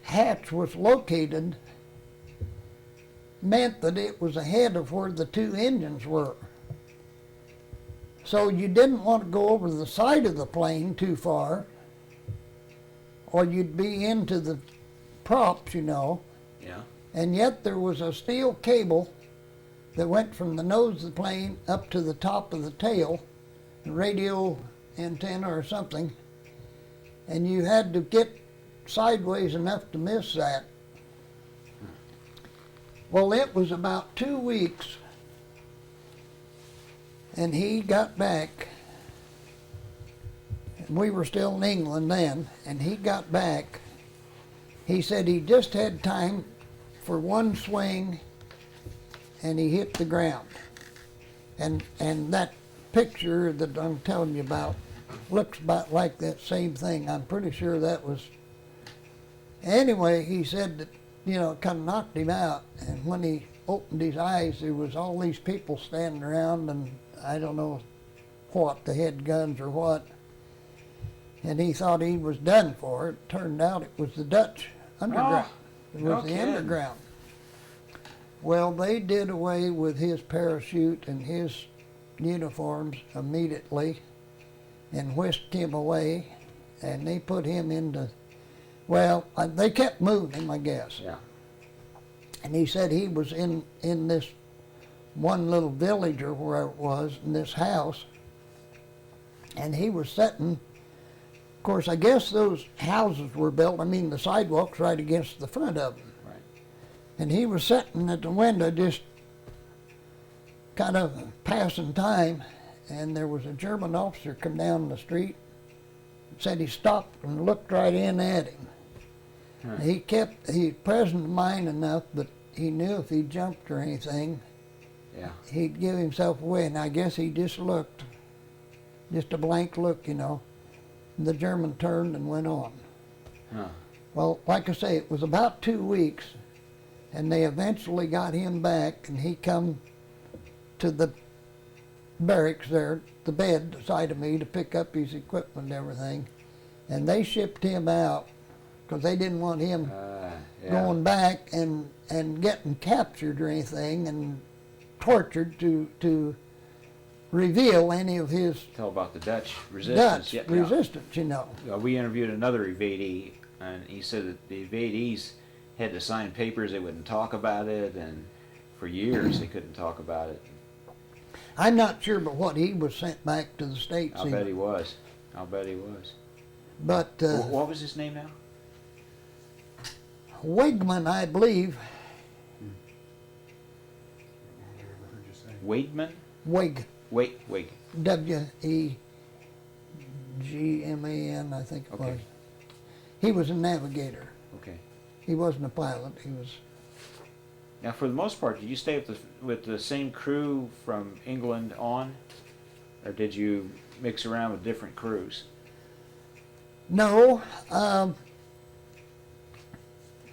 hatch was located meant that it was ahead of where the two engines were. So you didn't want to go over the side of the plane too far, or you'd be into the props, you know. Yeah. And yet there was a steel cable that went from the nose of the plane up to the top of the tail, a radio antenna or something, and you had to get sideways enough to miss that. Well, it was about 2 weeks, and he got back, and we were still in England then, and he got back. He said he just had time for one swing, and he hit the ground. And that picture that I'm telling you about looks about like that same thing. I'm pretty sure that was... Anyway, he said that, you know, it kind of knocked him out, and when he opened his eyes, there was all these people standing around, and I don't know what, they had guns or what, and he thought he was done for. It turned out it was the Dutch underground. It was the underground. Well, they did away with his parachute and his uniforms immediately and whisked him away, and they put him into... Well, they kept moving him, I guess. Yeah. And he said he was in this one little village or where it was, in this house, and he was sitting. Of course, I guess those houses were built, I mean, the sidewalks right against the front of them. Right. And he was sitting at the window just kind of passing time, and there was a German officer come down the street, said he stopped and looked right in at him. He present mind enough, but he knew if he jumped or anything, Yeah. he'd give himself away. And I guess he just looked, just a blank look, you know. And the German turned and went on. Huh. Well, like I say, it was about 2 weeks, and they eventually got him back, and he come to the barracks there, the bed beside of me, to pick up his equipment and everything. And they shipped him out because they didn't want him Yeah. going back and getting captured or anything and tortured to reveal any of his Tell about the Dutch resistance. Dutch resistance, you know. We interviewed another evadee, and he said that the evadees had to sign papers. They wouldn't talk about it, and for years they couldn't talk about it. I'm not sure but what he was sent back to the States. I'll bet he was. I'll bet he was. But What was his name now? Wigman, I believe, I never heard you say. Wademan? Wig, Wig. W-E-G-M-A-N, I think it Okay. was. He was a navigator. Okay. He wasn't a pilot. He was. Now, for the most part, did you stay with the same crew from England on, or did you mix around with different crews? No.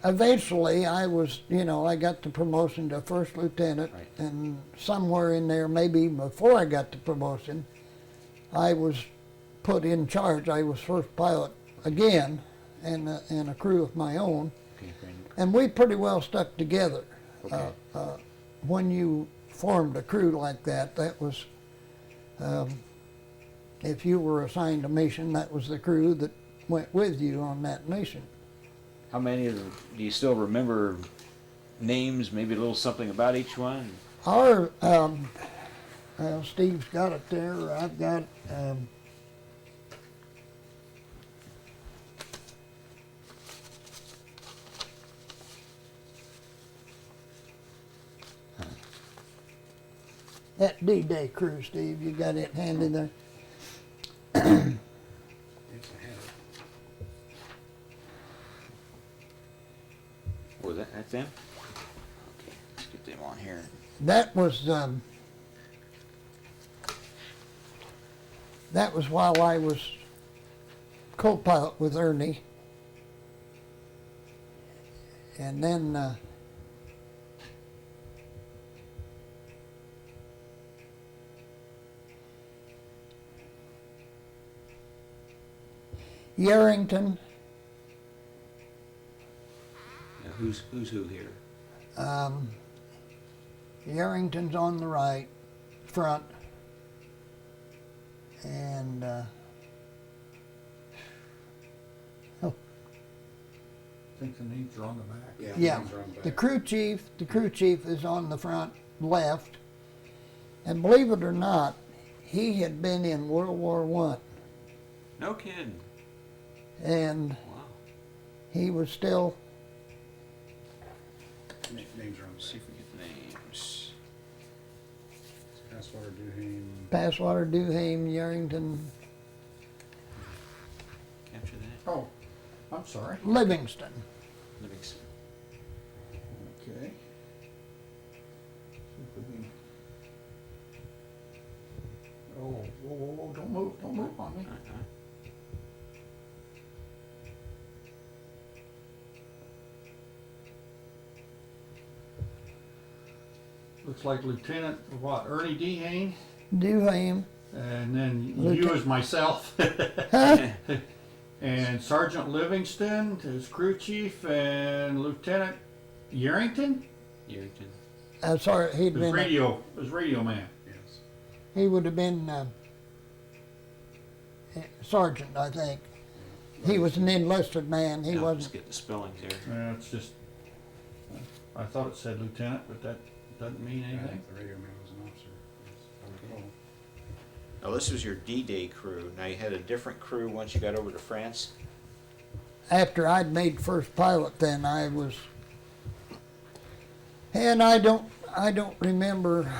Eventually, I was, you know, I got the promotion to first lieutenant, Right. and somewhere in there, maybe before I got the promotion, I was put in charge. I was first pilot again, and a crew of my own, Okay, Brandon. and we pretty well stuck together. Okay. When you formed a crew like that, that was, if you were assigned a mission, that was the crew that went with you on that mission. How many of them, do you still remember names, maybe a little something about each one? Our, Steve's got it there, or I've got it. That D-Day crew, Steve, you got it handy there? Yes, I have it. Was that's them? on here? That was while I was co-pilot with Ernie. And then Yarrington, Now, who's who here? Yarrington's on the right front, and I think the names are on the back. yeah, things are on the the back. crew chief is on the front left, and believe it or not, he had been in World War I, No kidding. and Wow. he was still. Names are on the Let's see back. if we get names. Passwater Jr. Passwater, Duhame, Yarrington, Capture that. Oh, I'm sorry. Livingston. Livingston. Okay. Oh, whoa, don't move on me. Uh-huh. Looks like Lieutenant, what, Ernie Dehane, Duhame. and then you Lieutenant- as myself. Huh? And Sergeant Livingston as crew chief, and Lieutenant Yarrington Yarrington. Sorry, he'd as been. radio man. Yes. He would have been sergeant, I think. He was an enlisted man. He Now, let's wasn't. get the spellings here. It's just, I thought it said lieutenant, but that doesn't mean I anything. think the radio man was an officer. Yes, I recall. Now, this was your D-Day crew. Now, you had a different crew once you got over to France? After I'd made first pilot, then I was. And I don't remember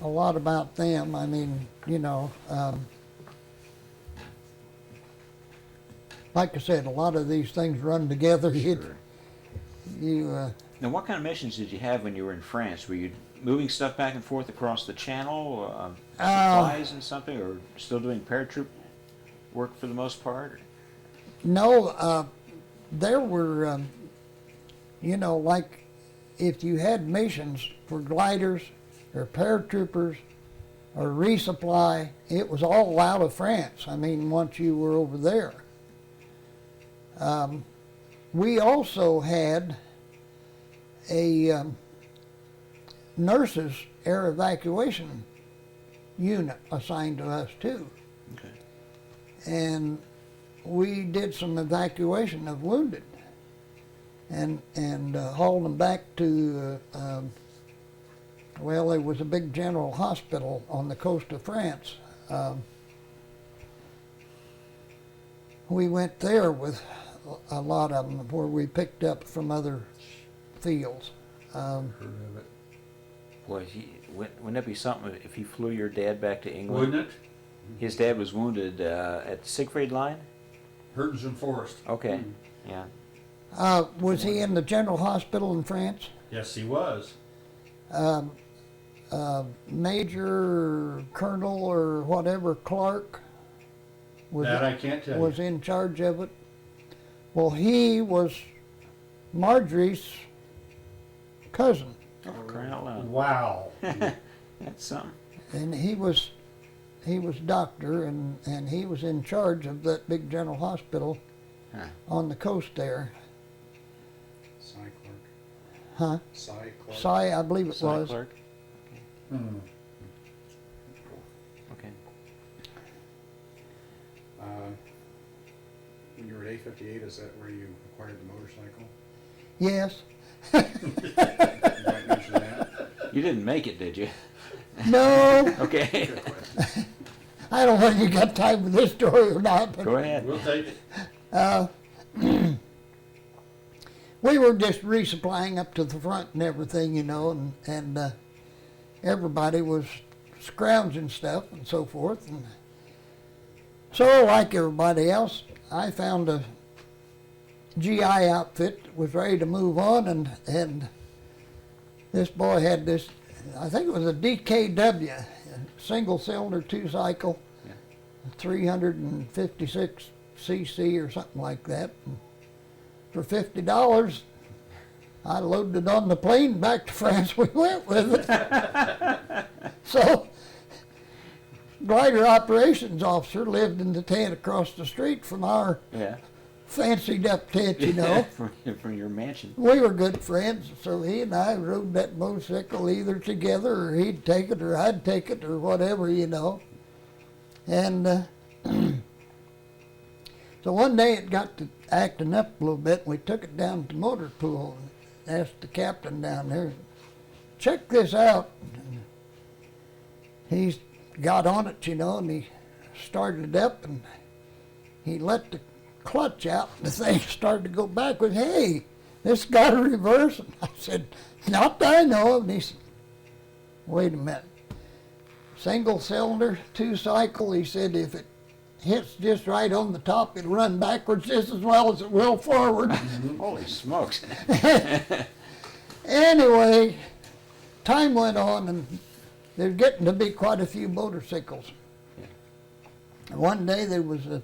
a lot about them. I mean, you know, like I said, a lot of these things run together. Sure. You Now, what kind of missions did you have when you were in France? Were you moving stuff back and forth across the channel, supplies and something, or still doing paratroop work for the most part? no, there were, you know, like if you had missions for gliders or paratroopers or resupply, it was all out of France. I mean, once you were over there. We also had a nurses air evacuation unit assigned to us too. Okay. And we did some evacuation of wounded and hauled them back to, well, there was a big general hospital on the coast of France. We went there with a lot of them where we picked up from other fields. Heard of it. Boy, wouldn't that be something if he flew your dad back to England? Wouldn't it? His dad was wounded at the Siegfried Line? Hurtons and Forest. Okay, yeah. Was he in the general hospital in France? Yes, he was. Major Colonel or whatever Clark was, That I can't tell was you. in charge of it. Well, he was Marjorie's cousin, Oh, crying out loud. Wow. That's something. and he was doctor, and he was in charge of that big general hospital Huh. on the coast there. Cy Clark. Huh? Cy Clark. Cy, I believe it Cy was. Clark? Hmm. Okay. When you were at A58, is that where you acquired the motorcycle? Yes. You might mention that. You didn't make it, did you? No, Okay. Good question. I don't know if you got time for this story or not, but Go ahead. We'll take it. we were just resupplying up to the front and everything, you know, and everybody was scrounging stuff and so forth. And so, like everybody else, I found a GI outfit that was ready to move on, and this boy had this, I think it was a DKW, a single cylinder, 2-cycle, 356 cc or something like that. And for $50, I loaded it on the plane back to France. We went with it. So, glider operations officer lived in the tent across the street from our Yeah. fancied up tent, you know. from your mansion. We were good friends, so he and I rode that motorcycle either together, or he'd take it, or I'd take it, or whatever, you know. And so one day it got to acting up a little bit, and we took it down to motor pool and asked the captain down there, check this out. And he got on it, you know, and he started it up, and he let the clutch out, and the thing started to go backwards. Hey, this got a reverse. And I said, not that I know of. And he said, wait a minute. Single cylinder, 2-cycle. He said, if it hits just right on the top, it'll run backwards just as well as it will forward. Holy smokes. Anyway, time went on, and there's getting to be quite a few motorcycles. And one day there was a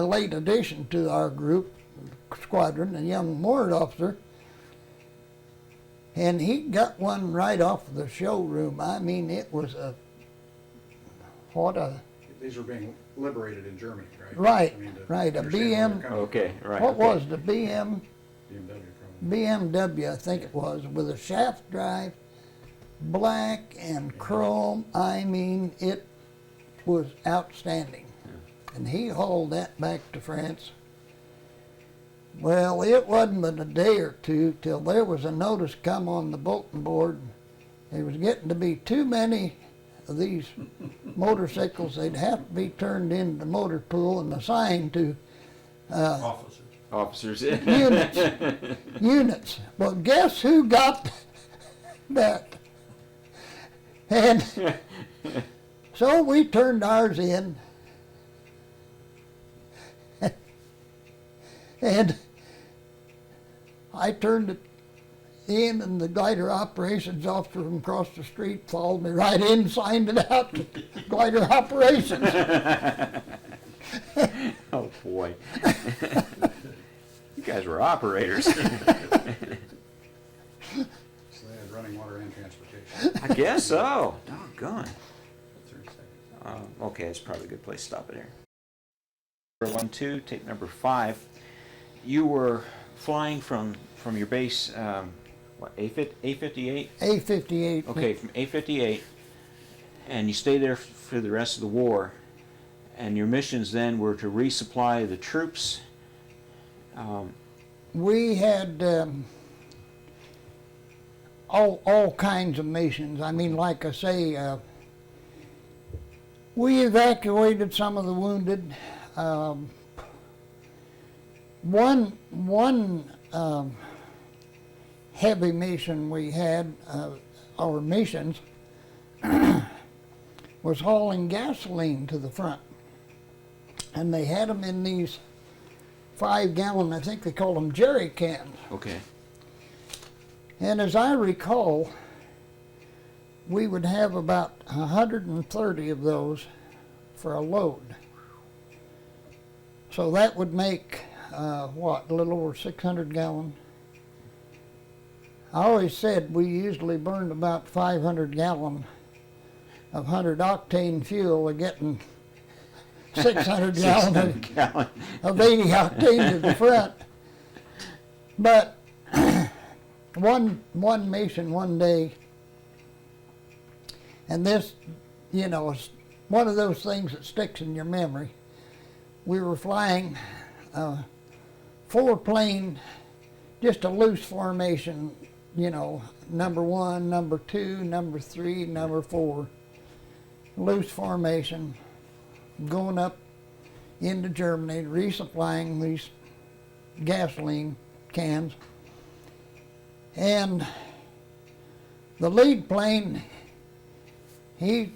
late addition to our group, squadron, a young warrant officer, and he got one right off the showroom. I mean, it was These were being liberated in Germany, right? Right, I mean, to right, a understand where they're BM. coming Okay, right. What okay. was the BMW probably. BMW, I think it was, with a shaft drive, black and chrome. I mean, it was outstanding. And he hauled that back to France. Well, it wasn't but a day or two till there was a notice come on the bulletin board. There was getting to be too many of these motorcycles. They'd have to be turned into motor pool and assigned to Officers. units. Well, guess who got that? And so we turned ours in. And I turned it in, and the glider operations officer from across the street followed me right in, signed it out to glider operations. Oh boy. You guys were operators. So they had running water and transportation. I guess so. Doggone. Okay, that's probably a good place to stop it here. 1-2, tape number 5. You were flying from your base, what, A58? A58. Okay, from A58, and you stayed there for the rest of the war, and your missions then were to resupply the troops. We had all kinds of missions. I mean, like I say, we evacuated some of the wounded. One heavy mission we had, our missions, was hauling gasoline to the front. And they had them in these 5-gallon, I think they called them jerry cans. Okay. And as I recall, we would have about 130 of those for a load. So that would make, a little over 600 gallon. I always said we usually burned about 500 gallon of 100 octane fuel of getting 600 gallon of 80 octane to the front. But one mission one day, and this, you know, is one of those things that sticks in your memory. We were flying 4-plane, just a loose formation, you know, number 1, number 2, number 3, number 4. Loose formation, going up into Germany, resupplying these gasoline cans. And the lead plane, he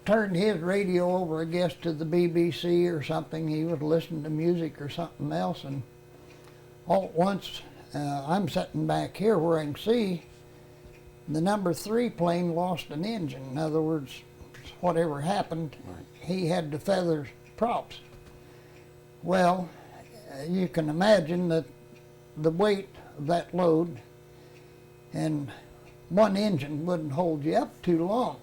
turned his radio over, I guess, to the BBC or something. He was listening to music or something else, and all at once I'm sitting back here where I can see the number 3 plane lost an engine. In other words, whatever happened, Right. he had to feather props. Well, you can imagine that the weight of that load and one engine wouldn't hold you up too long.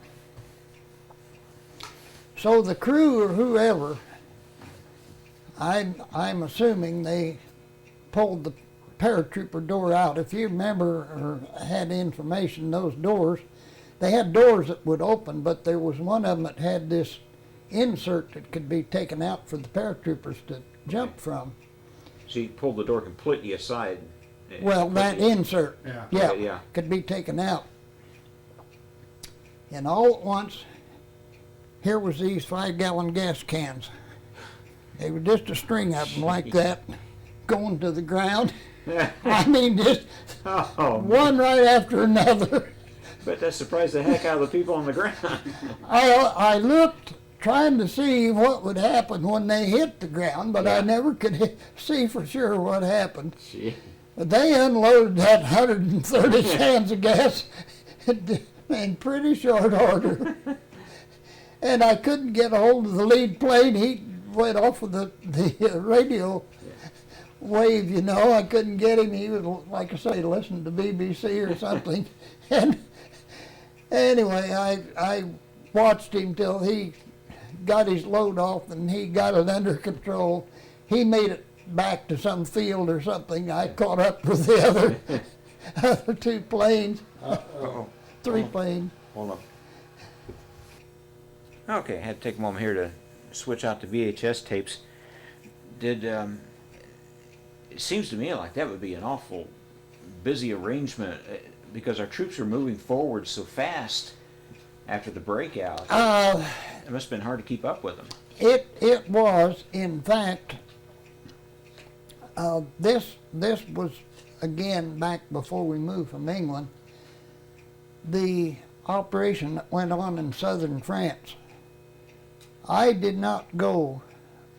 So the crew or whoever, I'm assuming they pulled the paratrooper door out. If you remember or had information, those doors, they had doors that would open, but there was one of them that had this insert that could be taken out for the paratroopers to jump from. So you pulled the door completely aside. Well, that insert, Yeah. Okay, yeah. could be taken out. And all at once, here was these 5-gallon gas cans. They were just a string of them like that, going to the ground. I mean, just Oh, one right after another. but that surprised the heck out of the people on the ground. I looked trying to see what would happen when they hit the ground, but I Yeah. never could see for sure what happened. Gee. But they unloaded that 130 cans of gas in pretty short order. And I couldn't get a hold of the lead plane. He went off with the radio wave, you know. I couldn't get him. He was, like I say, listening to BBC or something. And anyway, I watched him till he got his load off and he got it under control. He made it back to some field or something. I caught up with the other 2 planes, Uh-oh. 3 planes. Hold on. Okay, I had to take a moment here to switch out the VHS tapes. It seems to me like that would be an awful busy arrangement because our troops are moving forward so fast after the breakout. It must have been hard to keep up with them. It was, in fact, this was, again, back before we moved from England, the operation that went on in southern France. I did not go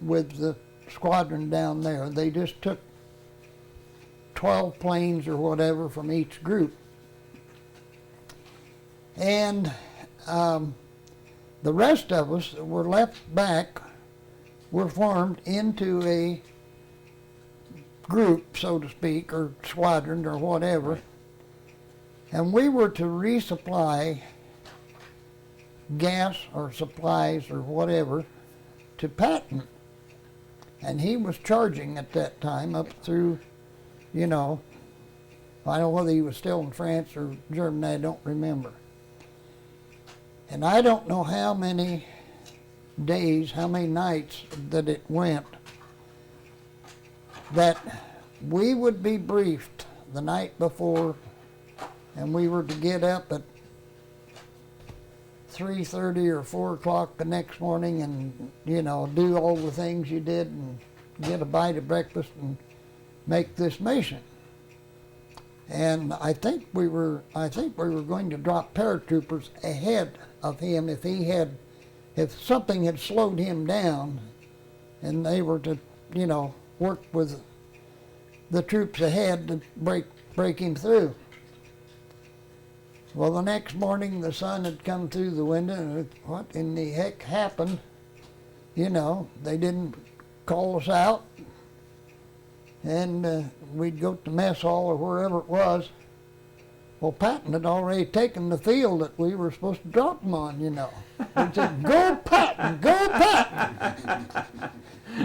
with the squadron down there. They just took 12 planes or whatever from each group. And the rest of us that were left back were formed into a group, so to speak, or squadron or whatever. And we were to resupply gas or supplies or whatever to Patton. And he was charging at that time up through, you know, I don't know whether he was still in France or Germany, I don't remember. And I don't know how many days, how many nights that it went that we would be briefed the night before, and we were to get up at 3:30 or 4 o'clock the next morning and, you know, do all the things you did and get a bite of breakfast and make this mission. And I think we were going to drop paratroopers ahead of him if something had slowed him down, and they were to, you know, work with the troops ahead to break him through. Well, the next morning the sun had come through the window, and what in the heck happened? You know, they didn't call us out, and we'd go to mess hall or wherever it was. Well, Patton had already taken the field that we were supposed to drop them on, you know. He said, "Go Patton, go Patton."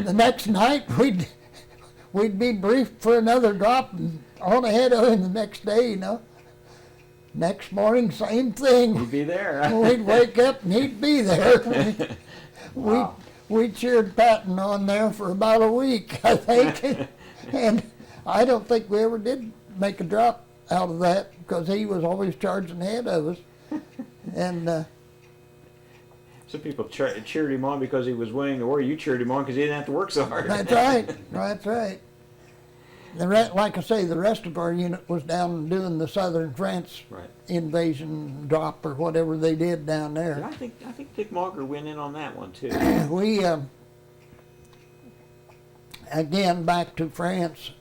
The next night we'd be briefed for another drop and on ahead of him the next day, you know. Next morning, same thing. You'd be there. We'd wake up and he'd be there. Wow. We cheered Patton on there for about a week, I think. And I don't think we ever did make a drop out of that because he was always charging ahead of us. And Some people cheered him on because he was winning the war. You cheered him on because he didn't have to work so hard. that's right, that's right. Like I say, the rest of our unit was down doing the southern France Right. invasion drop or whatever they did down there. I think Dick Mauger went in on that one too. We, again, back to France,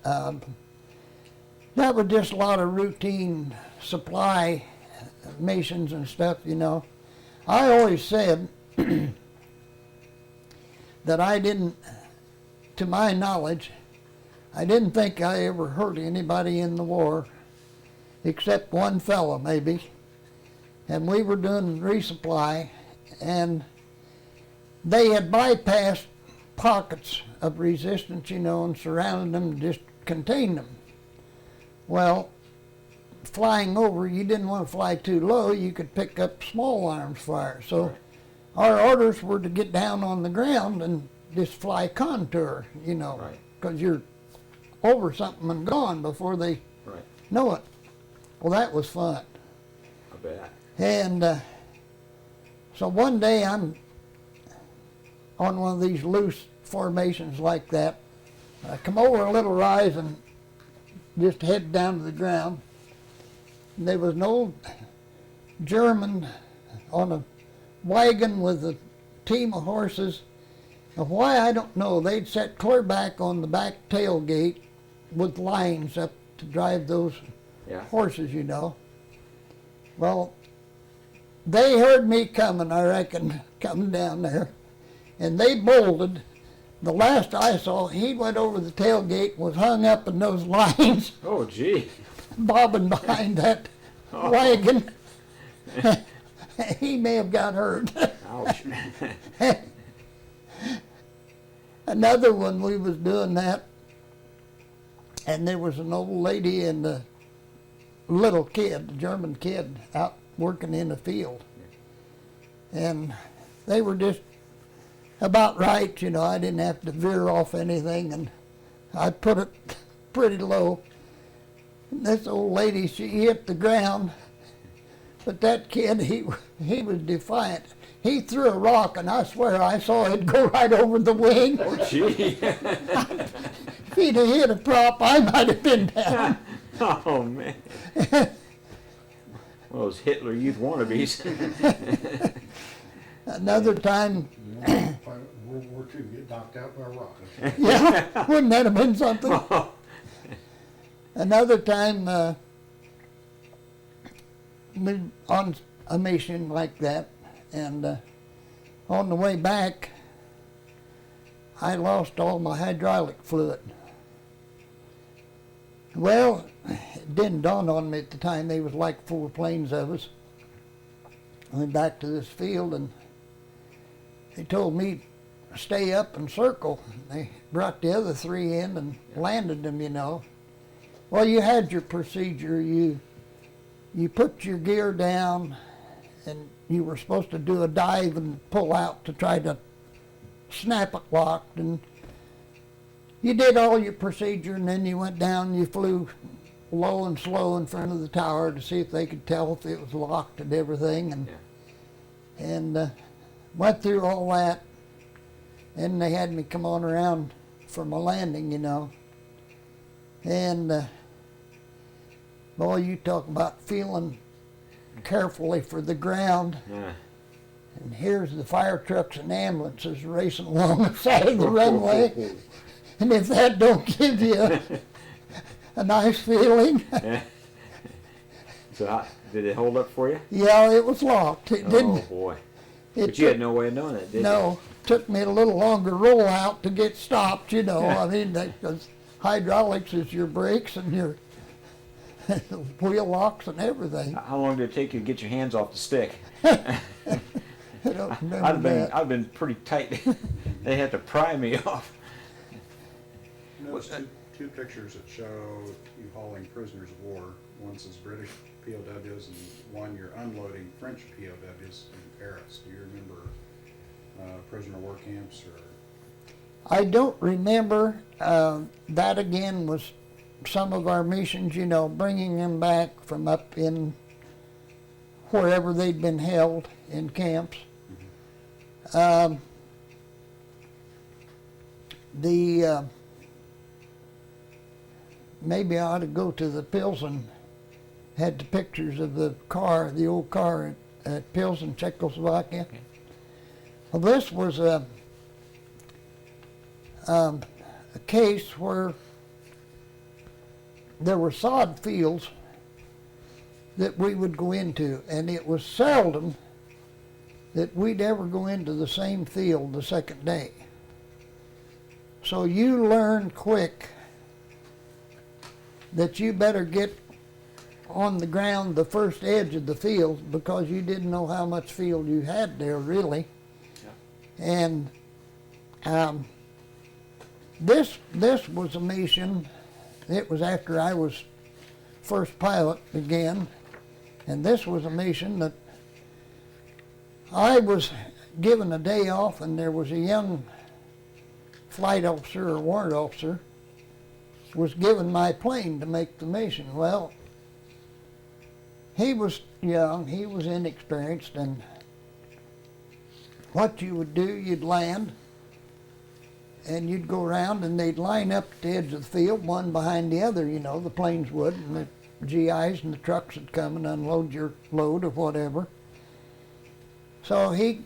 That was just a lot of routine supply missions and stuff, you know. I always said that I didn't, to my knowledge, I didn't think I ever hurt anybody in the war, except one fellow maybe. And we were doing resupply, and they had bypassed pockets of resistance, you know, and surrounded them and just contained them. Well, flying over, you didn't want to fly too low, you could pick up small arms fire. So our orders were to get down on the ground and just fly contour, you know, because you're over something and gone before they know it. Well, that was fun. I bet. And so one day I'm on one of these loose formations like that. I come over a little rise and just head down to the ground. And there was an old German on a wagon with a team of horses. Now why, I don't know. They'd set clear back on the back tailgate with lines up to drive those horses, you know. Well, they heard me coming, I reckon, coming down there. And they bolted. The last I saw, he went over the tailgate and was hung up in those lines. Oh, gee. Bobbing behind that wagon. He may have got hurt. Ouch. Another one, we was doing that, and there was an old lady and a little kid, a German kid, out working in the field. And they were just about right, you know. I didn't have to veer off anything, and I put it pretty low. And this old lady, she hit the ground, but that kid, he was defiant. He threw a rock, and I swear I saw it go right over the wing. Oh, gee. If he'd have hit a prop, I might have been down. Oh, man. Well, those Hitler Youth wannabes. Another time, World War II, get knocked out by a rock. yeah, wouldn't that have been something? Another time, we on a mission like that, and on the way back, I lost all my hydraulic fluid. Well, it didn't dawn on me at the time. There was like 4 planes of us. I went back to this field, and they told me to stay up and circle. They brought the other 3 in and landed them, you know. Well, you had your procedure. You put your gear down, and you were supposed to do a dive and pull out to try to snap it locked. And you did all your procedure, and then you went down and you flew low and slow in front of the tower to see if they could tell if it was locked and everything. And went through all that. And they had me come on around for my landing, you know. And boy, you talk about feeling carefully for the ground. Yeah. And here's the fire trucks and ambulances racing along the side of the runway. And if that don't give you a nice feeling. Yeah. So did it hold up for you? Yeah, it was locked. It didn't. Oh, boy. It But you had no way of knowing it, did you? No. Took me a little longer roll out to get stopped, you know. I mean, because hydraulics is your brakes and your wheel locks and everything. How long did it take you to get your hands off the stick? I don't remember that. I've been pretty tight. They had to pry me off. Notice two pictures that show you hauling prisoners of war. One says British POWs and one you're unloading French POWs in Paris. Do you remember prisoner war camps? Or I don't remember. That again was some of our missions, you know, bringing them back from up in wherever they'd been held in camps. Maybe I ought to go to the Pilsen. Had the pictures of the car, the old car at Pilsen, Czechoslovakia. Okay. Well, this was a case where there were sod fields that we would go into, and it was seldom that we'd ever go into the same field the second day. So you learn quick that you better get on the ground the first edge of the field, because you didn't know how much field you had there really. Yeah. And this was a mission. It was after I was first pilot again, and this was a mission that I was given a day off, and there was a young flight officer or warrant officer was given my plane to make the mission. Well, he was young, he was inexperienced, and what you would do, you'd land, and you'd go around, and they'd line up at the edge of the field, one behind the other, you know, the planes would, and the GIs and the trucks would come and unload your load or whatever. So he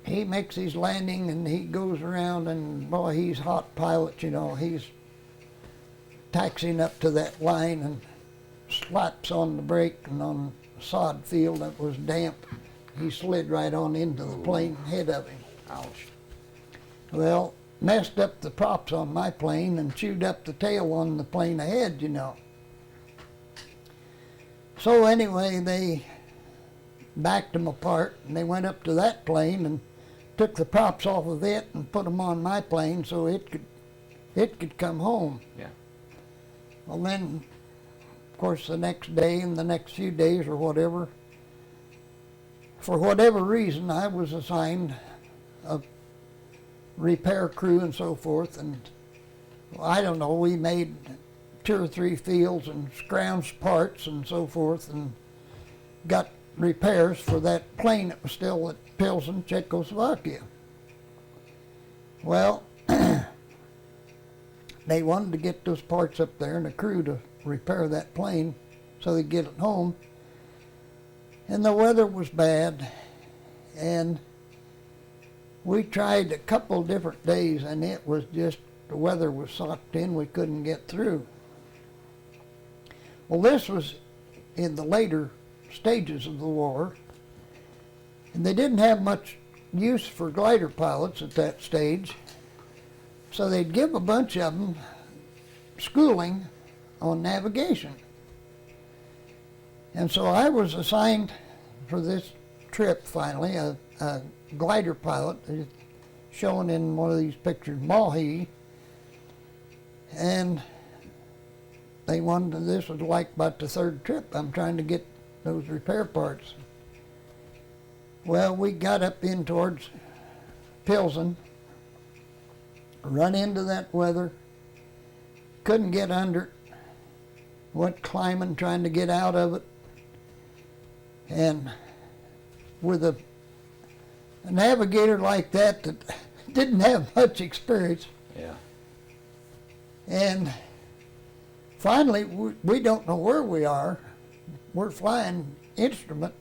makes his landing, and he goes around, and boy, he's hot pilot, you know, he's taxiing up to that line and slaps on the brake, and on a sod field that was damp, he slid right on into the plane ahead of him. Ouch. Well, messed up the props on my plane and chewed up the tail on the plane ahead, you know. So anyway, they backed them apart, and they went up to that plane and took the props off of it and put them on my plane so it could come home. Yeah. Well, then, of course, the next day and the next few days or whatever, for whatever reason, I was assigned a repair crew and so forth, and I don't know, we made 2 or 3 fields and scrounged parts and so forth, and got repairs for that plane that was still at Pilsen, Czechoslovakia. Well, they wanted to get those parts up there and a crew to repair that plane so they'd get it home. And the weather was bad, and we tried a couple different days, and it was just, the weather was socked in, we couldn't get through. Well, this was in the later stages of the war, and they didn't have much use for glider pilots at that stage, so they'd give a bunch of them schooling on navigation. And so I was assigned for this trip finally, a glider pilot, shown in one of these pictures, Mahi, and they wanted, this was like about the 3rd trip, I'm trying to get those repair parts. Well, we got up in towards Pilsen, run into that weather, couldn't get under it, went climbing trying to get out of it, and with a navigator like that didn't have much experience. Yeah. And finally, we don't know where we are. We're flying instrument,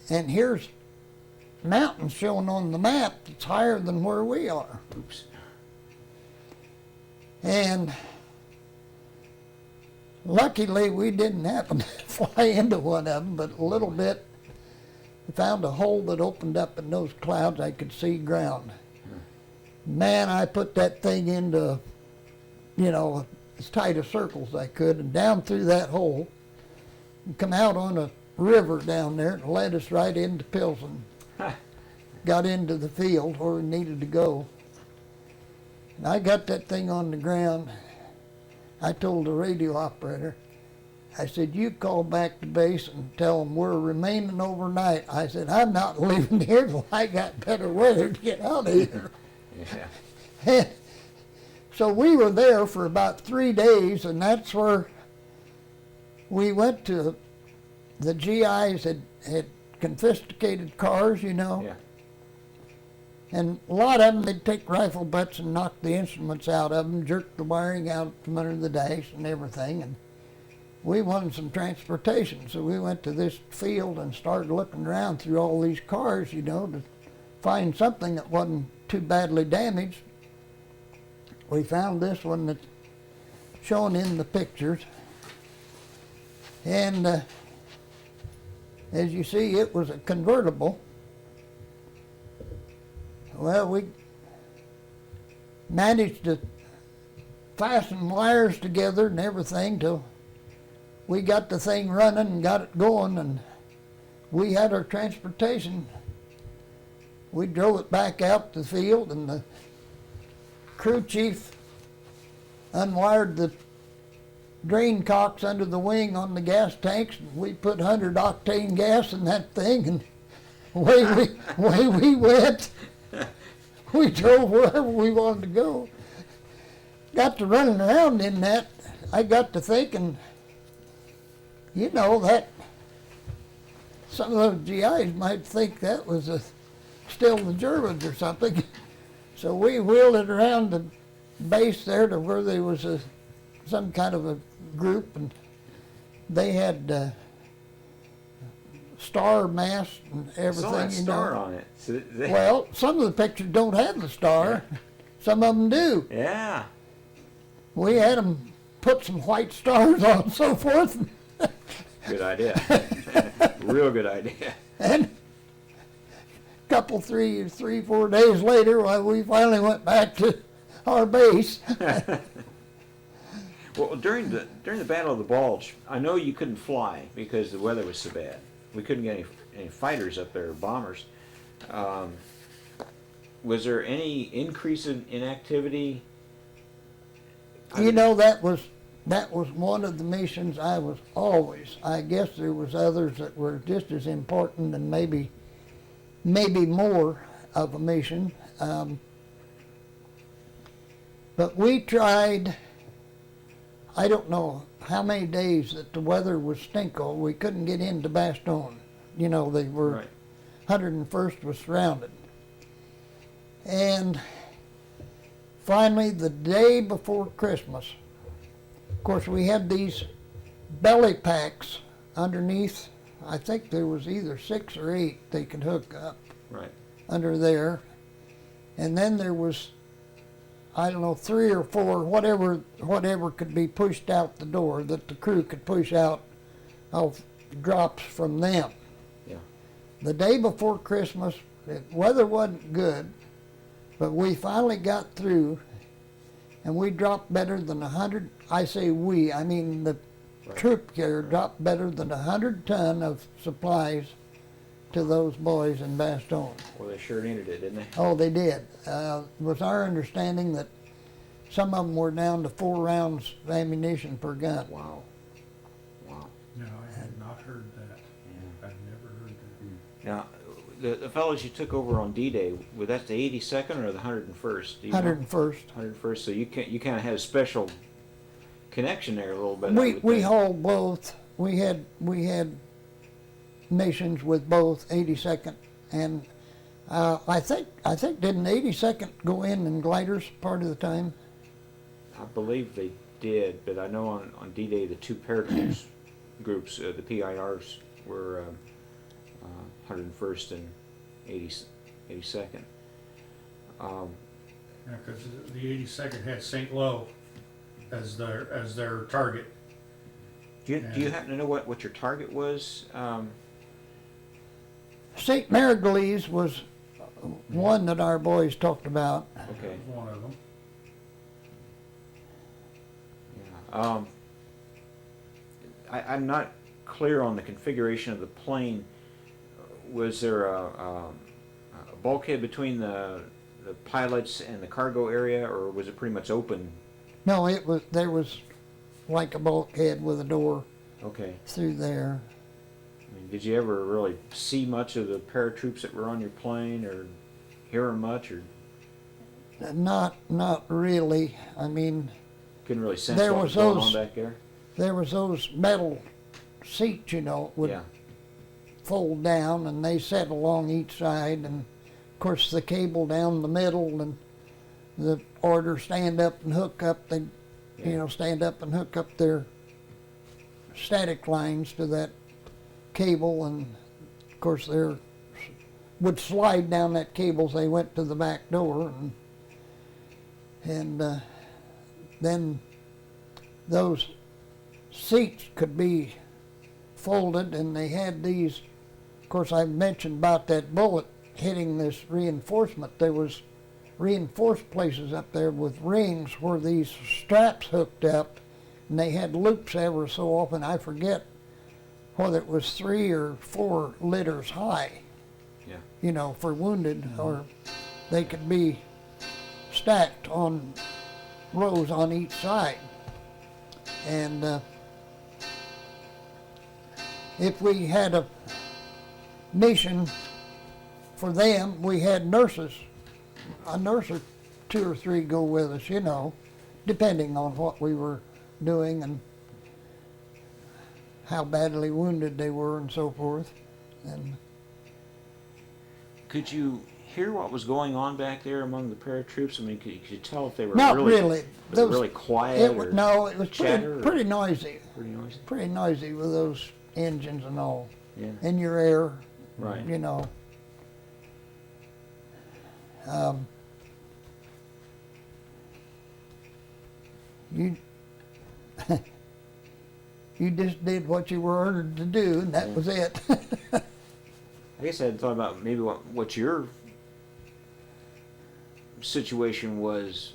and here's mountains shown on the map that's higher than where we are. Oops. And luckily, we didn't happen to fly into one of them, but a little bit, I found a hole that opened up in those clouds. I could see ground. Man, I put that thing into, you know, as tight a circle as I could, and down through that hole, and come out on a river down there, and led us right into Pilsen. Got into the field where we needed to go. And I got that thing on the ground. I told the radio operator, I said, you call back to base and tell them we're remaining overnight. I said, I'm not leaving here till I got better weather to get out of here. Yeah. So we were there for about 3 days, and that's where we went to. The GIs had confiscated cars, you know. Yeah. And a lot of them, they'd take rifle butts and knock the instruments out of them, jerk the wiring out from under the dash and everything. And we wanted some transportation, so we went to this field and started looking around through all these cars, you know, to find something that wasn't too badly damaged. We found this one that shown in the pictures. And as you see, it was a convertible. Well, we managed to fasten wires together and everything till we got the thing running and got it going, and we had our transportation. We drove it back out to the field, and the crew chief unwired the drain cocks under the wing on the gas tanks, and we put 100 octane gas in that thing, and away we went. We drove wherever we wanted to go. Got to running around in that. I got to thinking, you know, that some of those GIs might think that was still the Germans or something. So we wheeled it around the base there to where there was some kind of a group, and they had star mast and everything. Saw that star on it. So Well, some of the pictures don't have the star. Some of them do. yeah. We had them put some white stars on and so forth. Good idea. Real good idea. And couple, 4 days later, we finally went back to our base. Well, during the Battle of the Bulge, I know you couldn't fly because the weather was so bad. We couldn't get any fighters up there, bombers. Was there any increase in activity? You know, that was one of the missions I was always. I guess there was others that were just as important and maybe more of a mission. But we tried, I don't know how many days that the weather was stinko. We couldn't get into Bastogne. You know, they were, Right. 101st was surrounded. And finally, the day before Christmas, of course, we had these belly packs underneath. I think there was either 6 or 8 they could hook up Right. under there. And then there was, I don't know, 3 or 4, whatever could be pushed out the door that the crew could push out of drops from them. Yeah. The day before Christmas, the weather wasn't good, but we finally got through, and we dropped better than 100. I say we, I mean the Right. troop carrier dropped better than 100 ton of supplies to those boys in Bastogne. Well, they sure needed it, didn't they? Oh, they did. It was our understanding that some of them were down to 4 rounds of ammunition per gun. Wow. Wow. No, I had not heard that. I've never heard that. Now, the fellows you took over on D-Day, was that the 82nd or the 101st? Do you know? 101st. 101st. So you kind of had a special connection there a little bit. I We would we think. hauled both. We had missions with both 82nd and I think didn't 82nd go in gliders part of the time? I believe they did, but I know on D-Day the 2 paratroops groups, the PIRs, were 101st and 82nd. Yeah, because the 82nd had St. Lo as their target. Do you happen to know what your target was? St. Marigolese was one that our boys talked about. Okay. That was one of them. Yeah. I'm not clear on the configuration of the plane. Was there a bulkhead between the pilots and the cargo area, or was it pretty much open? No, there was like a bulkhead with a door Okay. through there. I mean, did you ever really see much of the paratroops that were on your plane, or hear them much, or Not really. I mean, couldn't really sense There what was was going those- on back there? there was those metal seats, would Yeah. fold down, and they sat along each side, and of course the cable down the middle, and the order stand up and hook up. They, Yeah. stand up and hook up their static lines to that cable, and of course they would slide down that cable as they went to the back door, and then those seats could be folded, and they had these, of course I mentioned about that bullet hitting this reinforcement. There was reinforced places up there with rings where these straps hooked up, and they had loops ever so often. I forget whether it was 3 or 4 liters high, Yeah. you know, for wounded, or they could be stacked on rows on each side. And if we had a mission for them, we had nurses, a nurse or 2 or 3 go with us, you know, depending on what we were doing and how badly wounded they were and so forth. And Could you hear what was going on back there among the paratroops? I mean, could you tell if they were not really, really. was it really quiet or No, it was chatter or pretty noisy. pretty noisy? Pretty noisy with those engines and all. Yeah. In your ear, Right. you know. You you just did what you were ordered to do, and that was it. I guess I had thought about maybe what your situation was.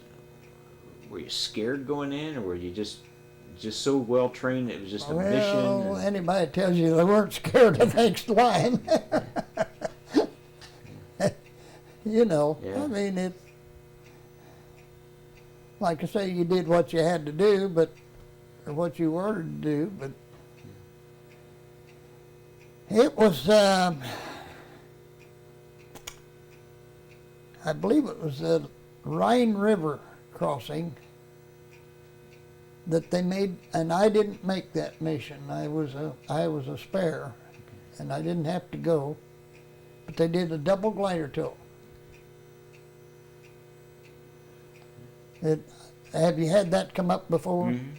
Were you scared going in, or were you just so well trained it was just a mission? Well, and- anybody tells you they weren't scared, I think's lying. You know, Yeah. I mean, it. Like I say, you did what you had to do, or what you were ordered to do, but it was. I believe it was the Rhine River crossing that they made, and I didn't make that mission. I was a spare, and I didn't have to go. But they did a double glider tilt. Have you had that come up before? Mhm.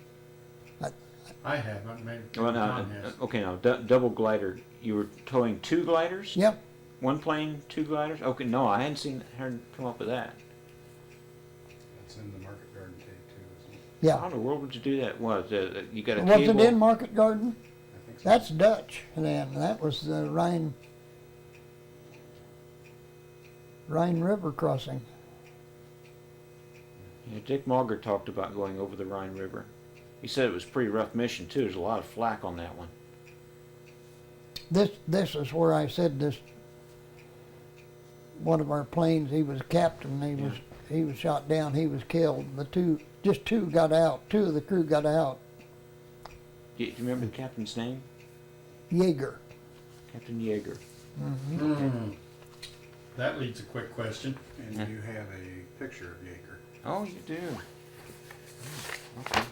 I haven't made. Well, now, okay, now double glider. You were towing 2 gliders? Yep. One plane, 2 gliders? Okay, no, I hadn't heard come up with that. That's in the market garden tape too, isn't it? Yeah. How in the world would you do that? What, you got a Was cable? it in Market Garden? I think so. That's Dutch then. That was the Rhine River crossing. Yeah, Dick Mauger talked about going over the Rhine River. He said it was a pretty rough mission too. There's a lot of flak on that one. This is where I said this. One of our planes, he was captain. He was shot down. He was killed. Just two got out. 2 of the crew got out. Do you remember the captain's name? Jaeger. Captain Yeager. That leads a quick question. And you have a picture of Yeager. Oh, you do. Okay.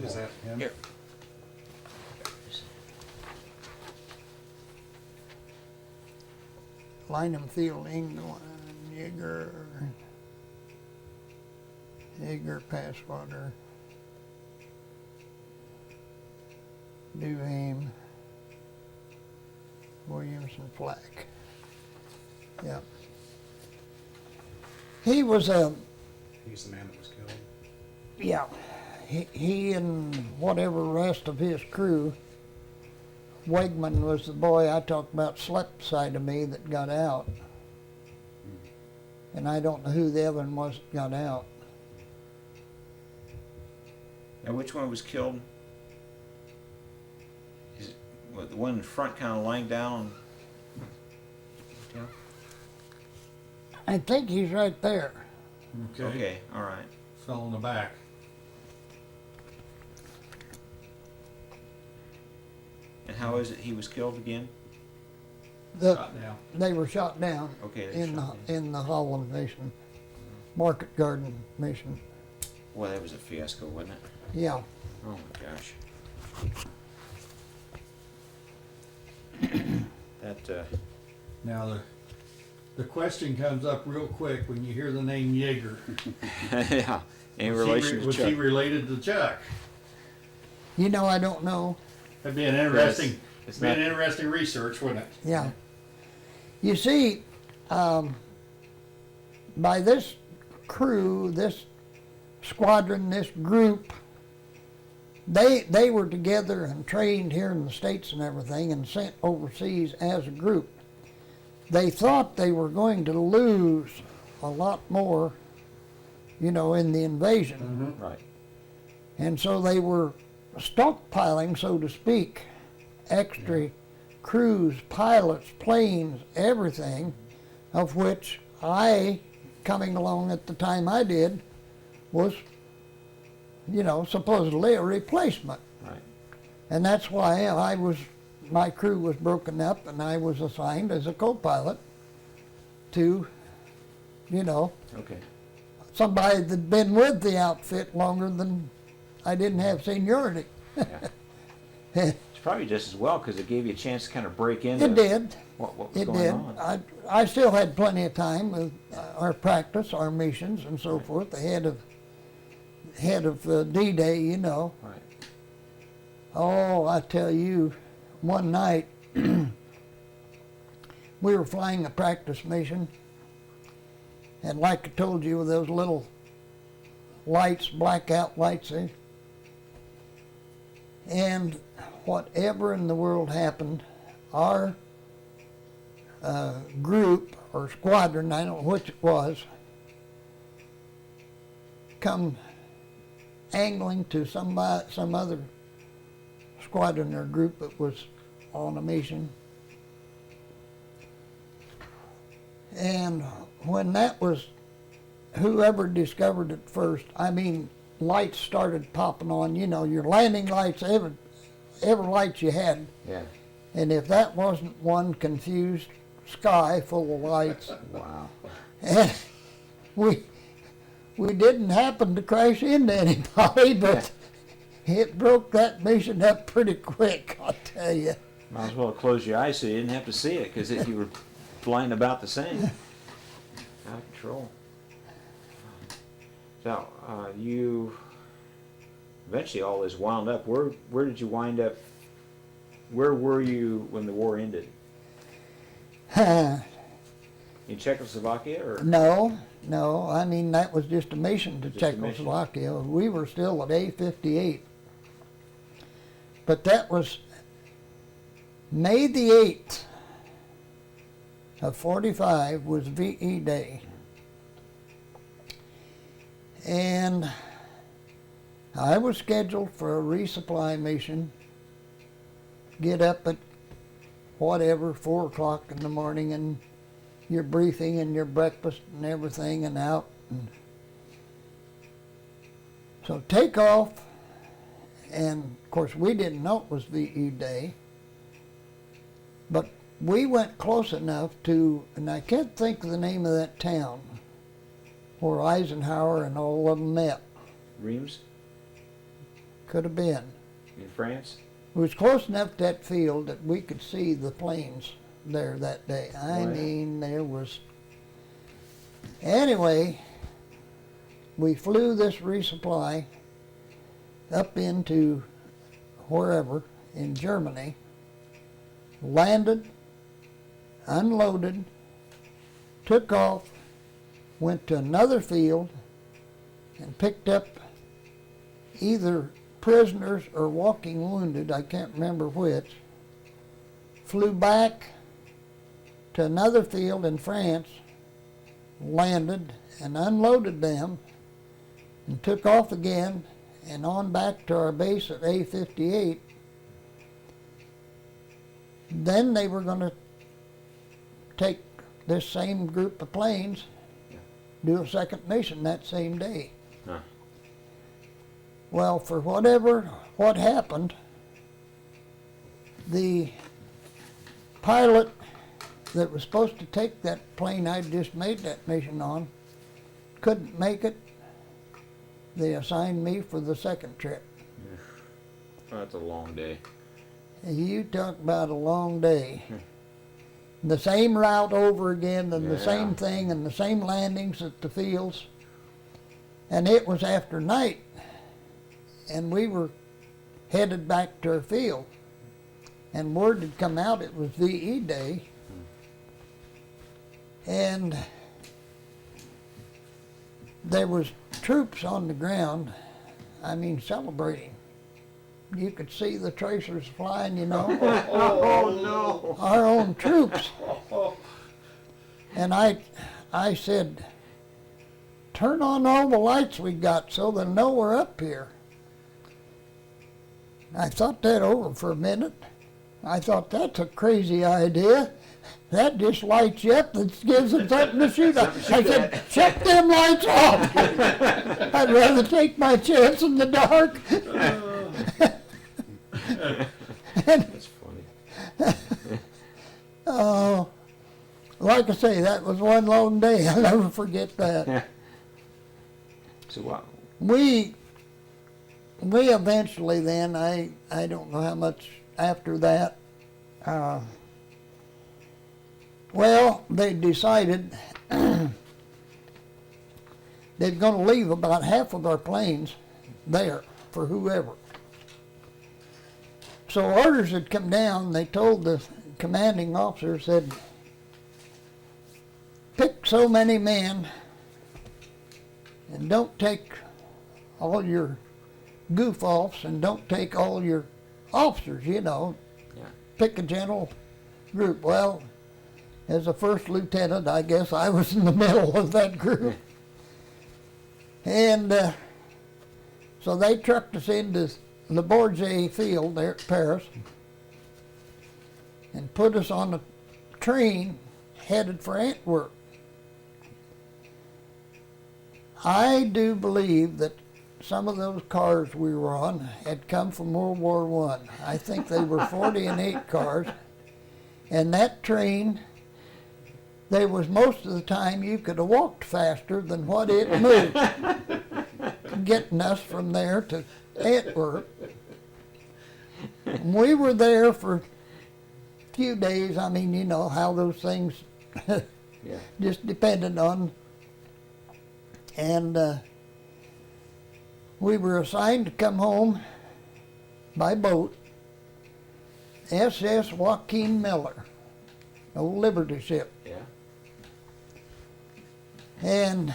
Is that him? Here. Lynham Field, England. Jaeger, Passwater, Duhame, Williamson, Flack. Yeah. He was a, He's the man that was killed. yeah, he and whatever rest of his crew. Wegman was the boy I talked about, slept beside of me that got out. And I don't know who the other one was that got out. Now, which one was killed? Is it the one in front, kind of lying down? Yeah. I think he's right there. Okay. Okay. All right. Fell in the back. And how is it he was killed again? Shot down. They were shot down Okay. they in shot the him. in the Holland mission, Market Garden mission. Well, that was a fiasco, wasn't it? Yeah. Oh my gosh. That. Now the question comes up real quick when you hear the name Yeager. Yeah. In relation to Was Chuck. he related to Chuck? You know, I don't know. That'd be an interesting, It's be an not- interesting research, wouldn't it? Yeah. You see, by this crew, this squadron, this group, they were together and trained here in the States and everything and sent overseas as a group. They thought they were going to lose a lot more, in the invasion. Right. And so they were stockpiling, so to speak, extra crews, pilots, planes, everything, of which I, coming along at the time I did, was, supposedly a replacement. Right. And that's why my crew was broken up and I was assigned as a co-pilot to, Okay. somebody that'd been with the outfit longer than I didn't have seniority. Yeah. It's probably just as well because it gave you a chance to kind of break into It did. what was It going did. on. I still had plenty of time with our practice, our missions, and so forth. Ahead of D-Day, Right. Oh, I tell you, one night we were flying a practice mission, and like I told you, with those little lights, blackout lights there, and whatever in the world happened, our group or squadron, I don't know which it was, come angling to some other squadron or group that was on a mission. And when that was, whoever discovered it first, lights started popping on, your landing lights, every light you had. Yeah. And if that wasn't one confused sky full of lights, Wow. and we didn't happen to crash into anybody, but it broke that mission up pretty quick, I'll tell you. Might as well close your eyes so you didn't have to see it because you were flying about the same. Out of control. So you eventually all this wound up. Where did you wind up? Where were you when the war ended? In Czechoslovakia or? No, that was just a mission to Just a mission. Czechoslovakia. We were still at A-58. But that was May the 8th of 45 was VE Day. And I was scheduled for a resupply mission, get up at whatever, 4 o'clock in the morning, and your briefing and your breakfast and everything, and out. And so take off, and of course we didn't know it was VE Day, but we went close enough to, and I can't think of the name of that town, where Eisenhower and all of them met. Reims Could have been. in France? It was close enough to that field that we could see the planes there that day. There was... Anyway, we flew this resupply up into wherever in Germany, landed, unloaded, took off, went to another field, and picked up either prisoners or walking wounded, I can't remember which, flew back to another field in France, landed and unloaded them, and took off again and on back to our base at A-58. Then they were going to take this same group of planes, do a second mission that same day. Huh. Well, for what happened, the pilot that was supposed to take that plane I'd just made that mission on couldn't make it. They assigned me for the second trip. That's a long day. You talk about a long day. The same route over again and the same thing and the same landings at the fields. And it was after night. And we were headed back to our field. And word had come out it was VE Day. And there was troops on the ground, celebrating. you could see the tracers flying, you know. Oh, no. Our own troops. And I said, turn on all the lights we got so they'll know we're up here. I thought that over for a minute. I thought, that's a crazy idea. That just lights you up and gives them something to shoot at. I said, shut them lights off. I'd rather take my chance in the dark. That's funny. Oh, like I say, that was one long day. I'll never forget that. So what? We eventually then, I don't know how much after that, well, they decided they're going to leave about half of our planes there for whoever. So orders had come down. They told the commanding officer, said, pick so many men and don't take all your goof-offs and don't take all your officers, you know. Yeah. Pick a general group. Well, as a first lieutenant, I guess I was in the middle of that group. And so they trucked us into Le Bourget field there at Paris and put us on a train headed for Antwerp. I do believe that some of those cars we were on had come from World War I. I think they were 40 and 8 cars. And that train, there was most of the time you could have walked faster than what it moved, getting us from there to Antwerp. And we were there for a few days. I mean, you know how those things just depended on. And we were assigned to come home by boat, SS Joaquin Miller, old Liberty ship. Yeah. And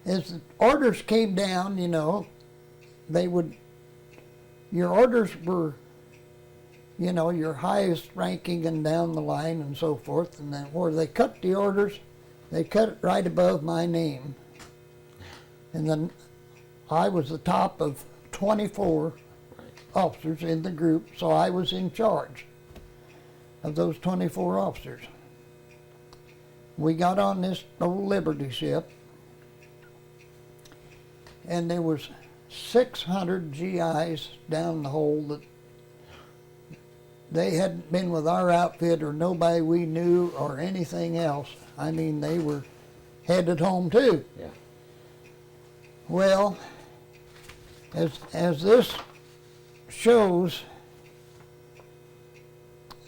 as the orders came down, you know, your orders were, you know, your highest ranking and down the line and so forth. And then where they cut the orders, they cut it right above my name. And then I was the top of 24 officers in the group, so I was in charge of those 24 officers. We got on this old Liberty ship, and there was 600 GIs down the hole that they hadn't been with our outfit or nobody we knew or anything else. I mean, they were headed home too. Yeah. Well, as this shows,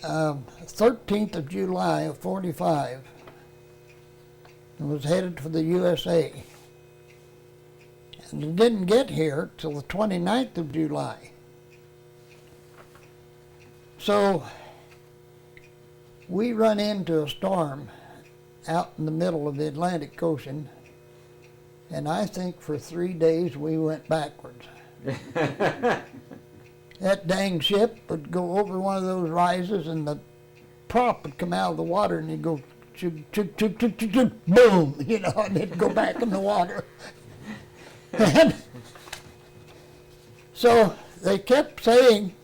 13th of July of 45, and was headed for the USA. And it didn't get here till the 29th of July. So we run into a storm out in the middle of the Atlantic Ocean, and I think for 3 days we went backwards. That dang ship would go over one of those rises and the prop would come out of the water and it'd go chug, chug, chug, chug, chug, chug, boom, you know, and it'd go back in the water. And so they kept saying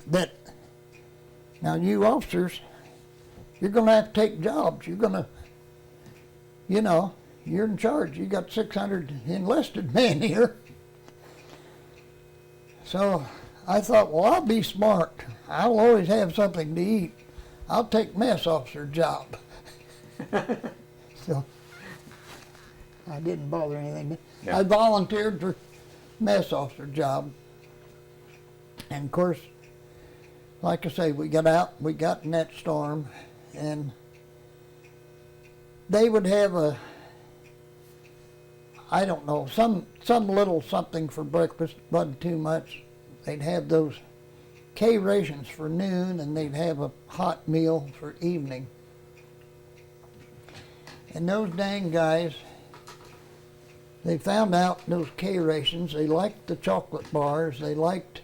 that, now you officers, you're going to have to take jobs. You're going to, you know, you're in charge. You got 600 enlisted men here. So I thought, well, I'll be smart. I'll always have something to eat. I'll take mess officer job. So I didn't bother anything. Yeah. I volunteered for mess officer job. And of course, like I say, we got out, we got in that storm, and they would have a, I don't know, some little something for breakfast, wasn't too much. They'd have those K rations for noon, and they'd have a hot meal for evening. And those dang guys, they found out those K rations, they liked the chocolate bars, they liked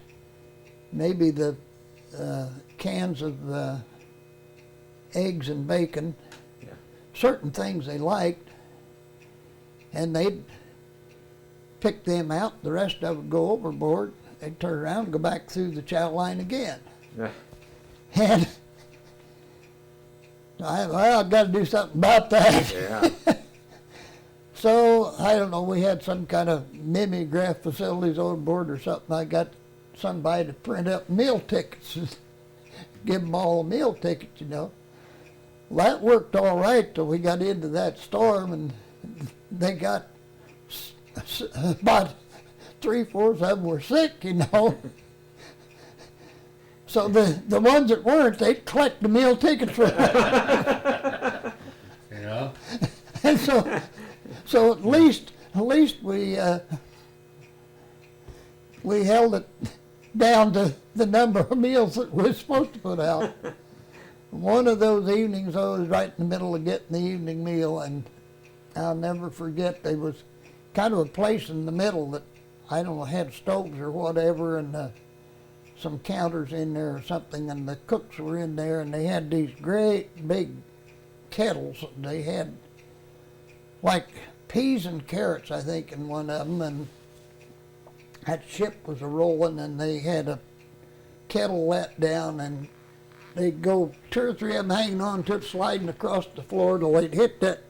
maybe the cans of eggs and bacon, Yeah. certain things they liked, and they'd pick them out, the rest of them would go overboard, they'd turn around and go back through the chow line again. Yeah. And I've got to do something about that. Yeah. So, I don't know, we had some kind of mimeograph facilities on board or something. I got somebody to print up meal tickets, give them all a meal ticket, you know. Well, that worked all right till we got into that storm, and they got about 3/4 of them were sick, you know. So the ones that weren't, they'd collect the meal tickets from them. Yeah. And so at least we held it down to the number of meals that we were supposed to put out. One of those evenings, I was right in the middle of getting the evening meal, and I'll never forget, there was kind of a place in the middle that, I don't know, had stoves or whatever, and some counters in there or something, and the cooks were in there, and they had these great big kettles. They had like peas and carrots, I think, in one of them, and that ship was a-rolling, and they had a kettle let down, and they'd go 2 or 3 of them hanging on to it, sliding across the floor till they'd hit that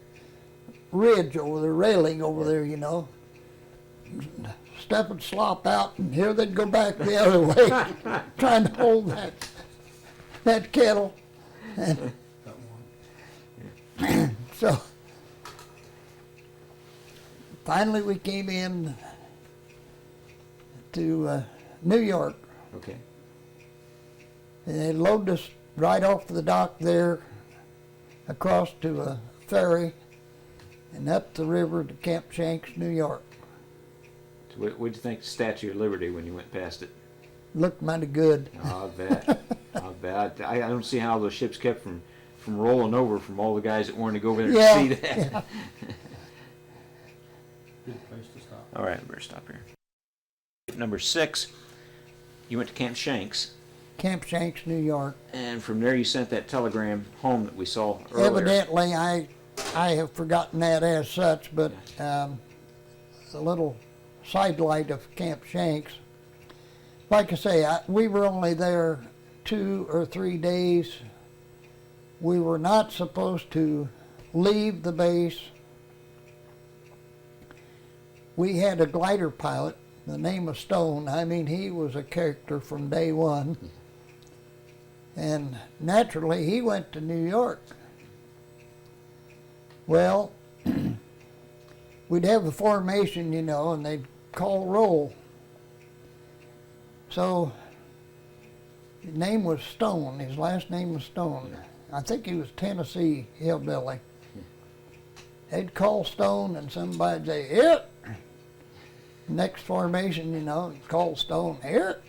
ridge over the railing over there, you know. Stuff would slop out, and here they'd go back the other way, trying to hold that kettle. And so finally we came in to New York, Okay. and they loaded us right off the dock there, across to a ferry, and up the river to Camp Shanks, New York. So what'd you think of the Statue of Liberty when you went past it? Looked mighty good. Oh, I bet. I bet. I don't see how those ships kept from rolling over from all the guys that wanted to go over there Yeah, and see that. yeah. Good place to stop. All right, I better stop here. Number 6, you went to Camp Shanks, Camp Shanks, New York. and from there you sent that telegram home that we saw earlier. Evidently, I have forgotten that as such, but a little sidelight of Camp Shanks. Like I say, we were only there 2 or 3 days. We were not supposed to leave the base. We had a glider pilot, the name of Stone. I mean, he was a character from day one. And naturally, he went to New York. Well, we'd have a formation, you know, and they'd call roll. So his name was Stone. His last name was Stone. I think he was Tennessee hillbilly. They'd call Stone, and somebody'd say, "Here." Next formation, you know, call Stone, "Here."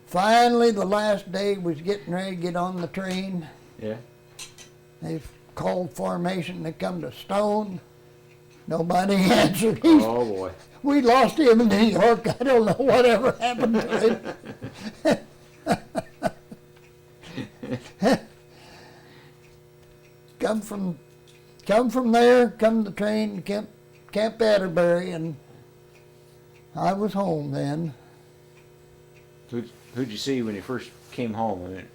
Finally, the last day was getting ready to get on the train. Yeah. They called formation to come to Stone. Nobody answered. He's, Oh boy. we lost him in New York. I don't know whatever happened to him. Come from there, come the train, Camp Atterbury, and I was home then. Who'd you see when you first came home? I mean,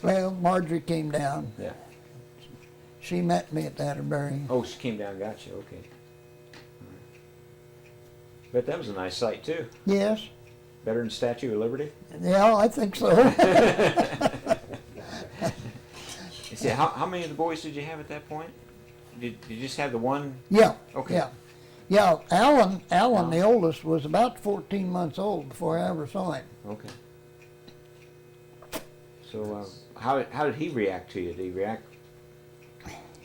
Well, Marjorie came down. yeah. She met me at Atterbury. Oh, she came down and got you. Okay. All right. But that was a nice sight too. Yes. Better than Statue of Liberty. Yeah, I think so. You see, how many of the boys did you have at that point? Did you just have the one? Yeah. Okay. Yeah. Yeah, Alan, the oldest, was about 14 months old before I ever saw him. Okay. So how did he react to you? Did he react?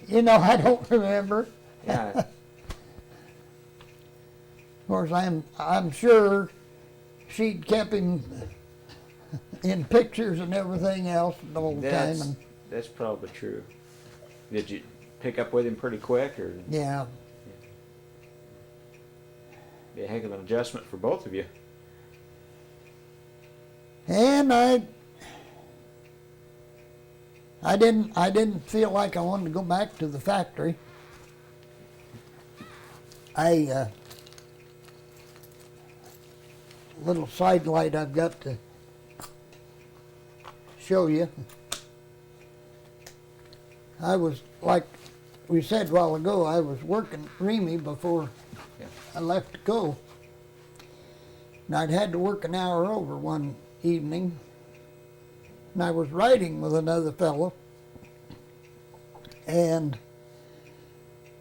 You know, I don't remember. Yeah. Of course, I'm sure she'd kept him in pictures and everything else all the time. And That's probably true. Did you pick up with him pretty quick, or? yeah. Be a heck of an adjustment for both of you. And I didn't feel like I wanted to go back to the factory. Little side light I've got to show you. I was, like we said a while ago, I was working Remy before I left to go. And I'd had to work an hour over one evening, and I was riding with another fellow, and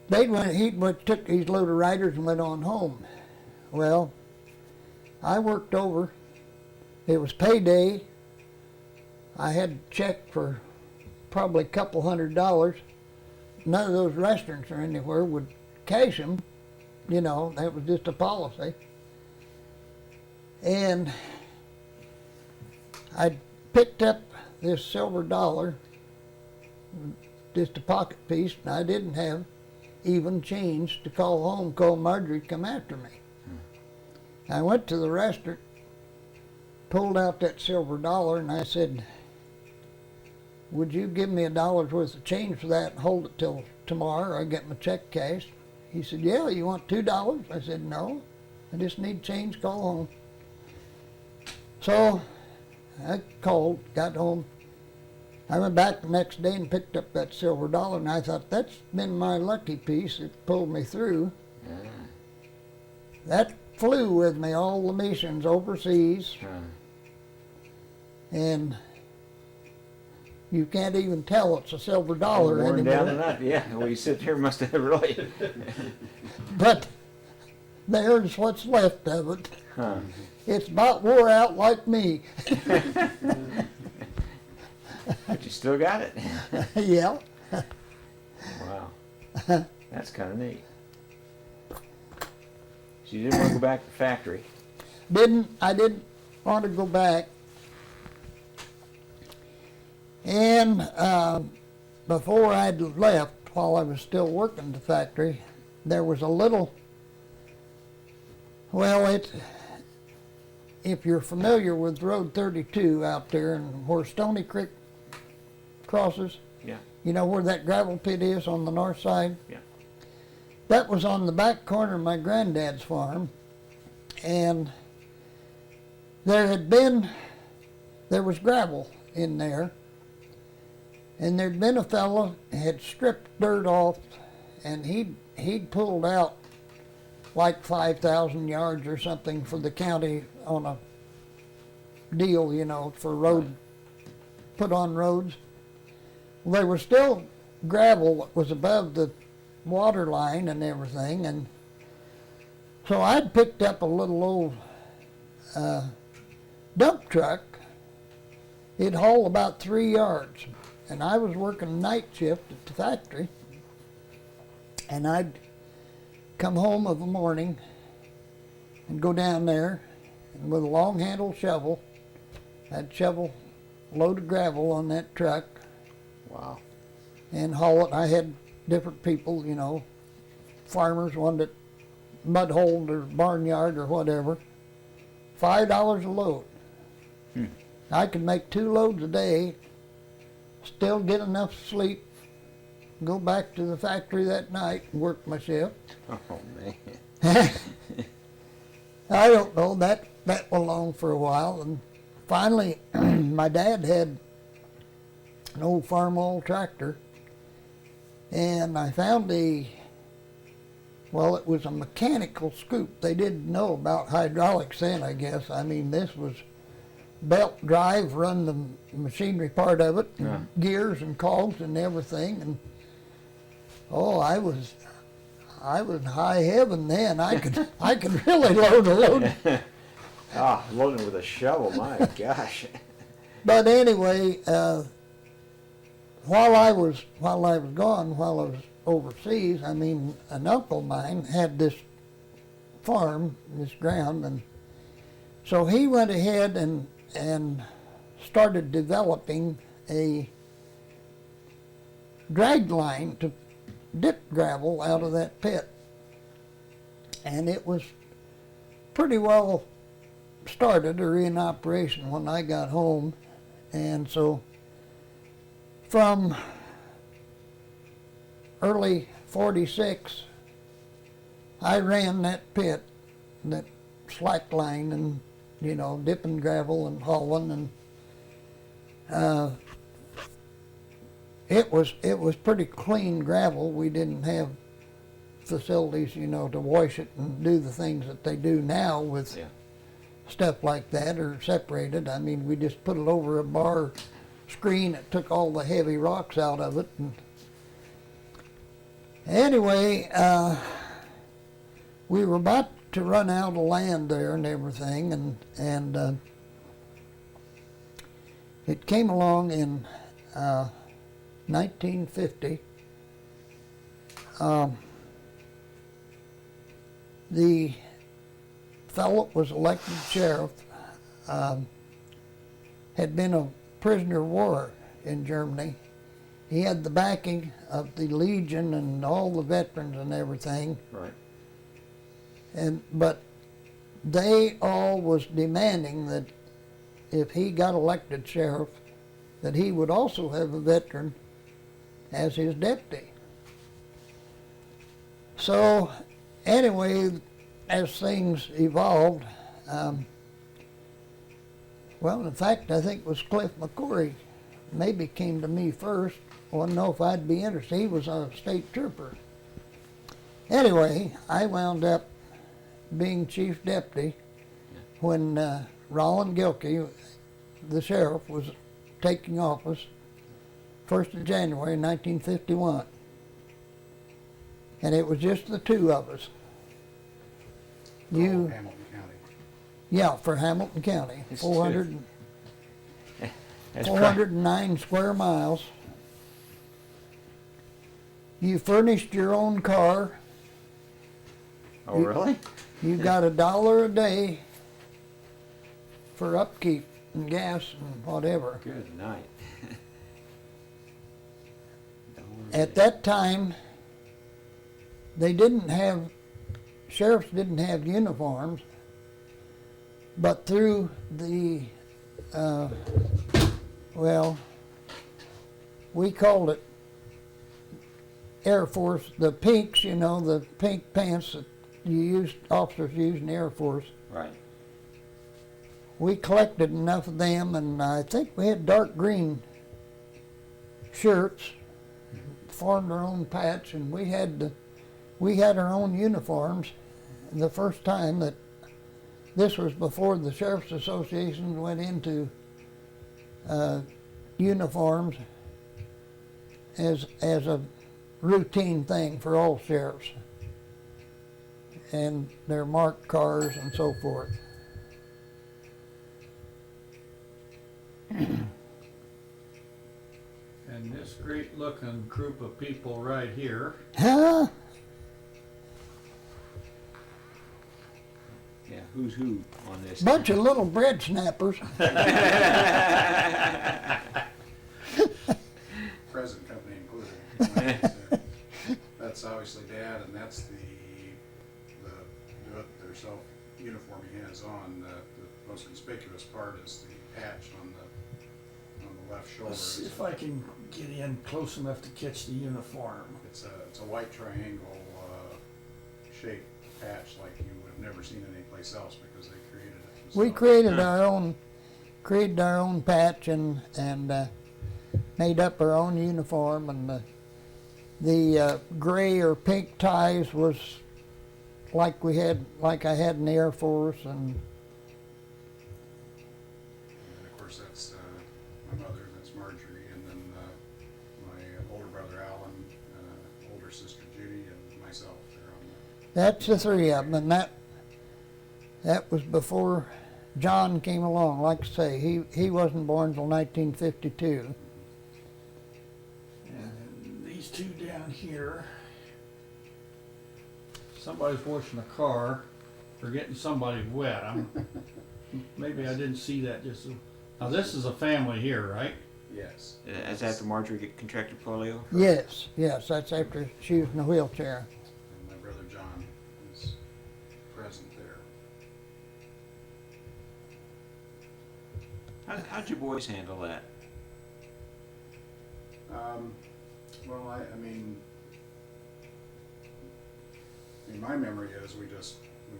he took his load of riders and went on home. Well, I worked over. It was payday. I had checked for probably a couple $100. None of those restaurants or anywhere would cash them. You know, that was just a policy. And I picked up this silver dollar, just a pocket piece, and I didn't have even change to call home, call Marjorie to come after me. I went to the restaurant, pulled out that silver dollar, and I said, would you give me $1 worth of change for that and hold it till tomorrow? I get my check cashed. He said, yeah, you want $2? I said, no, I just need change, call home. So I called, got home. I went back the next day and picked up that silver dollar, and I thought, that's been my lucky piece. It pulled me through. That flew with me all the missions overseas. And you can't even tell it's a silver dollar Worn anymore. down enough, yeah. Well, you sit here, must have really. But there's what's left of it. Huh. It's about wore out like me. But you still got it. Yeah. Wow. That's kind of neat. So you didn't want to go back to the factory. I didn't want to go back. And before I'd left, while I was still working at the factory, there was a little, well, if you're familiar with Road 32 out there and where Stony Creek crosses, Yeah. you know where that gravel pit is on the north side? Yeah. That was on the back corner of my granddad's farm, and there was gravel in there, and there'd been a fellow had stripped dirt off, and he'd pulled out like 5,000 yards or something for the county on a deal, you know, for road, put on roads. Well, there was still gravel that was above the water line and everything, and so I'd picked up a little old dump truck. It'd haul about 3 yards, and I was working night shift at the factory, and I'd come home of a morning and go down there, and with a long-handled shovel, I'd shovel a load of gravel on that truck. Wow. And haul it. I had different people, you know, farmers wanted it mud holed or barnyard or whatever. $5 a load. I could make 2 loads a day, still get enough sleep, go back to the factory that night and work my shift. Oh, man. I don't know, that went along for a while, and finally my dad had an old farm oil tractor, and I found it was a mechanical scoop. They didn't know about hydraulics then, I guess. I mean, this was belt drive, run the machinery part of it, and gears and cogs and everything, and oh, I was in high heaven then. I could really load a load. Loading with a shovel, my gosh. But anyway, while I was gone, while I was overseas, I mean, an uncle of mine had this farm, this ground, and so he went ahead and started developing a drag line to dip gravel out of that pit. And it was pretty well started or in operation when I got home. And so from early 46, I ran that pit, that slack line, and, you know, dipping gravel and hauling, and it was pretty clean gravel. We didn't have facilities, you know, to wash it and do the things that they do now with stuff like that, or separated. I mean, we just put it over a bar screen that took all the heavy rocks out of it. And anyway, we were about to run out of land there and everything, and it came along in 1950. The fellow that was elected sheriff had been a prisoner of war in Germany. He had the backing of the Legion and all the veterans and everything. Right. But they all was demanding that if he got elected sheriff, that he would also have a veteran as his deputy. So anyway, as things evolved, well, in fact, I think it was Cliff McCory maybe came to me first. I wanted to know if I'd be interested. He was a state trooper. Anyway, I wound up being chief deputy when Roland Gilkey, the sheriff, was taking office 1st of January 1951. And it was just the two of us. Hamilton County. Yeah, for Hamilton County, It's 409 square miles. You furnished your own car. Oh, really? You got $1 a day for upkeep and gas and whatever. Good night. At that time, they didn't have, sheriffs didn't have uniforms, but through the, well, we called it Air Force, the pinks, you know, the pink pants that officers use in the Air Force. Right. We collected enough of them, and I think we had dark green shirts, formed our own patch, and we had our own uniforms. The first time that, this was before the Sheriff's Association went into uniforms as a routine thing for all sheriffs, and their marked cars and so forth. And this great looking group of people right here. Huh? Yeah, who's who on this? Bunch of little bread snappers. Present company included. That's obviously Dad, and that's the do-it-yourself uniform he has on. The most conspicuous part is the patch on the left shoulder. Let's see if I can get in close enough to catch the uniform. It's a white triangle shaped patch like you would have never seen anyplace else because they created it themselves. We created our own patch and made up our own uniform, and the gray or pink ties was like I had in the Air Force, and of course that's my mother, that's Marjorie, and then my older brother Alan, older sister Judy, and myself. They're on that's the three of them. And that was before John came along. Like I say, he wasn't born until 1952. And these two down here, somebody's washing a car or getting somebody wet. Maybe I didn't see that just so. Now this is a family here, right? Yes. Is that after Marjorie contracted polio? Yes, that's after she was in a wheelchair. And my brother John is present there. How'd you boys handle that? Well, I mean, my memory is we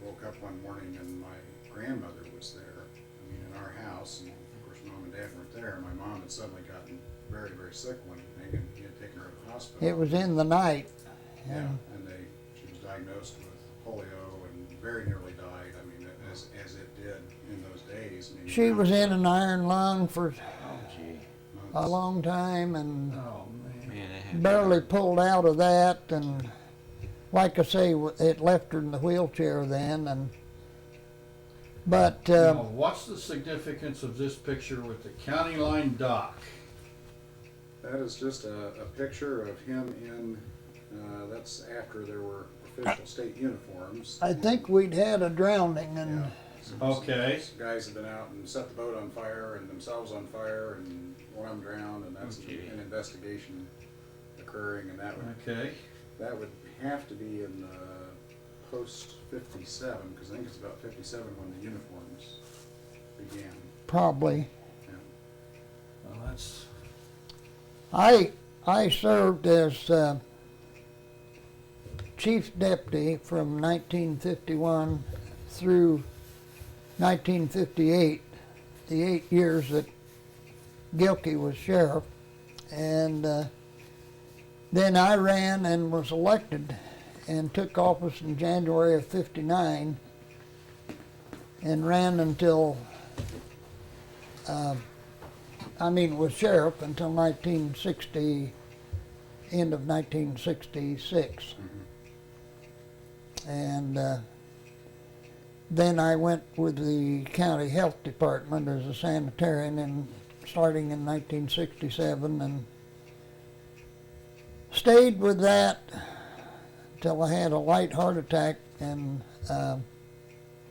woke up one morning and my grandmother was there. I mean, in our house, and of course Mom and Dad weren't there. My mom had suddenly gotten very, very sick one evening, and he had taken her to the hospital. It was in the night. Yeah, and she was diagnosed with polio and very nearly died. I mean, as it did in those days. I mean, She was in an iron lung for Oh, gee. a long time and Oh, man. Man, that had to be barely hard. pulled out of that, and like I say, it left her in the wheelchair then. And but Now, what's the significance of this picture with the county line dock? That is just a picture of him in, that's after there were official state uniforms. I think we'd had a drowning, Yeah. and Okay. Some guys have been out and set the boat on fire and themselves on fire, and one of them drowned, and that's Okay. an investigation occurring, and that Okay. would have to be in post 57, because I think it's about 57 when the uniforms began. probably Yeah. Well, that's, I served as chief deputy from 1951 through 1958, the 8 years that Gilkey was sheriff, and then I ran and was elected and took office in January of 59 and ran until was sheriff until 1960, end of 1966. And then I went with the county health department as a sanitarian starting in 1967 and stayed with that till I had a light heart attack in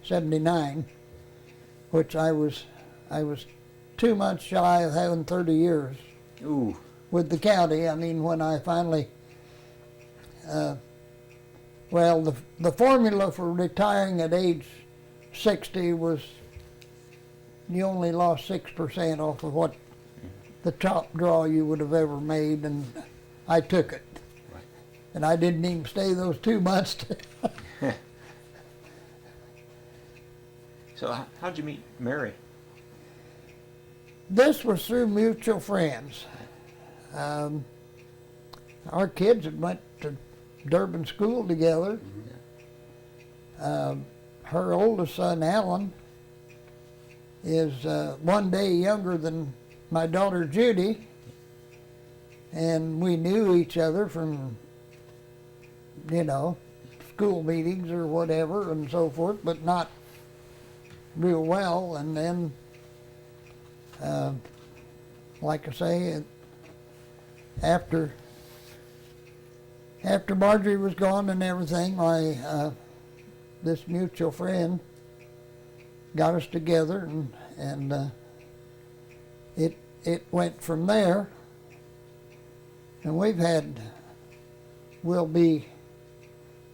79, which I was 2 months shy of having 30 years Ooh. with the county. I mean, when I finally, the formula for retiring at age 60 was you only lost 6% off of what the top draw you would have ever made, and I took it. Right. And I didn't even stay those 2 months. So how'd you meet Mary? This was through mutual friends. Our kids had went to Durban school together. Her oldest son, Alan, is 1 day younger than my daughter, Judy. And we knew each other from, school meetings or whatever and so forth, but not real well. And then, like I say, after Marjorie was gone and everything, this mutual friend got us together, and it went from there. And we'll be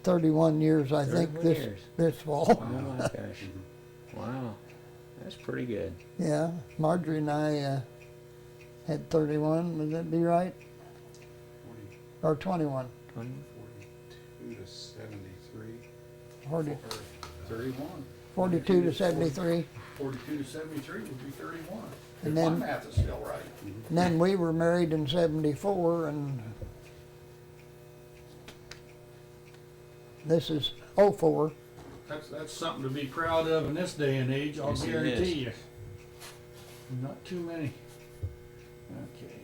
31 years, I think, 31 years. this fall. Oh my gosh. Wow. That's pretty good. Yeah, Marjorie and I had 31. Would that be right? 40, Or 21? 42 to 73, 40, or 31. 42 to 73. 42 to 73 would be 31. And If my then- math is still right. And then we were married in 74, and this is 04. That's something to be proud of in this day and age, I'll Yes, it guarantee is. you. Not too many. Okay,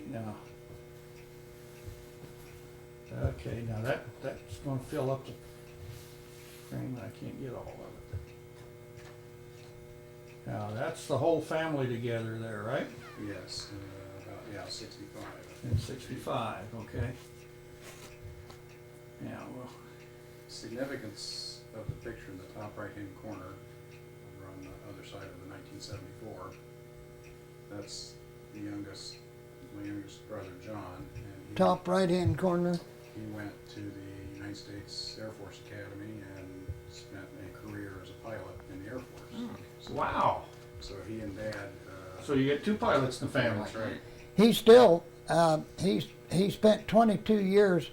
now that's gonna fill up the frame, I can't get all of it. Now, that's the whole family together there, right? Yes, about 65. In 65, okay. Yeah, well, Significance of the picture in the top right-hand corner, over on the other side of the 1974. That's my youngest brother, John, and Top right-hand corner. he went to the United States Air Force Academy and spent a career as a pilot in the Air Force. wow. So he and Dad So you get two pilots in the family. That's right. He still, he spent 22 years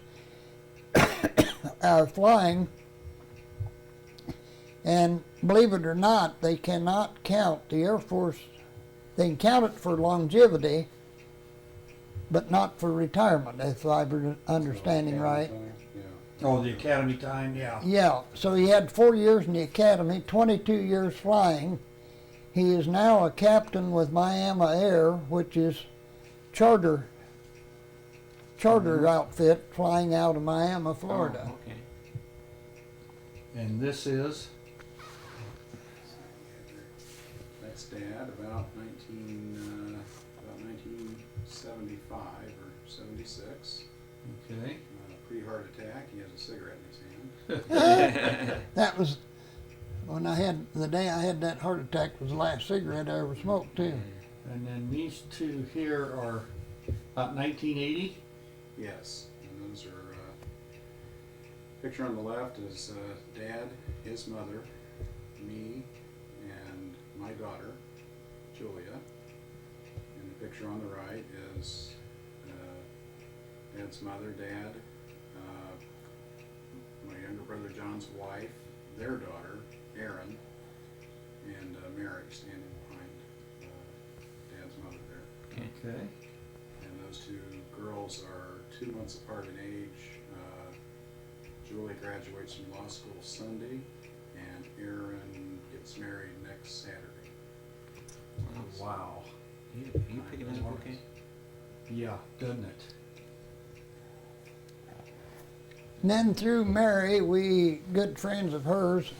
flying, and believe it or not, they cannot count the Air Force. They can count it for longevity, but not for retirement, if I'm understanding right. Yeah. Oh, the academy time, yeah. Yeah, so he had 4 years in the academy, 22 years flying. He is now a captain with Miami Air, which is charter outfit flying out of Miami, Florida. Oh, okay. And this is, That's Dad, about 1975 or 76. okay. Pre-heart attack. He has a cigarette in his hand. That was when the day I had that heart attack was the last cigarette I ever smoked too. And then these two here are about 1980. Yes, and those are, picture on the left is Dad, his mother, me, and my daughter, Julia. And the picture on the right is Dad's mother, Dad, my younger brother John's wife, their daughter, Erin, and Mary standing behind Dad's mother there. Okay. And those two girls are 2 months apart in age. Julie graduates from law school Sunday, and Erin gets married next Saturday. Wow. You picking that up okay? Yeah, doesn't it? And then through Mary, we, good friends of hers,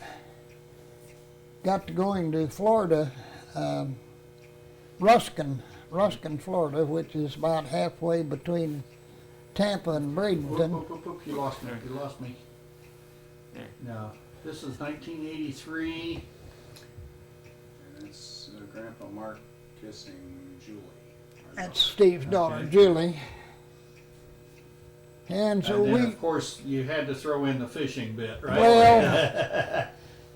got to going to Florida, Ruskin, Florida, which is about halfway between Tampa and Bradenton. Whoop, whoop, whoop. You lost me. You lost me. There. No, this is 1983. And it's Grandpa Mark kissing Julie. our That's daughter. Steve's daughter, Okay. Julie. And so And then, we, of course, you had to throw in the fishing bit, right? well,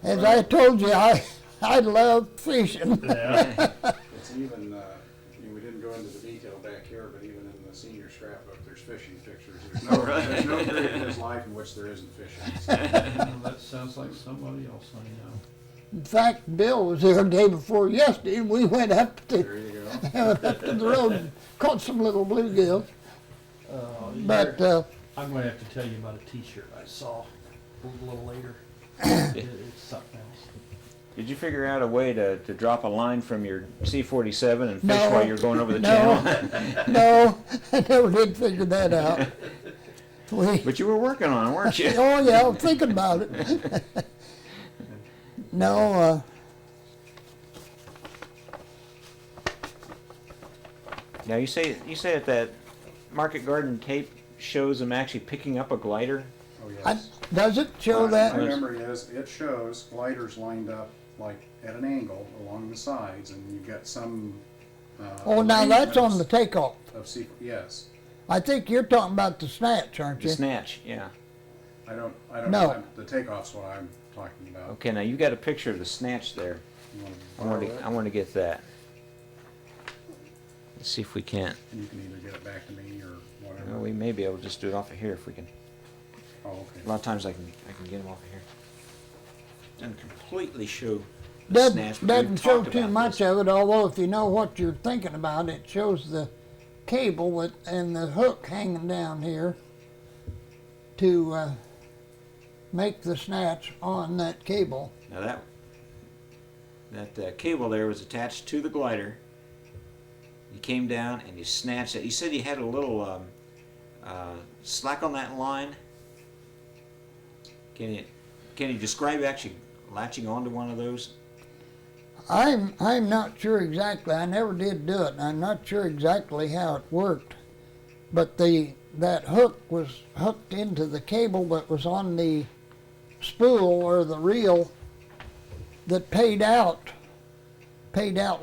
as I told you, I love fishing. Yeah. It's even, we didn't go into the detail back here, but even in the senior scrapbook, there's fishing pictures. There's no period in his life in which there isn't fishing. So, Well, that sounds like somebody else I know. In fact, Bill was there the day before yesterday, and we went up to, there you go. up to the road and caught some little bluegills. But I'm going to have to tell you about a T-shirt I saw a little later. It's something else. Did you figure out a way to drop a line from your C-47 and fish No. while you're going over the No. channel? no, I never did figure that out. But you were working on it, weren't you? Oh yeah, I'm thinking about it. No, Now you say that Market Garden tape shows them actually picking up a glider. Oh, yes. does it show My that? memory is, it shows gliders lined up like at an angle along the sides, and you've got some. Oh, now that's on the arrangements takeoff. Of yes. I think you're talking about the snatch, aren't The you? snatch, yeah. I don't No. know. The takeoff's what I'm talking about. Okay, now you got a picture of the snatch there. You wanna I want borrow to it? I want to get that. Let's see if we can't. And you can either get it back to me or whatever. Well, we may be able to just do it off of here if we can. Oh, A okay. lot of times I can get them off of here. Doesn't completely show the snatch. but Doesn't we've show talked too about much this. of it, although if you know what you're thinking about, it shows the cable and the hook hanging down here to make the snatch on that cable. Now that cable there was attached to the glider. You came down and you snatched it. You said you had a little slack on that line. Can you describe actually latching onto one of those? I'm not sure exactly. I never did do it, and I'm not sure exactly how it worked. But that hook was hooked into the cable that was on the spool or the reel that paid out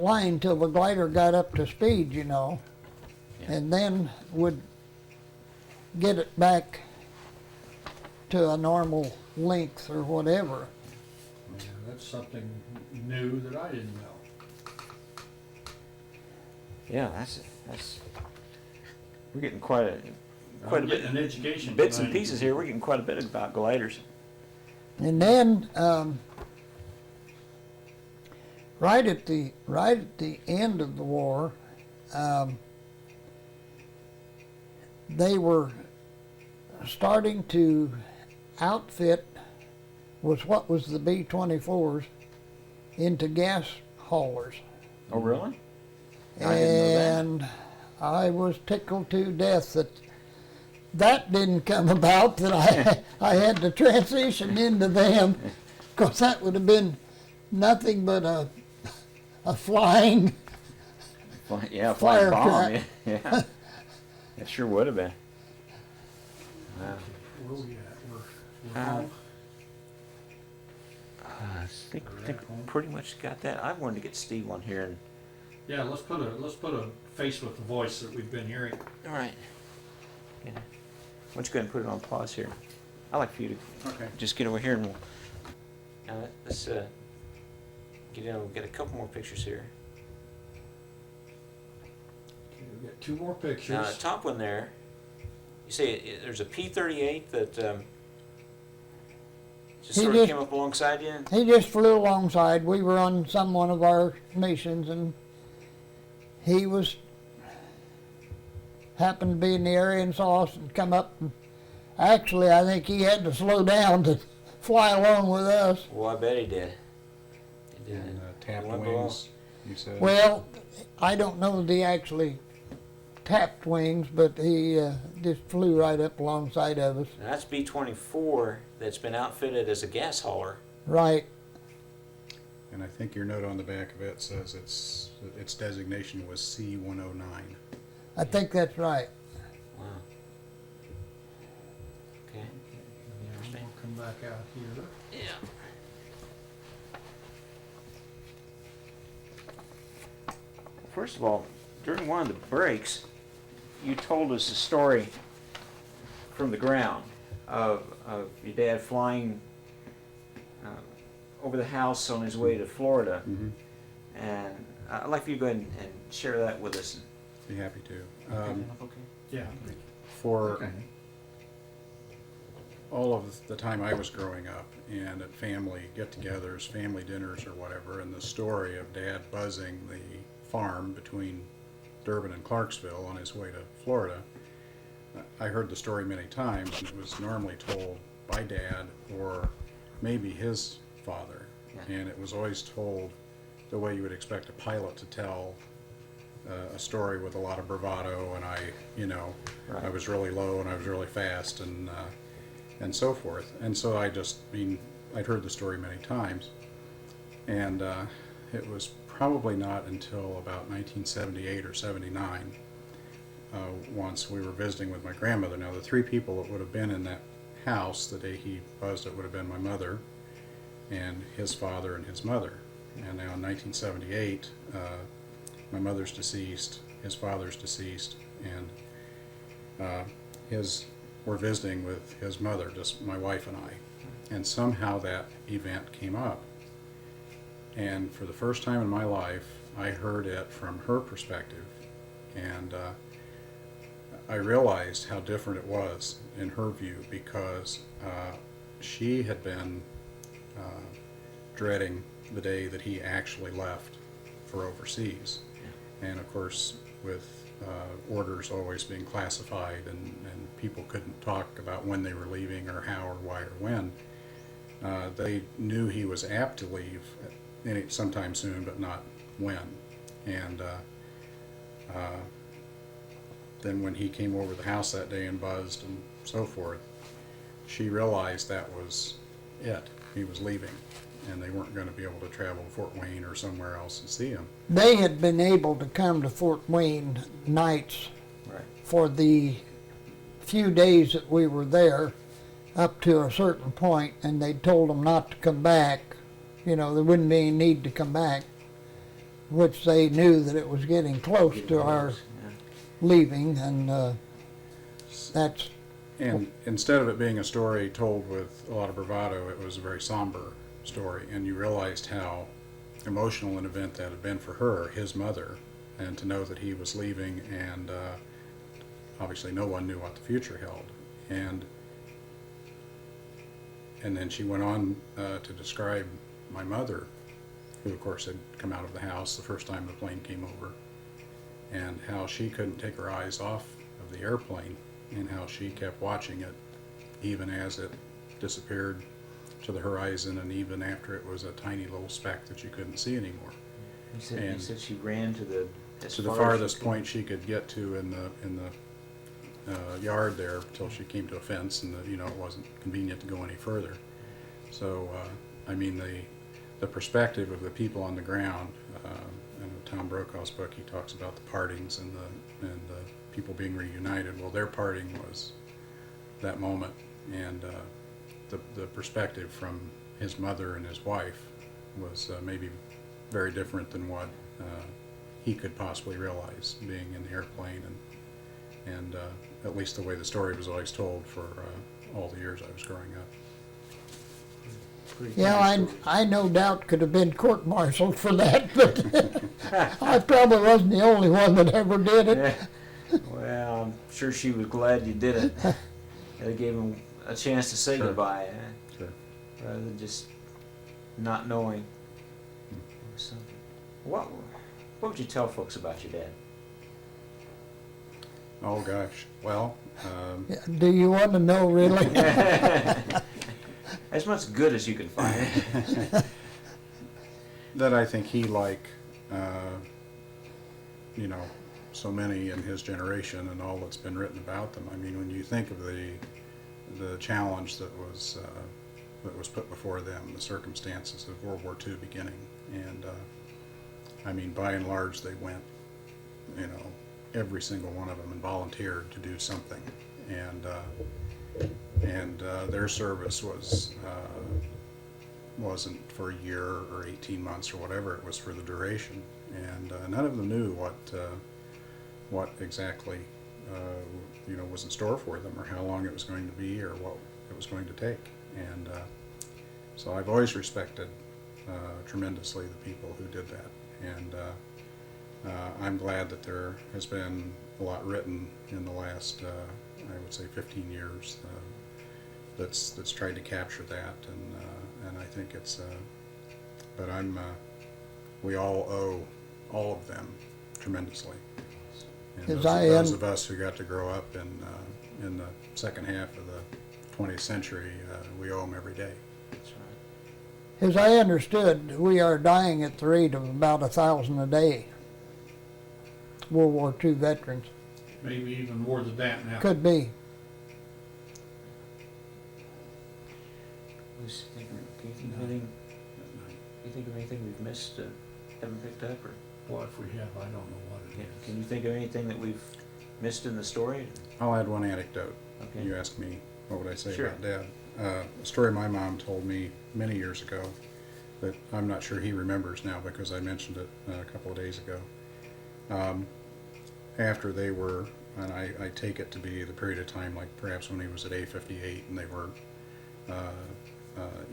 line till the glider got up to speed, you know, Yeah. and then would get it back to a normal length or whatever. Yeah, that's something new that I didn't know. Yeah, that's we're getting quite a I'm bit getting an education. bits and tonight. pieces here. We're getting quite a bit about gliders. And then, right at the end of the war, they were starting to outfit what was the B-24s into gas haulers. Oh, really? I didn't know that. And I was tickled to death that didn't come about, that I had to transition into them, because that would have been nothing but a flying Yeah, fire flying bomb. truck. Yeah, it sure would have been. Wow. Where we at? We're Uh, home. I think pretty much got that. I wanted to get Steve on here. And, Yeah, let's put a face with the voice that we've been hearing. all right. Yeah. Why don't you go ahead and put it on pause here? I'd like for you to Okay. just get over here and let's get in. We'll get a couple more pictures here. Okay, we've got 2 more pictures. Now, the top one there, you say there's a P-38 that just He sort of just- came up alongside you? He just flew alongside. We were on one of our missions, and he happened to be in the area and saw us and come up. And actually, I think he had to slow down to fly along with us. Well, I bet he did. He did. And tapped He went below. wings, you said? Well, I don't know that he actually tapped wings, but he just flew right up alongside of us. Now, that's B-24 that's been outfitted as a gas hauler. Right. And I think your note on the back of it says its designation was C-109. I think that's right. Wow. Okay. We'll come back out here. Yeah. First of all, during one of the breaks, you told us a story from the ground of your dad flying over the house on his way to Florida. Mm-hmm. And I'd like for you to go ahead and share that with us. Be happy to. Okay. Yeah. For Okay. all of the time I was growing up and at family get-togethers, family dinners or whatever, and the story of Dad buzzing the farm between Durbin and Clarksville on his way to Florida, I heard the story many times, and it was normally told by Dad or maybe his father. Yeah. And it was always told the way you would expect a pilot to tell a story, with a lot of bravado, and Right. I was really low and I was really fast, and so forth. And so I'd heard the story many times, and it was probably not until about 1978 or 79, once we were visiting with my grandmother. Now, the 3 people that would have been in that house the day he buzzed it would have been my mother and his father and his mother. And now in 1978, my mother's deceased, his father's deceased, and we're visiting with his mother, just my wife and I. And somehow that event came up. And for the first time in my life, I heard it from her perspective. And I realized how different it was in her view, because she had been dreading the day that he actually left for overseas. And of course, with orders always being classified, and people couldn't talk about when they were leaving or how or why or when, they knew he was apt to leave sometime soon, but not when. And then when he came over the house that day and buzzed and so forth, she realized that was it. He was leaving, and they weren't going to be able to travel to Fort Wayne or somewhere else and see him. They had been able to come to Fort Wayne nights Right. for the few days that we were there, up to a certain point, and they told them not to come back. There wouldn't be any need to come back, which they knew that it was getting close to our leaving, and that's And instead of it being a story told with a lot of bravado, it was a very somber story, and you realized how emotional an event that had been for her, his mother, and to know that he was leaving, and obviously no one knew what the future held. And then she went on to describe my mother, who of course had come out of the house the first time the plane came over, and how she couldn't take her eyes off of the airplane, and how she kept watching it even as it disappeared to the horizon, and even after it was a tiny little speck that you couldn't see anymore. You said she ran to the farthest point she could get to in the yard there till she came to a fence, and it wasn't convenient to go any further. So I mean, the perspective of the people on the ground. In Tom Brokaw's book, he talks about the partings and the people being reunited. Well, their parting was that moment, and the perspective from his mother and his wife was maybe very different than what he could possibly realize being in the airplane, and at least the way the story was always told for all the years I was growing up. Yeah, I no doubt could have been court-martialed for that, but I probably wasn't the only one that ever did it. Yeah. Well, I'm sure she was glad you did it. It gave him a chance to say Sure. goodbye, Sure. rather than just not knowing. So, what would you tell folks about your dad? Oh gosh. Well, Do you want to know, really? As much good as you can find. that I think he, like so many in his generation and all that's been written about them. I mean, when you think of the challenge that was put before them, the circumstances of World War II beginning, and I mean, by and large, they went, every single one of them, and volunteered to do something, and their service wasn't for a year or 18 months or whatever. It was for the duration, and none of them knew what exactly was in store for them, or how long it was going to be, or what it was going to take. And so I've always respected tremendously the people who did that, and I'm glad that there has been a lot written in the last I would say 15 years that's tried to capture that, and I think it's but we all owe all of them tremendously. And those of us who got to grow up in the second half of the 20th century, we owe them every day. That's right. As I understood, we are dying at the rate of about 1,000 a day. World War II veterans. Maybe even more than that now. Could be. Can you think of anything we've missed, haven't picked up, or Well, if we have, I don't know what it is. can you think of anything that we've missed in the story? I'll add one anecdote. Okay. You asked me what would I say Sure. about Dad. A story my mom told me many years ago that I'm not sure he remembers now because I mentioned it a couple of days ago. After they were, and I take it to be the period of time like perhaps when he was at A58 and they were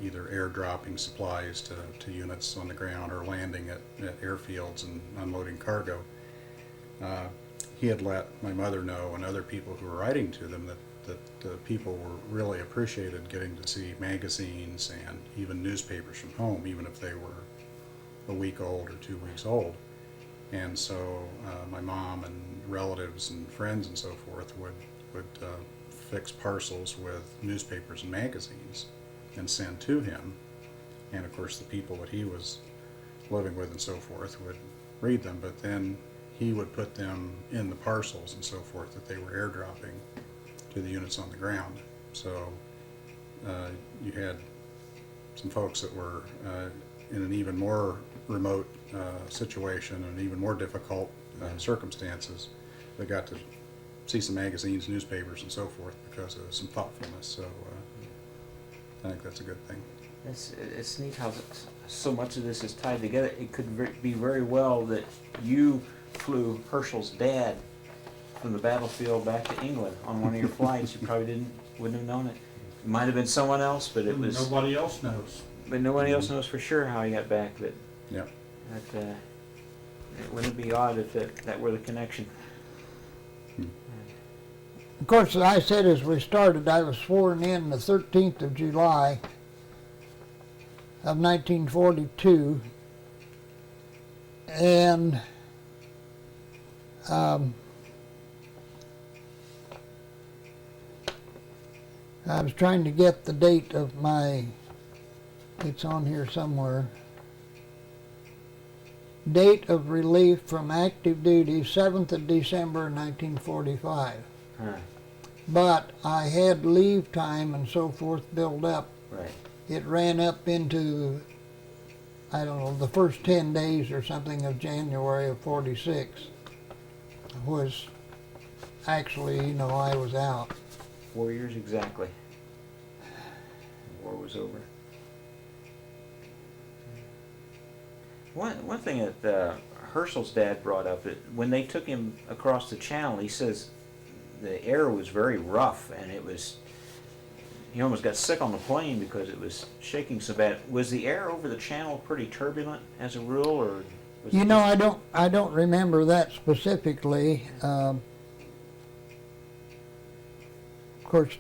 either airdropping supplies to units on the ground or landing at airfields and unloading cargo. He had let my mother know and other people who were writing to them that the people were really appreciated getting to see magazines and even newspapers from home, even if they were a week old or 2 weeks old. And so my mom and relatives and friends and so forth would fix parcels with newspapers and magazines and send to him. And of course the people that he was living with and so forth would read them, but then he would put them in the parcels and so forth that they were airdropping to the units on the ground. So you had some folks that were in an even more remote situation and even more difficult circumstances that got to see some magazines, newspapers, and so forth because of some thoughtfulness. So I think that's a good thing. It's neat how so much of this is tied together. It could be very well that you flew Herschel's dad from the battlefield back to England on one of your flights. You probably wouldn't have known it. It might have been someone else, but it was Nobody else knows. But nobody else knows for sure how he got back. But Yeah. Wouldn't it be odd if that were the connection? Of course, I said as we started, I was sworn in the 13th of July of 1942, and I was trying to get the date of my, it's on here somewhere, date of relief from active duty, 7th of December 1945. Huh. But I had leave time and so forth built up. Right. It ran up into, I don't know, the first 10 days or something of January of 46 was actually, you know, I was out. 4 years exactly. The war was over. One thing that Herschel's dad brought up, that when they took him across the channel, he says the air was very rough, and he almost got sick on the plane because it was shaking so bad. Was the air over the channel pretty turbulent as a rule, or? Was You know, I don't remember that specifically. Of course,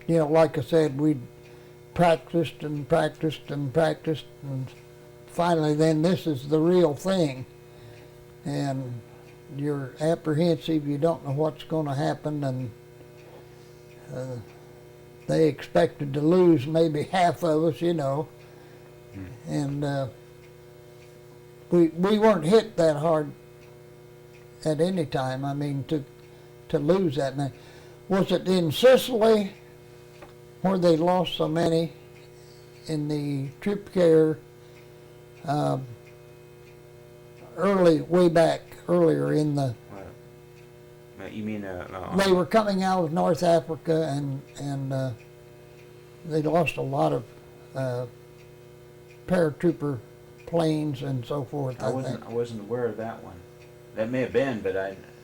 you know, like I said, we practiced and practiced and practiced, and finally then this is the real thing. And you're apprehensive, you don't know what's going to happen, and they expected to lose maybe half of us, you know. And we weren't hit that hard at any time. I mean, to lose that many. Was it in Sicily where they lost so many in the troop carrier earlier in the... You mean... they were coming out of North Africa, and they lost a lot of paratrooper planes and so forth. I wasn't aware of that one. That may have been, but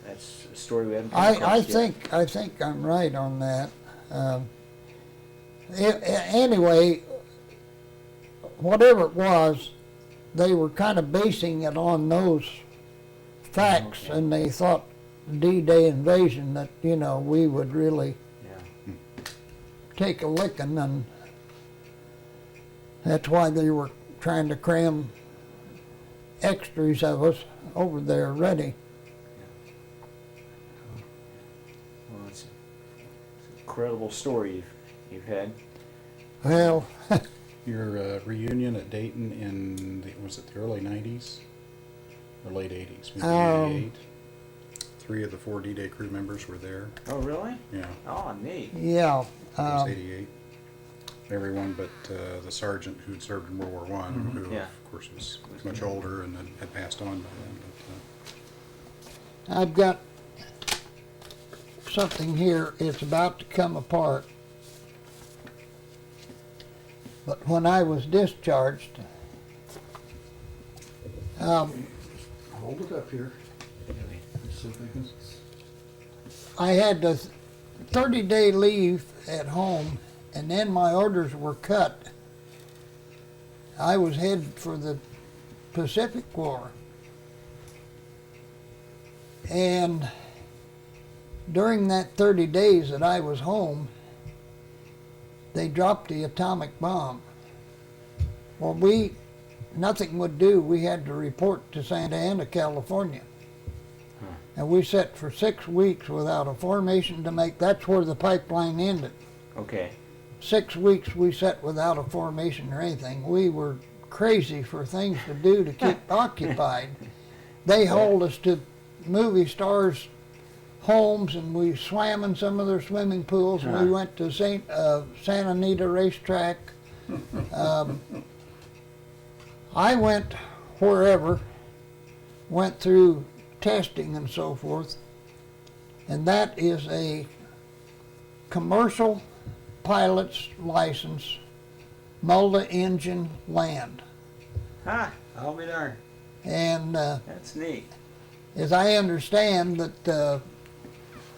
that's a story we haven't come across yet. I think I'm right on that. Anyway, whatever it was, they were kind of basing it on those facts, Okay. and they thought D-Day invasion that, you know, we would really take a licking, and that's why they were trying to cram extras of us over there ready. Well, it's an incredible story you've had. Well, Your reunion at Dayton in, was it the early 90s? Or late 80s? Maybe 88? 3 of the 4 D-Day crew members were there. Oh, really? Yeah, Oh, neat. yeah. it was 88. Everyone but the sergeant who'd served in World War I, who Yeah. of course was much older and then had passed on by then. But, I've got something here. It's about to come apart. But when I was discharged, Hold it up here. See if I can- I had a 30-day leave at home, and then my orders were cut. I was headed for the Pacific War. And during that 30 days that I was home, they dropped the atomic bomb. Well, nothing would do. We had to report to Santa Ana, California. And we sat for 6 weeks without a formation to make. That's where the pipeline ended. Okay. 6 weeks we sat without a formation or anything. We were crazy for things to do to keep occupied. They hauled us to movie stars' homes, and we swam in some of their swimming pools. We went to Santa Anita racetrack. I went wherever, went through testing and so forth, and that is a commercial pilot's license, multi-engine land. Ha! I'll be darned. And That's neat. as I understand that,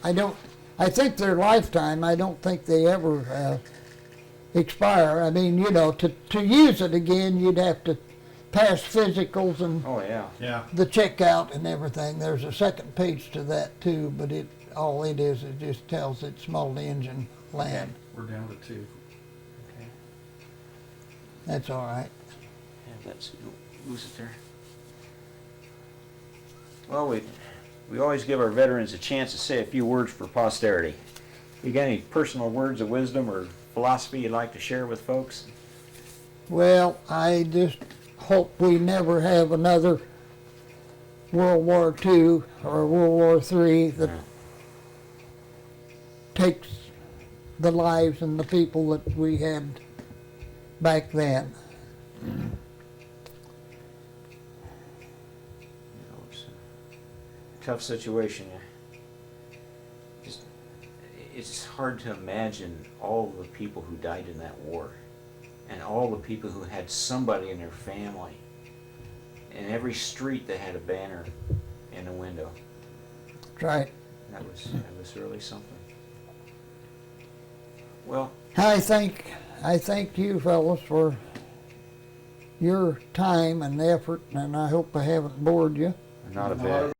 I think their lifetime, I don't think they ever expire. I mean, you know, to use it again, you'd have to past physicals and Oh, yeah. Yeah. the checkout and everything. There's a second page to that too, but all it is, it just tells it's multi-engine land. We're down to 2. Okay. That's all right. Yeah, let's lose it there. Well, we always give our veterans a chance to say a few words for posterity. You got any personal words of wisdom or philosophy you'd like to share with folks? Well, I just hope we never have another World War II or World War III that takes the lives and the people that we had back then. You know, it's a tough situation. It's hard to imagine all the people who died in that war, and all the people who had somebody in their family. In every street they had a banner in a window. That's right. That was really something. Well, I thank you fellas for your time and effort, and I hope I haven't bored you. not a bit.